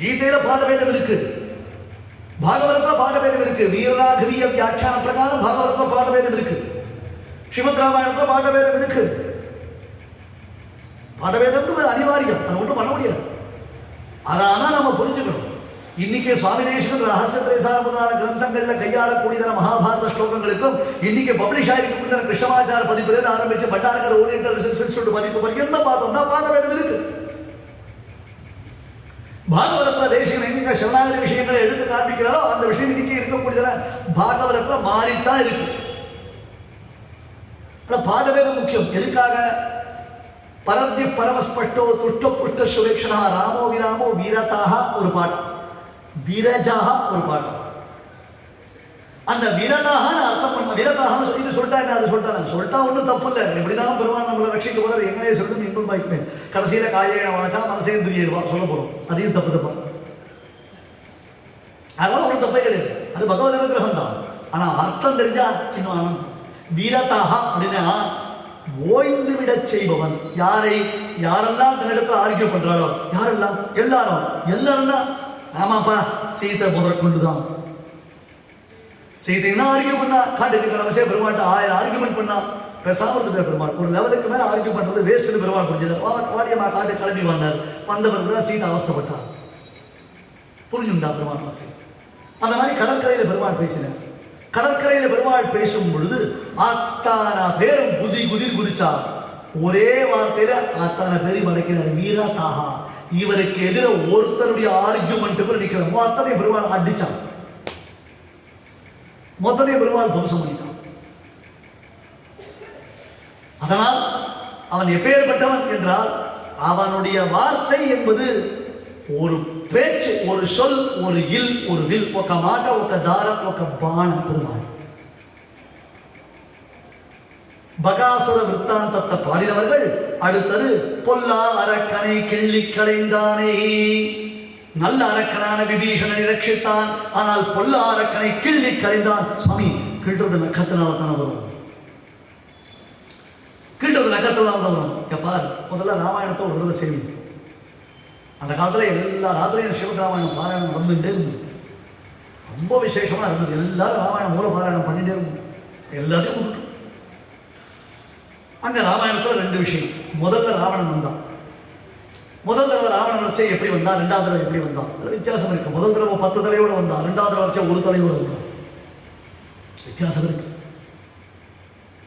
கீதையில பாடவேதம் இருக்கு, பாகவதத்தில் பாடவேதம் இருக்கு, வீரராகவிய வியாக்கியான பிரகாரம் பாகவதத்தில் பாடவேதம் இருக்கு, ஸ்ரீமத் ராமாயணத்தில் பாடவேதம் இருக்கு. பாடவேதம்ன்றது அனிவாரியம், அதை ஒன்றும் பண்ண முடியாது. அதானா நம்ம புரிஞ்சுக்கணும். இன்னைக்கு சுவாமி தேசிகன் ரகசிய திரைசார முதலான கிரந்தங்கள்ல கையாளக்கூடியதான மகாபாரத ஸ்லோகங்களுக்கும் இன்னைக்கு பப்ளிஷ் ஆகிருக்கிற கிருஷ்ணமாச்சார பதிப்பிலிருந்து ஆரம்பிச்சு பண்டாரகர் ஓரியன்டல் ரிசர்ச் இன்ஸ்டிடியூட் பதிப்பு வரைக்கும் பார்த்தோம்னா பாடவேதம் இருக்கு. பாகவதத்துல தேசியம் எங்க சரணாகதி விஷயங்களை எடுத்து காண்பிக்கிறாரோ அந்த விஷயம் இன்னைக்கு இருக்கக்கூடியதுல பாகவதத்துல மாறித்தான் இருக்கு. பாடவேதம் முக்கியம். எதுக்காக? பரத்ய பரமஸ்பஷ்டோ துஷ்ட புஷ்ட சுவேக்ஷணா ராமோ விராமோ வீரதாக ஒரு பாடம், வீரஜாக ஒரு பாடம். அந்த வீரதாக அர்த்தம் பண்ண வீரதாக சொல்லி சொல்லிட்டா என்ன, அது சொல்லிட்டா ஒன்றும் தப்பு இல்லை. எப்படிதான் பெருமாள் நம்மளை ரட்சிக்க போறாரு, எங்களே சொல்லணும் இன்பம் பாய்க்குமே. கடைசியில காயேன வாச்சா மனசேந்திரியர்வா சொல்ல போறோம், அதையும் தப்பு. அதெல்லாம் ஒன்றும் தப்பே கிடையாது, அது பகவத் அனுகிரகம் தான். ஆனா அர்த்தம் தெரிஞ்சா இன்னும் ஆனந்தம். வீரதாக அப்படின்னா ஓய்ந்து விட செய்பவன். யாரை யாரெல்லாம் தன்னிடத்துல ஆர்கியூ பண்றாரோ யாரெல்லாம் எல்லாரும் ஆமாப்பா சீதை முதற்கொண்டுதான். சீதைன்னா ஆர்கியூ பண்ணா காட்டுக்கு கிளம்பிச்சே பெருமாட்ட 1000 ஆர்கியூமெண்ட் பண்ணா பேசாம பெருமாள் ஒரு லெவலுக்கு மேல ஆர்கியூ பண்றது வேஸ்ட்னு பெருமாள் புரிஞ்சது. வாடியம்மா காட்டு கிளம்பி வந்தார். வந்த பிறகுதான் சீதை அவஸ்தப்பட்டார். புரிஞ்சுண்டா பெருமாள் பத்தி? அந்த மாதிரி கடற்கரையில பெருமாள் பேசினார். கடற்கரையில பெருமாள் பேசும் பொழுது அத்தான பேரும் புதி குதிர் குறிச்சா ஒரே வார்த்தையில அத்தான பேரி மடக்கிறார். வீரா தாகா, இவருக்கு எதிர ஒருத்தருடைய ஆர்கியூமெண்ட் நிக்கிற மொத்தனை பெருமாள் அடிச்சான். மொத்தனை பெருமாள் துவம்சம் பண்ணிட்டான். அதனால் அவன் எப்பேற்பட்டவன் என்றால் அவனுடைய வார்த்தை என்பது ஒரு பேச்சு, ஒரு சொல், ஒரு இல், ஒரு வில், ఒక మాట, ఒక దార, ఒక బాణ. பெருமாள் பகாசுர விருத்தாந்தத்தை பாடினவர்கள் அடுத்தது பொல்லா அரக்கனை கிள்ளி களைந்தானே. நல்ல அரக்கனான விபீஷணனை ரட்சித்தான், ஆனால் பொல்லா அரக்கனை கிள்ளி களைந்தான். சுவாமி கிள்றது நக்கத்தினால தானே வரும், கிள்றது நக்கத்தினால தான் வரும். பார், முதல்ல ராமாயணத்தை ஒரு தடவை செய்யும். அந்த காலத்துல எல்லா ராத்திரியும் சிவராமாயணம் பாராயணம் வந்துட்டே இருந்தது. ரொம்ப விசேஷமா இருந்தது. எல்லாரும் ராமாயணம் மூல பாராயணம் பண்ணிட்டே இருந்தது. எல்லாத்தையும் விட்டுட்டு அங்க ராமாயணத்துல 2 விஷயம். முதல்ல ராவணன் வந்தான். முதல் தடவை ராவணன் வச்சை எப்படி வந்தான், 2வது தடவை எப்படி வந்தான், அதுல வித்தியாசம் இருக்கு. முதல் தடவை 10 தலையோட வந்தான், 2வது தடவை வச்ச 1 தலையோட வந்தான். வித்தியாசம் இருக்கு.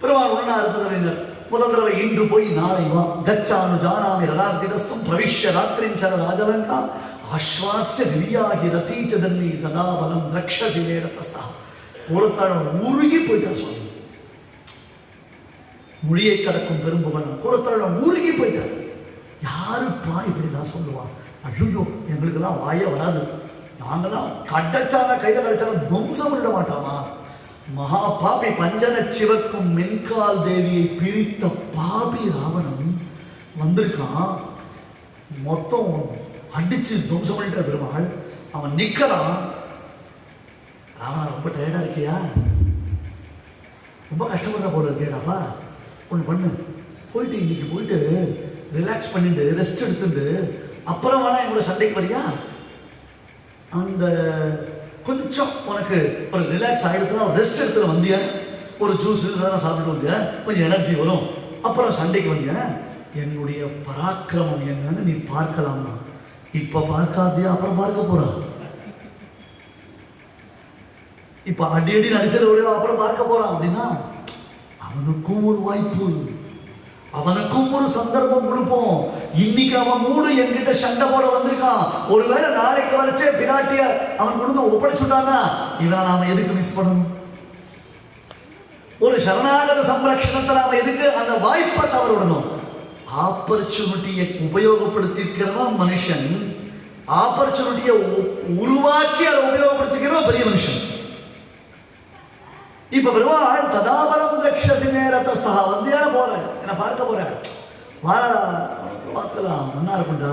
பெருமாள் ஒன்னா அடுத்தது முதல் தடவை இன்று போய் நாளை வா, கச்சானு ஜானாமி ரதார்த்திரஸ்தும் பிரவிஷ்ய ராத்திரிஞ்சர ராஜலங்கா ஆஸ்வாசிய விரியாகி ரதீச்சதன்னி ததாபலம் ரக்ஷசி வேரதஸ்தா. கூரத்தாழம் உருகி போயிட்டார் சுவாமி. மொழியை கடக்கும் பெரும்புகழம் கூரத்தாழம் உருகி போயிட்டார். யாருப்பா இப்படிதான் சொல்லுவான்? ஐயோ எங்களுக்கெல்லாம் வாய வராது, நாங்கெல்லாம் கடைச்சால கையில கிடைச்சாலும் துவம்சம் விட மாட்டாமா? மகா பாபி பஞ்சன சிவக்கும் மென்கால் தேவியை பிரித்த பாபி ராவணன் வந்திருக்கான். மொத்தம் அடிச்சு துவம்சம் பண்ணிட்ட பெருமாள். அவன் நிக்கிறான். ராவணா ரொம்ப டயர்டா இருக்கியா, ரொம்ப கஷ்டப்படுற போல இருக்கேடாப்பா, ஒன்று பண்ணு, போயிட்டு இன்னைக்கு போயிட்டு ரிலாக்ஸ் பண்ணிட்டு ரெஸ்ட் எடுத்துட்டு அப்புறம் வேணா எங்களோட சண்டைக்கு வரியா? அந்த கொஞ்சம் உனக்கு ஒரு ரிலாக்ஸ் ஆகிடுதுன்னா ரெஸ்ட் எடுத்துட்டு வந்தியா, ஒரு ஜூஸ் இதெல்லாம் சாப்பிட்டு வந்தியா, கொஞ்சம் எனர்ஜி வரும், அப்புறம் சண்டைக்கு வந்தியா, என்னுடைய பராக்கிரமம் என்னன்னு நீ பார்க்கலாம்னா. இப்ப பார்க்காதியா, அப்புறம் பார்க்க போறா. இப்ப அடி அடி நடிச்சதோட அப்புறம் பார்க்க போறான் அப்படின்னா அவனுக்கும் ஒரு வாய்ப்பு, அவனுக்கும் ஒரு சந்தர்ப்பம் கொடுப்போம். இன்னைக்கு அவன் மூடு என்கிட்ட சண்டை போட வந்திருக்கான், ஒருவேளை நாளைக்கு வரைச்சே பிராட்டிய அவன் கொடுத்து ஒப்படைச்சுட்டானா இவன் நாம எதுக்கு மிஸ் பண்ணணும்? ஒரு சரணாகத சம்ரட்சணத்தை நாம எதுக்கு அந்த வாய்ப்பை தவற விடணும்? ஆப்பர்ச்சுனிட்டியை உபயோகப்படுத்திக்கிறவன் மனுஷன், ஆப்பர்ச்சுனிட்டியை உருவாக்கி அதை உபயோகப்படுத்திக்கிறவன் பெரிய மனுஷன். இப்ப பெருமாள் ததாபலம் ரக்ஷசி நேரத்தஸ்தா வந்தியான போறேன், என்ன பார்க்க போறேன், வாடா பார்த்துக்கலாம், நல்லா இருக்கும்டா,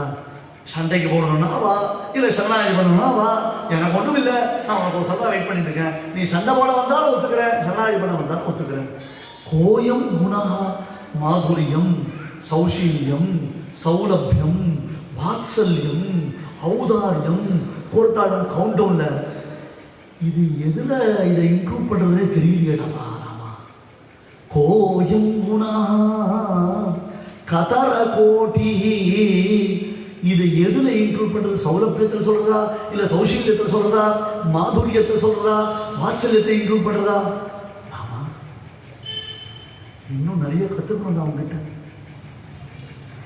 சண்டைக்கு போடணும்னா வா, இல்லை சரணாகதி பண்ணணும்னா வா, எனக்கு ஒன்றும் இல்லை, நான் உனக்கு ஒரு சந்தா வெயிட் பண்ணிட்டு இருக்கேன், நீ சண்டை போட வந்தாலும் ஒத்துக்கிறேன், சரணாகதி பண்ண வந்தாலும் ஒத்துக்கிறேன். கோயம் குணா மாதுரியம் சௌஷீல்யம் சௌலபியம் வாத்சல்யம் ஔதாரியம் கோர்த்தாடன் கவுண்டவுன்ல இது எதுல இதை இன்க்ளூட் பண்றதுனே தெரியலையேடா ராமா. கோயம் குணா கதர கோட்டி இது எதுல இன்க்ளூட் பண்றது? சௌலபியத்தில் சொல்றதா, இல்ல சௌஷீல்யத்தில் சொல்றதா, மாதுரியத்தை சொல்றதா, வாத்சல்யத்தை இன்க்ளூட் பண்றதா? ராமா இன்னும் நிறைய கத்துக்கணும் அவங்ககிட்ட.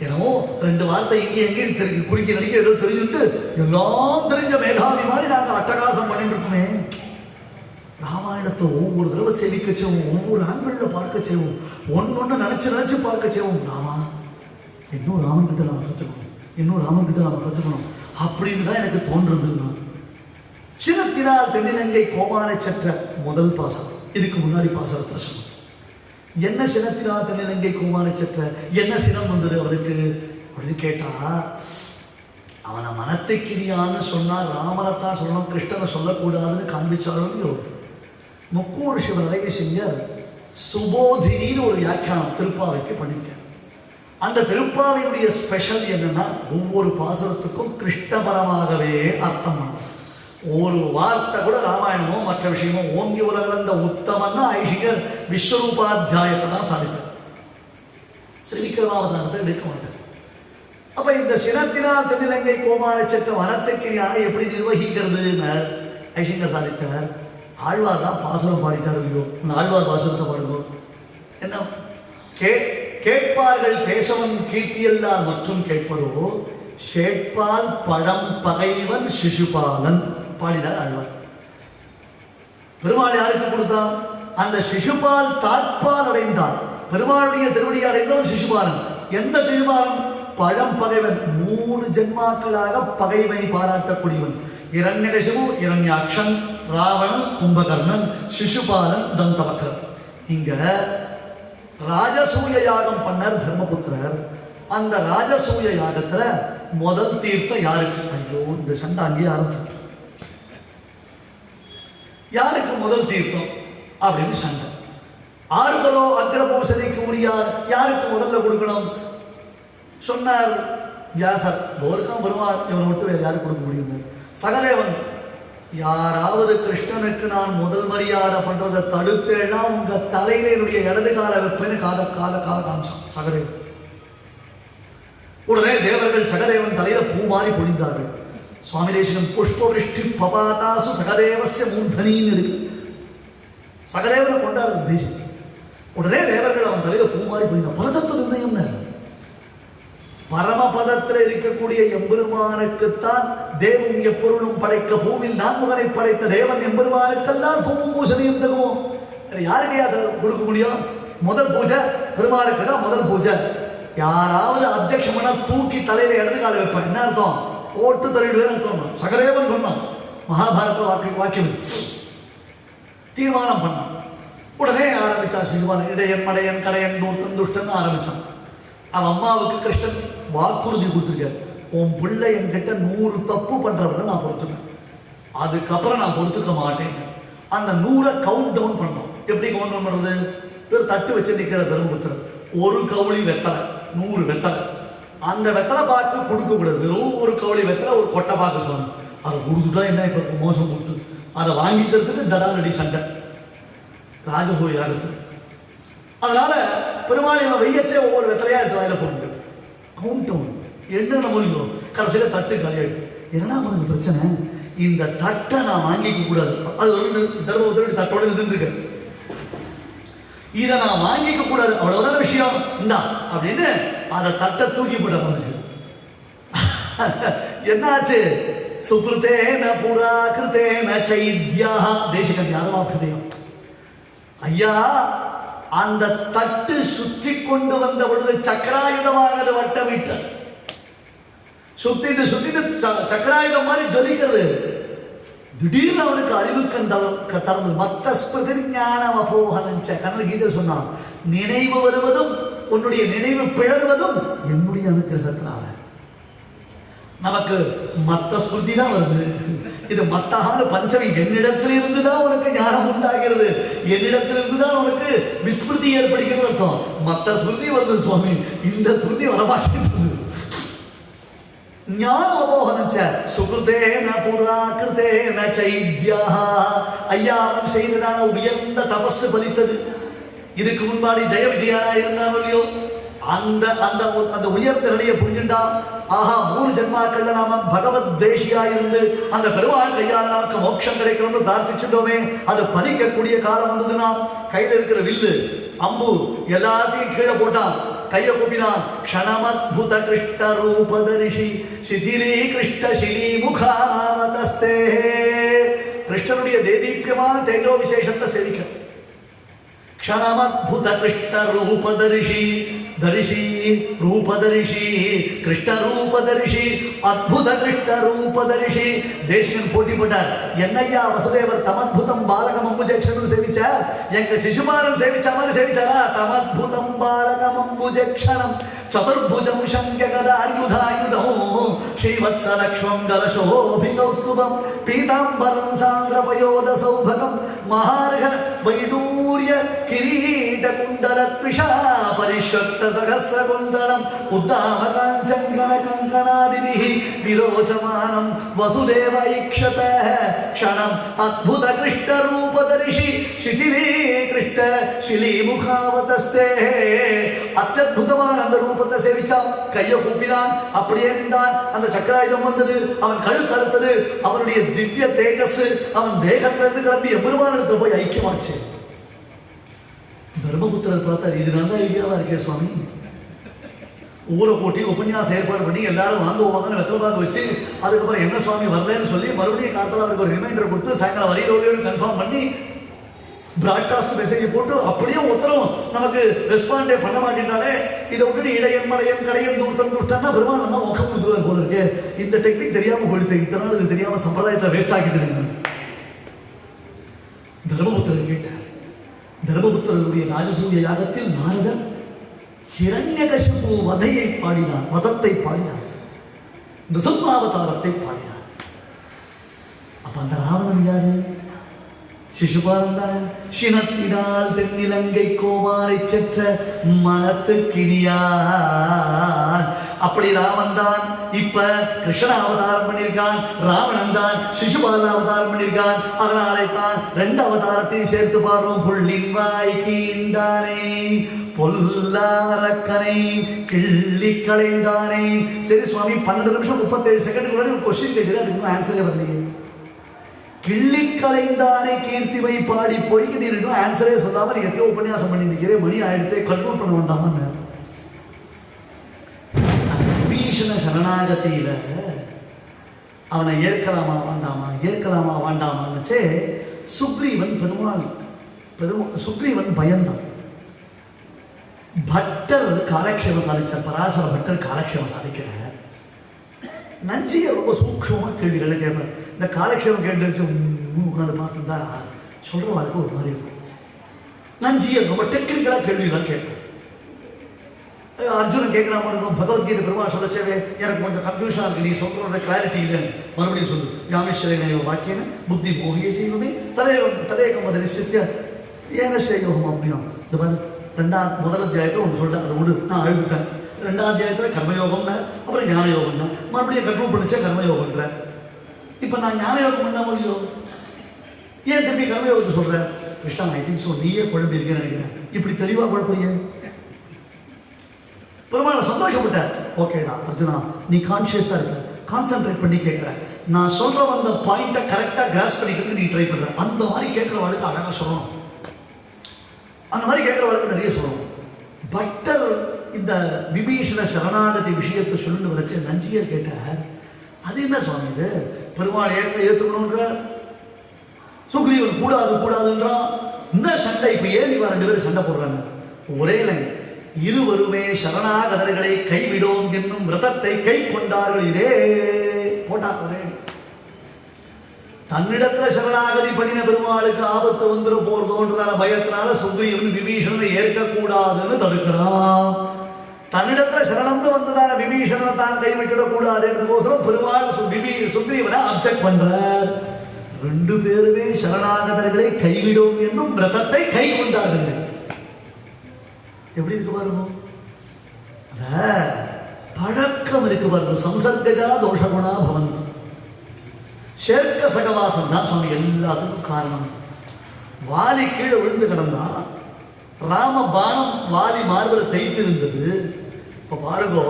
என்னமோ 2 வார்த்தை இங்கே எங்கேயும் தெரிஞ்சு குறிக்க நடிக்க ஏதோ தெரிஞ்சுட்டு எல்லாம் தெரிஞ்ச மேதாவி மாதிரி நாங்கள் அட்டகாசம் பண்ணிட்டு இருக்கோமே. ராமாயணத்தை ஒவ்வொரு தடவை சேவிக்க செய்வோம், ஒவ்வொரு ஆங்கிளில் பார்க்க செய்வோம், ஒன்று நினச்சி பார்க்க செய்வோம். ராமா இன்னும் ராமன் கிட்ட நாம் கற்றுக்கணும், இன்னும் ராமன் கிட்ட நாம் கற்றுக்கணும் அப்படின்னு தான் எனக்கு தோன்றுறது. சினத்தினால் தென்னிலங்கை கோமானை சற்ற முதல் பாசனம். இதுக்கு முன்னாடி பாசனத்தை சொன்னோம். என்ன சினத்தினால் தென்னிலங்கை கோமானை சற்ற, என்ன சினம் வந்தது அவருக்கு அப்படின்னு கேட்டா, அவனை மனத்தைக்கிரியான்னு சொன்னா ராமனைத்தான் சொல்லணும், கிருஷ்ணனை சொல்லக்கூடாதுன்னு காண்பிச்சாலும் இல்லையோ. முக்கூர் சிவன் அழகை செஞ்சர் சுபோதினின்னு ஒரு வியாக்கியானம் திருப்பாவைக்கு பண்ணியிருக்கார். அந்த திருப்பாவையுடைய ஸ்பெஷல் என்னன்னா, ஒவ்வொரு பாசுரத்துக்கும் கிருஷ்ணபரமாகவே அர்த்தம். ஒரு வார்த்தை கூட ராமாயணமோ மற்ற விஷயமோ ஓங்கி உலகளந்த உத்தமன்னா ஐஷிகர் விஸ்வரூபாத்தியாயத்தை தான் சாதிப்பார். திருவிக்கிரமாவதாரத்தை எடுக்க மாட்டார். அப்ப இந்த சினத்தினால் தென்னிலங்கை கோமானை சற்ற வனத்துக்கிரியான எப்படி நிர்வகிக்கிறதுன்னு ஐஷிகர் சாதித்தார். ஆழ்வார் தான் பாசுரம் பாடிட்டார். அந்த ஆழ்வார் பாசுரத்தை பாடுவோம். என்ன கேட்பார்கள் கேசவன் கீர்த்தியல்லார் மற்றும் கேட்பரோ ஷேட்பால் பழம் பகைவன் சிசுபாலன் பாடினார் ஆழ்வார். பெருமாள் யாருக்கு கொடுத்தான்? அந்த சிசுபால் தாட்பால் அடைந்தான். பெருமாளுடைய திருவடி அடைந்தவன் சிசுபாலன். எந்த சிசுபாலன்? பழம் பகைவன். 3 ஜென்மாக்களாக பகைமை பாராட்டக்கூடியவன். இரண்யகசிபு இரண்யாக்ஷன், ராவணன் கும்பகர்ணன், சிசுபாலன் தந்தவக்கரன். இங்க ராஜசூய யாகம் பண்ணார் தர்மபுத்திரர். அந்த ராஜசூய யாகத்துல முதல் தீர்த்தம் யாருக்கு? ஐயோ, இந்த சண்டை அங்கேயே ஆரம்பிச்சு. யாருக்கு முதல் தீர்த்தம் அப்படின்னு சண்டை. ஆறுகளோ அக்ரபூசணிக்கு உரியார், யாருக்கு முதல்ல கொடுக்கணும் சொன்னார் வியாசர். போருக்காம் பெருமாள் இவனை விட்டு வேறு யாருக்கு கொடுக்க முடியும்? சகதேவன், யாராவது கிருஷ்ணனுக்கு நான் முதல் மரியாதை பண்றதை தடுத்தேன்னா உங்க தலையில என்னுடைய இடது கால வைப்பேன்னு கால காமிச்சான் சகதேவன். உடனே தேவர்கள் சகதேவன் தலையில பூ மாறி பொழிந்தார்கள். சுவாமி தேசிகன் புஷ்பவிருஷ்டி பபாதாசு சகதேவசிய மூர்தனின்னு இருக்கு. சகதேவனை கொண்டாடு தேசிகன். உடனே தேவர்கள் அவன் தலையில பூ மாறி பொழிந்தான். பரதத்துவ நிர்ணயம். பரமபதத்தில் இருக்கக்கூடிய எம்பெருமானுக்குத்தான் தேவும் எப்பொருளும் படைக்க பூவில் நான்முகனை படைத்த தேவன் எம்பெருமானுக்கெல்லாம் பூவும் பூசணையும் தகுமோ? யாருக்கு அதை கொடுக்க முடியும்? முதல் பூஜை பெருமாளுக்கு தான் முதல் பூஜை. யாராவது அப்ஜெக்ஷன் பண்ணா தூக்கி தலையில இடது கால வைப்பேன். என்ன அர்த்தம்? ஓட்டு தலையிடுவேன் அர்த்தம். சகதேவன் பண்ணான். மகாபாரத வாக்கியம் தீர்மானம் பண்ணான். உடனே ஆரம்பிச்சான் சிசுபாலன். இடையன் மடையன் கடையன் தூர்த்தன் துஷ்டன் ஆரம்பிச்சான். அவன் அம்மாவுக்கு கிருஷ்ணன் வாக்குறுதி கொடுத்துருக்காரு. உன் பிள்ளை என்கிட்ட 100 தப்பு பண்றவரை நான் பொறுத்துக்கேன், அதுக்கப்புறம் நான் பொறுத்துக்க மாட்டேன். அந்த 100 கவுண்ட் டவுன் பண்ணோம். எப்படி கவுண்ட் டவுன் பண்றது? ஒரு தட்டு வச்சு நிற்கிற தர்மபுத்திரன், ஒரு கவுளி வெத்தலை, 100 வெத்தலை. அந்த வெத்தலை பாக்கு கொடுக்க கூடாது. வெறும் ஒரு கவுளி வெத்தலை, ஒரு கொட்டை பாக்கு சொல்லணும். அதை கொடுத்துட்டா என்ன இப்போ மோசம் கொடுத்து அதை வாங்கிக்கிறதுக்கு தடாலடி சண்டை ராஜசூய யாகத்துக்கு. அதனால பெருமாள் இவன் வெய்யச்சே ஒவ்வொரு வெத்தலையா எடுத்து வாயில போட்டு கவுண்ட் டவுன் என்னென்ன முடியும். கடைசியில் தட்டு காலியாயிடுது. என்னன்னா உனக்கு பிரச்சனை? இந்த தட்டை நான் வாங்கிக்க கூடாது. அது ஒரு தர்மபுத்திரடி தட்டோட இருந்துருக்கு. இதை நான் வாங்கிக்க கூடாது, அவ்வளவுதான் விஷயம். இந்தா அப்படின்னு அதை தட்டை தூக்கி போட உனக்கு என்னாச்சு? சுகிருத்தேன புரா கிருத்தேன சைத்யா தேசிகன் யாதவாபியம். ஐயா, அந்த தட்டு சுற்றி கொண்டு வந்த பொழுது சக்கராயுதமாக அது வட்டமிட்டது. சுத்திட்டு சுத்திட்டு சக்கராயுதம் மாதிரி ஜொலிக்கிறது. திடீர்னு அவனுக்கு அறிவுக்கண் தளர்ந்து மத்த ஸ்மிருதி ஞானம் அபோகனஞ்ச கண்ணன் கீதை சொன்னான். நினைவு வருவதும் உன்னுடைய நினைவு பிழறுவதும் என்னுடைய அனுக்கிரகத்தினால. நமக்கு மத்த ஸ்மிருதி தான் வருது. இது மத்தகால பஞ்சமி. என்னிடத்தில் இருந்துதான் உனக்கு ஞானம் உண்டாகிறது, என்னிடத்தில் இருந்துதான் உனக்கு விஸ்மிருதி ஏற்படுகிறது அர்த்தம். மத்த ஸ்மிருதி வருது சுவாமி, இந்த ஸ்மிருதி வரமாட்டேங்குது. ஞானம் அபோகனச்ச சுகிருத்தேன புரா கிருத்தேன சைத்யா. ஐயா, அவன் செய்ததான உயர்ந்த தபசு பலித்தது. இதுக்கு முன்பாடி ஜெய விஜயனா இருந்தான் இல்லையோ, அந்த அந்த அந்த உயர்ந்த நிலையை புரிஞ்சுட்டா. ஆஹா, 3 ஜென்மாக்கள்ல நாம பகவத் தேசியா இருந்து அந்த பெருமாள் கையால் நமக்கு மோட்சம் கிடைக்கணும்னு பிரார்த்திச்சுட்டோமே, அது பலிக்கக்கூடிய காலம் வந்ததுன்னா கையில இருக்கிற வில்லு அம்பு எல்லாத்தையும் கீழே போட்டான். கையை கூப்பினான். க்ஷணமத்புத கிருஷ்ண ரூபதரிஷி சிதிலீ கிருஷ்ண சிலீ முகாவதஸ்தே. கிருஷ்ணனுடைய தேதீப்யமான தேஜோ விசேஷத்தை சேவிக்க. க்ஷணமத்புத கிருஷ்ண ரூபதரிஷி தரிஷி ரூபதரிஷி கிருஷ்ண ரூபதரிஷி அத்புத கிருஷ்ண ரூபதரிஷி. தேசிகன் போட்டி போட்டார். என்னையா வசுதேவர் தமத்புதம் பாலகம் அம்புஜேக்ஷனும் சேவிச்சார், எங்க சிசுபாலன் சேவிச்ச மாதிரி சேவிச்சாரா? தமத்புதம் பாலகம் அம்புஜேக்ஷணம் சதுர்புஜம் சங்ககதாயுதாயுதோ ஸ்ரீவத்ஸலக்ஷ்மம் கலசோபிகௌஸ்துபம் பீதாம்பரம் சாந்திரபயோத சௌபகம் மகார்க வைடூர்ய கிரீட குண்டல த்விஷா பரிஷக்த சகஸ்ர குண்டலம் உத்தாம காஞ்சங்கண கங்கணாதிபிஹி விரோச்சமானம் வசுதேவ ஈக்ஷத. க்ஷணம் அத்புத கிருஷ்ண ரூபதரிஷி சிதிலீ கிருஷ்ண சிலீ முகாவதஸ்தே. அத்யுதமான அந்த ரூபத்தை சேவிச்சான். கையை கூப்பினான். அப்படியே நின்றான். அந்த சக்கராயுதம் வந்தது. அவன் கழுத்து அறுத்தது. அவனுடைய திவ்ய தேஜஸ் அவன் தேகத்திலிருந்து கிளம்பி எம்பெருமானிடத்தில் போய் ஐக்கியமாச்சு. தர்மபுத்திரர் பார்த்தார், இது நல்ல ஐடியாவா இருக்கே சுவாமி. ஊரை கூட்டி உபன்யாசம் ஏற்பாடு பண்ணி எல்லாரும் வாங்குவாங்கன்னு வெத்தலை பாக்கு வச்சு அதுக்கப்புறம் என்ன சுவாமி வரலன்னு சொல்லி மறுபடியும் காலத்தில் அவருக்கு ஒரு ரிமைண்டர் கொடுத்து சாயங்காலம் வரையிலோடு கன்ஃபார்ம் பண்ணி பிராட்காஸ்ட் மெசேஜ் போட்டு அப்படியே ஒருத்தரும் நமக்கு ரெஸ்பாண்டே பண்ண மாட்டேன்னாலே இதை விட்டு இடையன் மலையன் கடையன் தூர்த்தன் துஷ்டன்னா பெருமாள் நம்ம மோக்கம் கொடுத்துருவார் போல இருக்கு. இந்த டெக்னிக் தெரியாமல் போயிடுது. இத்தனை நாள் இது தெரியாமல் சம்பிரதாயத்தை வேஸ்ட் ஆக்கிட்டு இருக்கு. தர்மபுத்திரர் கேட்டார். தர்மபுத்திரருடைய ராஜசூய யாகத்தில் நாரதர் ஹிரண்யகசிபு வதையை பாடினார், வதத்தை பாடினார், நிருசிம்மாவதாரத்தை பாடினார். அப்ப அந்த ராவணன் யாரு? சிசுபாலன் தானே. சினத்தினால் தென்னிலங்கை கோமாரை செற்ற மனத்து கிணியான். அப்படி ராமன் தான் இப்ப கிருஷ்ண அவதாரம் பண்ணியிருக்கான். ராவணன் தான் சிசுபால அவதாரம் பண்ணியிருக்கான். அதனாலே தான் 2 அவதாரத்தையும் சேர்த்து பாடுறோம். புள்ளின் வாய் கீண்டானே பொல்லாரக்கனை கிள்ளி களைந்தானே. சரி சுவாமி, 12 நிமிஷம் 37 செகண்டுக்கு முன்னாடி ஒரு கொஸ்டின் கேட்டு அதுக்கு ஆன்சரே வரலையே. கிள்ளி களைந்தானே கீர்த்திவை பாடி போய்க்கு நீர் இன்னும் ஆன்சரே சொல்லாம நீ எத்தையோ உபன்யாசம் பண்ணி நிற்கிறேன். மணி ஆயிடுத்தே கன்ஃபார்ம் பண்ண வேண்டாமன்னு. விபீஷண சரணாகதியில அவனை ஏற்கலாமா வேண்டாமா ஏற்கலாமா வேண்டாமான்னுச்சே சுக்ரீவன் சுக்ரீவன் பயந்தான். பட்டர் காலக்ஷேமம் சாதிச்சார். பராசர பட்டர் காலக்ஷேமம் சாதிக்கிற நஞ்சியை ரொம்ப சூக்ஷமாக கேள்விகளை கேட்பார். இந்த காலக்ஷேமம் கேட்டு உட்காந்து பார்த்துருந்தா சொல்கிற வாழ்க்கை ஒரு மாதிரி இருக்கும். நஞ்சியை ரொம்ப டெக்னிக்கலாக கேள்விகளாக கேட்பேன். அர்ஜுனன் கேட்குற மாதிரி இருக்கும். பகவத்கீதை பெருமாள் சொல்லச்சவே எனக்கு கொஞ்சம் கன்ஃபியூஷனாக இருக்குது, நீ சொல்கிறத கிளாரிட்டி இல்லைன்னு மறுபடியும் சொல்லு. யாமேஸ்வரனையோ வாக்கியன புத்தி மோகிய செய்வமே ததேகம் அதை நிச்சய ஏன செய்யோகம் அப்படியும். இந்த மாதிரி 2வது முதல் அத்தியாயத்தில் ஒன்று சொல்லிட்டேன், அதை விடு, நான் அழுதுட்டேன். 2வது அத்தியாயத்தில் கர்மயோகம்னா அப்புறம் ஞான யோகம்னா மறுபடியும் கண்ட்ரோல் பண்ணிச்சா கர்மயோகம்ன்றேன். இப்போ நான் ஞான யோகம் பண்ணாமல் இல்லையோ, ஏன் திரும்பி கர்மயோகத்தை சொல்கிறேன்? கிருஷ்ணா ஐ திங்க் ஸோ, நீயே குழம்பு இருக்கேன்னு நினைக்கிறேன். இப்படி தெளிவாக குழப்பீங்க. பெருமாளை சந்தோஷப்பட்டார். ஓகேடா அர்ஜுனா, நீ கான்ஷியஸாக இருக்க, கான்சென்ட்ரேட் பண்ணி கேட்குற, நான் சொல்கிற அந்த பாயிண்ட்டை கரெக்டாக கிராஸ் பண்ணிக்கிறதுக்கு நீ ட்ரை பண்ணுற. அந்த மாதிரி கேட்குறவாளுக்கு அழகாக சொல்லணும். அந்த மாதிரி கேட்குறவாளுக்கு நிறைய சொல்லணும். பட்டர் இந்த விபீஷண சரணாகதி விஷயத்தை சொல்லிட்டு வரைச்சு நஞ்சியர் கேட்டார், அது என்ன சுவாமி இது? பெருமாள் ஏற்றுக்கணுன்ற சுக்ரீவன் கூடாதுன்றான். என்ன சண்டை? இப்போ ஏன் இவன் 2 பேரும் சண்டை போடுறாங்க? ஒரே லைன், இருவருமே சரணாகதர்களை கைவிடோம் என்னும் விரதத்தை கை கொண்டார்கள். இதே போட்டார் ஒரே. தன்னிடத்துல சரணாகதி பண்ணின பெருமாளுக்கு ஆபத்து வந்துட போறதோன்றதான பயத்தினால சுக்ரீவன் விபீஷணனை ஏற்கக்கூடாதுன்னு தடுக்கிறான். தன்னிடத்துல சரணம்னு வந்ததான விபீஷணனை தான் கைவிட்டுடக்கூடாதுன்றதுக்கோசரம் பெருமாள் சுக்ரீவனை அப்செக்ட் பண்றார். 2 பேருமே சரணாகதர்களை கைவிடும் என்னும் விரதத்தை கை கொண்டார்கள். எப்படி இருக்கு பாருங்க, பழக்கம் இருக்கு பாருங்க. சம்சர்கஜா தோஷகுணா பவந்தி. சேர்க்க சகவாசம் தான் சுவாமி எல்லாத்துக்கும் காரணம். வாலி கீழே விழுந்து கிடந்தா ராம பானம் வாலி மார்பில் தைத்து இருந்தது. இப்போ பாருங்கோ,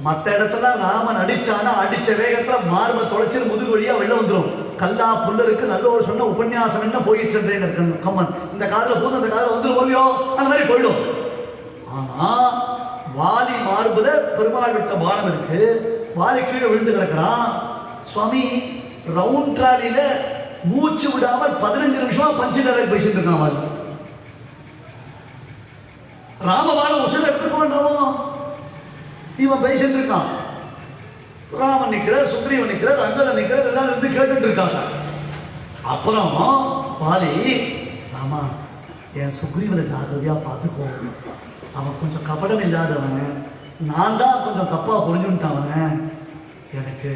மற்ற இடத்துல ராமன் அடிச்சானா அடிச்ச வேகத்துல மார்பை தொலைச்சு முதுகு வழியா வெளில வந்துடும். கல்லா புல்லருக்கு நல்ல ஒரு சொன்ன உபன்யாசம் என்ன போயிட்டு கம்மன் இந்த காதில் போது அந்த காதில் வந்துடும் போலியோ, அந்த மாதிரி போயிடும். ஆனா வாலி மார்புல பெருமாள் விட்ட பானம் இருக்கு. வாலி கீழே விழுந்து கிடக்கிறான். சுவாமி ரவுண்ட் ட்ராலியில மூச்சு விடாமல் 15 நிமிஷமா பஞ்சு டயலாக் பேசிட்டு இருக்கான். வாலி ராமபானம் உசுர எடுத்துக்க வேண்டாமோ, இவன் பேசிட்டு இருக்கான். ராமன் நிற்கிறார், சுக்ரீவன் நிற்கிறார், அங்கதன் நிற்கிறார், எல்லாரும் இருந்து கேட்டுட்டு இருக்காங்க. அப்புறம் வாலி, ராமா என் சுக்ரீவனை ஜாகிரதையா பார்த்துக்கோ, அவன் கொஞ்சம் கபடம் இல்லாதவன், நான் தான் கொஞ்சம் தப்பா புரிஞ்சுட்டாவன், எனக்கு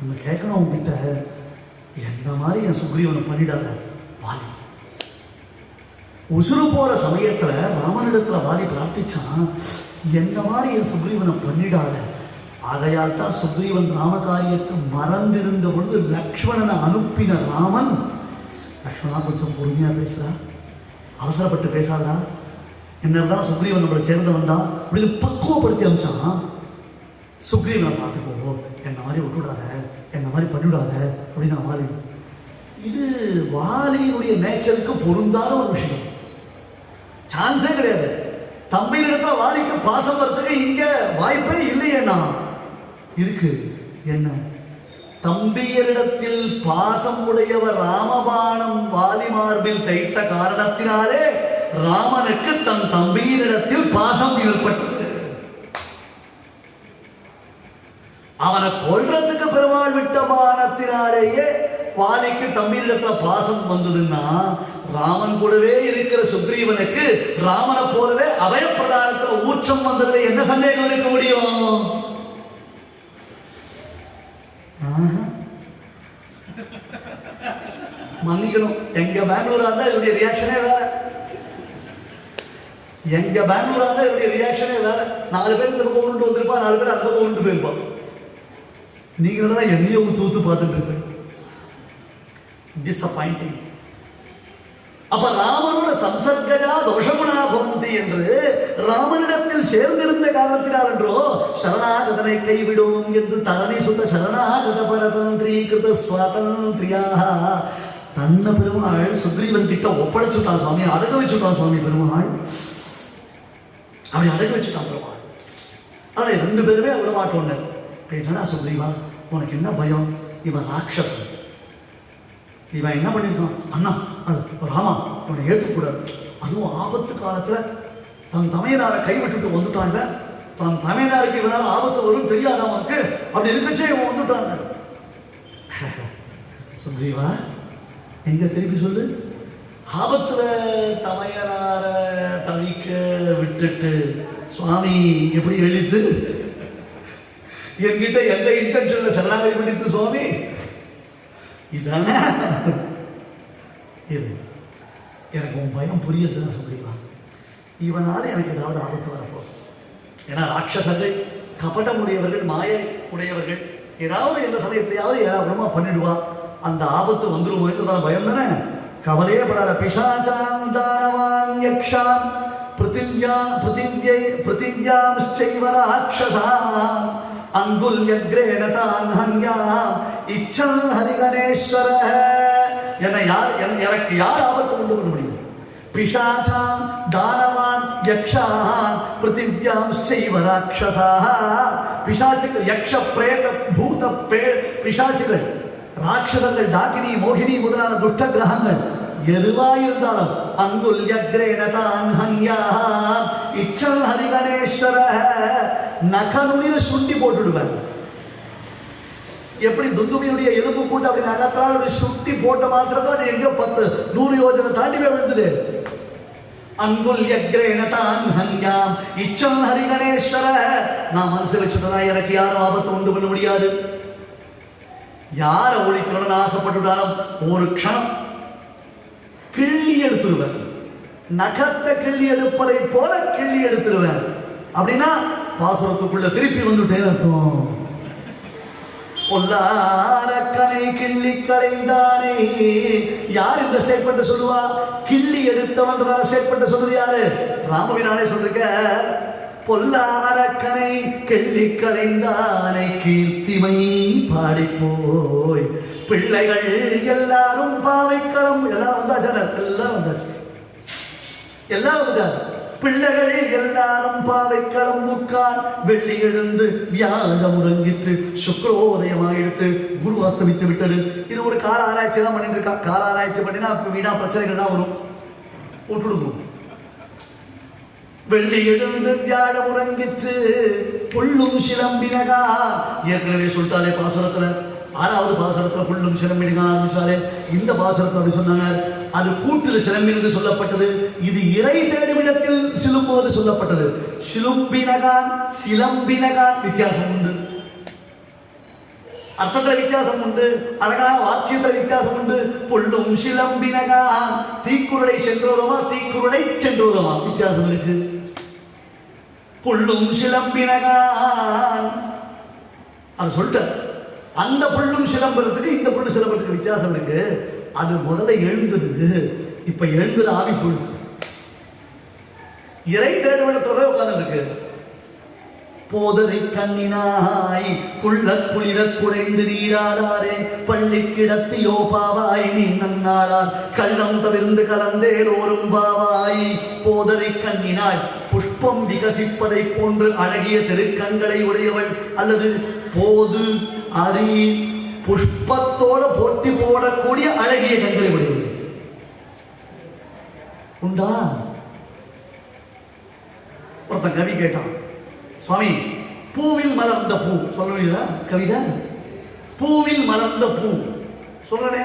ஒன்று கேட்கணும் உங்ககிட்ட, என்ன மாதிரி என் சுக்ரீவனை பண்ணிடாத. வாலி உசுறு போற சமயத்துல ராமனிடத்துல வாலி பிரார்த்திச்சான், என்ன மாதிரி என் சுக்ரீவனை பண்ணிடாத. ஆகையால் தான் சுக்ரீவன் ராமகாரியத்தை மறந்திருந்த பொழுது லக்ஷ்மணனை அனுப்பின ராமன், லக்ஷ்மணா கொஞ்சம் பொறுமையா பேசுறா, அவசரப்பட்டு பேசாதா, என்ன இருந்தாலும் சுக்ரீவன் நம்மளை சேர்ந்தவன் தான் அப்படின்னு பக்குவப்படுத்தி அமிச்சான். சுக்ரீவனை பார்த்துக்கோ, என்ன மாதிரி விட்டுவிடாத, என்ன மாதிரி பண்ணிவிடாத அப்படின்னா வாலி. இது வாலியினுடைய நேச்சருக்கு பொருந்தாத ஒரு விஷயம், சான்ஸே கிடையாது. தம்பியிடத்துல வாலிக்கு பாசம் வரத்துக்கு இங்க வாய்ப்பே இல்லையேண்ணா. இருக்கு என்ன, தம்பியரிடத்தில் பாசம் உடையவர் ராமபாணம் வாலி மார்பில் தைத்த காரணத்தினாலே ராமனுக்கு தன் தம்பியினிடத்தில் பாசம் ஏற்பட்டது. அவனை கொல்றதுக்கு பெருமாள் விட்ட பானத்தினாலேயே வாலிக்கு தம்பியிடத்துல பாசம் வந்ததுன்னா, ராமன் கூடவே இருக்கிற சுக்ரீவனுக்கு ராமனை போலவே அபயப்பிரதானத்துல ஊற்றம் வந்ததுல என்ன சந்தேகம் இருக்க முடியும்? மன்னிக்கணும், எங்க பெங்களூரா இருந்தா இதனுடைய ரியாக்ஷனே வேற. எங்க பெங்களூரா இருந்தா இதனுடைய ரியாக்ஷனே வேற. 4 பேர் இந்த பக்கம் கொண்டு வந்திருப்பா, 4 பேர் அந்த பக்கம் கொண்டு போயிருப்பான். நீங்க என்னைய தூத்து பார்த்துட்டு இருப்பேன். டிசப்பாயிண்டிங். அப்ப ராமனோட சம்சர்கஜா தோஷகுணா பவந்தி என்று ராமனிடத்தில் சேர்ந்திருந்த காரணத்தினால் என்றோ சரணாகதனை கைவிடும் என்று தரணி சுத்த சரணாகத பரதந்திரீகிருத சுவாதந்திரியாக தன்னை பெருமாள் சுக்ரீவன் கிட்ட ஒப்படைச்சுட்டான் சுவாமி, அடக வச்சுட்டான் சுவாமி பெருமாள். அப்படி அடக வச்சுட்டான் பெருமாள். ஆனா 2 பேருமே விட மாட்டோம். என்னடா சுக்ரீவா உனக்கு என்ன பயம்? இவன் ராட்சசன், இவன் என்ன பண்ணிருக்கான்? அண்ணா ராமா இவனை ஏற்றுக்கூடாது, அதுவும் ஆபத்து காலத்துல தன் தமையனார கைவிட்டுட்டு வந்துட்டாங்க, தன் தமையனாருக்கு இவனால ஆபத்து வரும் தெரியாத அவனுக்கு, அப்படி இருக்கச்சே இவன் வந்துட்டாங்க. சுக்ரீவா எங்க திருப்பி சொல்லு, ஆபத்துல தமையனார தவிக்க விட்டுட்டு சுவாமி எப்படி எழுத்து என்கிட்ட எந்த இன்டென்ஷன்ல சரணாகதி பண்ணிட்டு சுவாமி இதானே? இது எனக்கு உன் பயம் புரியுதுதான் சுக்ரீவா. இவனால எனக்கு ஏதாவது ஆபத்து வரப்போகுது. ஏன்னா ராட்சசர்கள், கபடமுடையவர்கள், மாயை உடையவர்கள், ஏதாவது எந்த சமயத்திலேயாவது ஏதாவது பண்ணிடுவா, அந்த ஆபத்து வந்துடும் என்றுதான் பயம் தானே. கவலையே படாத. பிசாசான் தானவான் யக்ஷான் பிருத்திவ்யாம்ச்சைவ ராட்சசான் அங்குல்யக்ரேண தான் ஹன்யாம் இச்சன் ஹரிகணேஸ்வர. எனக்கு யார் ஆபத்து கொண்டு வர முடியும்? பிசாசான் தானவான் யக்ஷான் பிருத்திவ்யாம்ச்சைவ ராட்சசான். பிசாசுகள், யக்ஷ பிரேத பூத பிசாசுகள், ராட்சசங்கள், டாக்கினி மோகினி முதலான துஷ்ட கிரகங்கள் எதுவாயிருந்தாலும் அங்குல்யக்ரேண தான் ஹன்யாம் இச்சல் ஹரிகணேஸ்வர. நகனுனில சுண்டி போட்டுடுவேன். எப்படி துந்துபியினுடைய எலும்பு கூட்டு அப்படி நகத்தால் சுட்டி போட்ட மாத்திரத்தான் எங்கேயோ 10-100 யோஜனை தாண்டி விழுந்துடு. அங்குல்யக்ரேண தான் ஹன்யாம் இச்சல் ஹரிகணேஸ்வர. நான் மனசு வச்சுட்டா எனக்கு யாரும் ஆபத்து உண்டு பண்ண முடியாது. யாரை ஒழிக்கணும்னு ஆசைப்பட்டுட்டாலும் ஒரு க்ஷணம் கிள்ளி எடுத்துருவேன். நகத்தை கிள்ளி எடுப்பதை போல கிள்ளி எடுத்துருவேன். அப்படின்னா பாசுரத்துக்குள்ள திருப்பி வந்துட்டேன்னு அர்த்தம். பொல்லாரக்கனை கிள்ளி களைந்தானே. யார் இந்த ஸ்டேட்மெண்ட் சொல்லுவா? கிள்ளி எடுத்தவன் ஸ்டேட்மெண்ட் சொல்லுது யாரு? ராமபிரானே சொல்லிருக்க. பொல்லாரக்கனை கிள்ளி களைந்தானை கீர்த்திமை பாடிப்போய் பிள்ளைகள் எல்லாரும் பாவைக்களம். எல்லாம் வந்தாச்சு, எல்லாம் வந்தாச்சு, எல்லாம் வந்துட்டார். பிள்ளைகள் எல்லாரும் பாவை களம்புக்கார் வெள்ளி எழுந்து வியாழம் உறங்கிற்று சுக்ரோதயமாயிடுத்து குரு அஸ்தமித்து விட்டது. இது ஒரு கால ஆராய்ச்சி தான் பண்ணிட்டு இருக்கா. கால ஆராய்ச்சி பண்ணினா வீணா பிரச்சனைகள் தான் வரும், விட்டுடுவோம். வெள்ளி எழுந்து வியாழம் உறங்கிற்று புல்லும் சிலம்பினகா. ஏற்கனவே சொல்லிட்டாலே பாசுரத்துல 6வது பாசுரத்துல புல்லும் சிலம்பினகா ஆரம்பிச்சாலே இந்த பாசுரத்துல அப்படி சொன்னாங்க. அது கூட்டில் சிலம்பினது சொல்லப்பட்டது. இது இறை தேடுமிடத்தில் சிலும்போது சொல்லப்பட்டது. சிலும்பினகான் சிலம்பினகான் வித்தியாசம் உண்டு, அர்த்தத்துல வித்தியாசம் உண்டு, அழகான வாக்கியத்துல வித்தியாசம் உண்டு. புல்லும் சிலம்பினகான் தீக்குறளை சென்றோரமா தீக்குறளை சென்றோரமா வித்தியாசம் இருக்கு. புல்லும் சிலம்பினகான் அது சொல்லிட்ட. அந்த புல்லும் சிலம்புறதுக்கு இந்த புல்லு சிலம்புறதுக்கு வித்தியாசம் இருக்கு. அது முதல்ல எழுந்தது, இப்ப எழுந்தது ஆபீஸ் போயிடுது. இறை தேடுவனத்தோட உட்கார்ந்து இருக்கு. போதரை கண்ணினாய் குள்ள குளிர குறைந்து நீராடாரே பள்ளி கிடத்தியோ பாவாய் நீ நன்னாடார் கள்ளம் தவிர்ந்து கலந்தேல் ஓரும் பாவாய். போதரை கண்ணினாய் புஷ்பம் விகசிப்பதை போன்று அழகிய திருக்கண்களை உடையவள் அல்லது போது அரி புஷ்பத்தோட போட்டி போடக்கூடிய அழகிய கண்களை உடையவள் உண்டா? ஒருத்தன் கவி கேட்டான், சுவாமி பூவில் மலர்ந்த பூ சொல்லுவீங்களா கவிதை? பூவில் மலர்ந்த பூ சொல்றனே.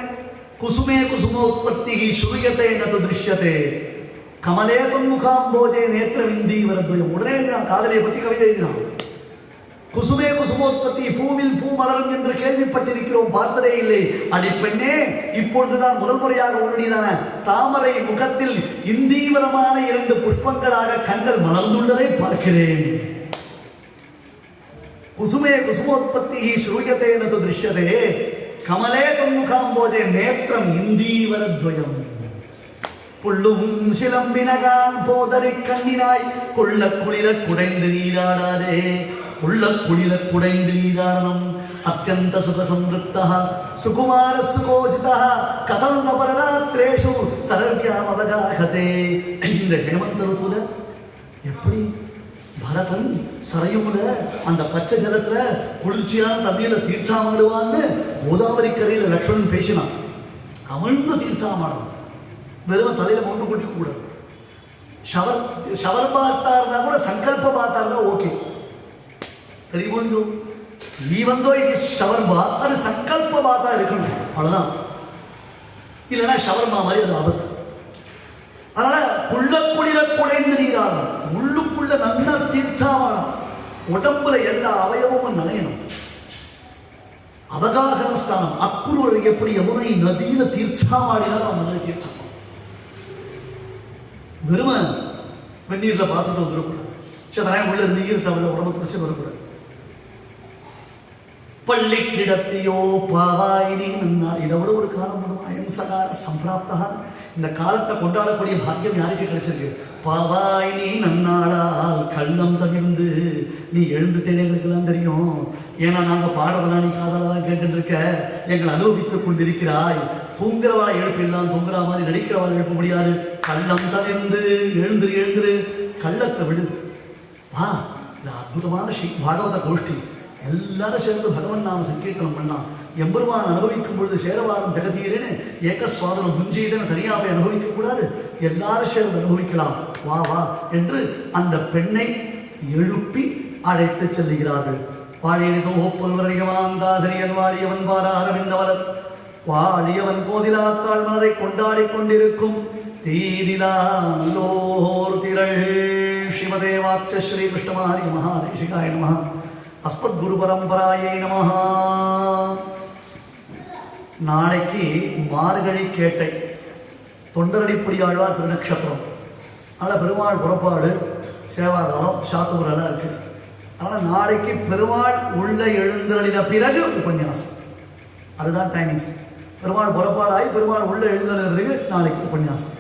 குசுமே குசுமோத்பத்தி ஸ்ரூயதே நது திருஷ்யதே கமலே தொன்முகாம்போஜே நேத்திர விந்தி வரத்வயம். உடனே எழுதினான், காதலியை பத்தி கவிதை எழுதினான். குசுமே குசுமோத்பத்தி பூவில் பூ மலரும் என்று கேள்விப்பட்டிருக்கிறோம், பார்த்ததே இல்லை. அடி பெண்ணே, இப்பொழுதுதான் முதல் முறையாக உன்னுடையதான தாமரை முகத்தில் இந்தீவரமான 2 புஷ்பங்களாக கண்கள் மலர்ந்துள்ளதை பார்க்கிறேன். குசுமே குசுமோத்பத்தி ஸ்ரூயதே நது திருஷ்யதே கமலே தொன்முகாம்போஜே நேத்திரம் இந்தீவரத்வயம். புல்லும் சிலம்பினகான் போதரை கண்ணினாய் கொள்ள குளிர குடைந்து நீராடாதே குள்ள குளிர குடைந்து நீராடனம் அத்தியந்த சுக சம்ருத்தா சுகுமார சுகோஜிதா கதம் நபரராத்ரேஷு சரவ்யாம் அவகாகதே. இந்த ஹேமந்த ருத்துல எப்படி பரதன் சரையுல அந்த பச்சை ஜலத்துல குளிர்ச்சியான தண்ணீர்ல தீர்த்தாமாடுவான்னு கோதாவரி கரையில லக்ஷ்மணன் பேசினான். அமிழ்ந்த தீர்த்தாமாடும், வெறும் தலையில மொண்டு கொட்டிக்க கூடாது. ஷவர் பாத்தா இருந்தா கூட சங்கல்ப பாத்தா இருந்தா ஓகே. தெரியுமோ நீ வந்தோ இது ஷவர்மா, அது சங்கல்ப பாத்தா இருக்கணும், அவ்வளவுதான். இல்லைன்னா ஷவர்மா மாதிரி அது ஆபத்து. அதனால குள்ளக்குளிர குடைந்து நீராடும், உள்ளுக்குள்ள நல்ல தீர்த்தாமானம், உடம்புல எல்லா அவயவமும் நனையணும். அவகாகன ஸ்தானம் அக்குரு எப்படி யமுனை நதியில தீர்த்தாமாடினாலும் அந்த மாதிரி தீர்த்தாமாடும். வெறும வெந்நீர்ல பார்த்துட்டு வந்துடக்கூடாது. சரி, உள்ள இருந்து ஈரத்தவள உடம்பு குடிச்சு வரக்கூடாது. பள்ளி கிடத்தியோ பாவாயினி நன்னா. இதை விட ஒரு காலம் பண்ணும் அயம்சகார சம்பிராப்தா. இந்த காலத்தை கொண்டாடக்கூடிய பாக்கியம் யாருக்கு கிடைச்சிருக்கு? பாவாயினி நன்னாளால் கள்ளம் தவிர்ந்து. நீ எழுந்துட்டேன்னு எங்களுக்கெல்லாம் தெரியும், ஏன்னா நாங்கள் பாடுறதெல்லாம் நீ காதலாம் கேட்டுட்டு இருக்க, எங்களை அனுபவித்துக் கொண்டிருக்கிறாய். தூங்குறவாளை எழுப்பிடலாம், தூங்குற மாதிரி நடிக்கிறவாளை எழுப்ப முடியாது. கள்ளம் தவிர்ந்து எழுந்துரு எழுந்துரு, கள்ளத்தை விடு. வா, இது அற்புதமான பாகவத கோஷ்டி. எல்லாரும் சேர்ந்து பகவன் நாம சங்கீர்த்தனம் பண்ணலாம். எம்பெருமான் அனுபவிக்கும் பொழுது சேரவாரம் ஜெகதீரன்னு ஏகஸ்வாதனம் முஞ்சீதன தனியாக போய் அனுபவிக்க கூடாது, எல்லாரும் சேர்ந்து அனுபவிக்கலாம், வா வா என்று அந்த பெண்ணை எழுப்பி அழைத்து செல்லுகிறார்கள். வாழியதோ புல்வரணிகமாந்தாசிரியன் வாழியவன் பார அரவிந்தவரர் வாழியவன் கோதிலாத்தாள் மலரை கொண்டாடி கொண்டிருக்கும் தீதிலோர் திரள். ஸ்ரீமதே வாத்ஸ்ய ஸ்ரீ கிருஷ்ணமாரி மகாதேசிகாய நமஹ. அஸ்மத் குரு பரம்பராயை நமஹ. நாளைக்கு மார்கழி கேட்டை தொண்டரடிப்படி ஆழ்வார் திருநக்ஷத்திரம். அதனால் பெருமாள் புறப்பாடு சேவாகாலம் சாத்துபுரெல்லாம் இருக்குது. அதனால் நாளைக்கு பெருமாள் உள்ள எழுந்தருளின பிறகு உபன்யாசம். அதுதான் டைமிங்ஸ். பெருமாள் புறப்பாடாகி பெருமாள் உள்ள எழுந்தருளின பிறகு நாளைக்கு உபன்யாசம்.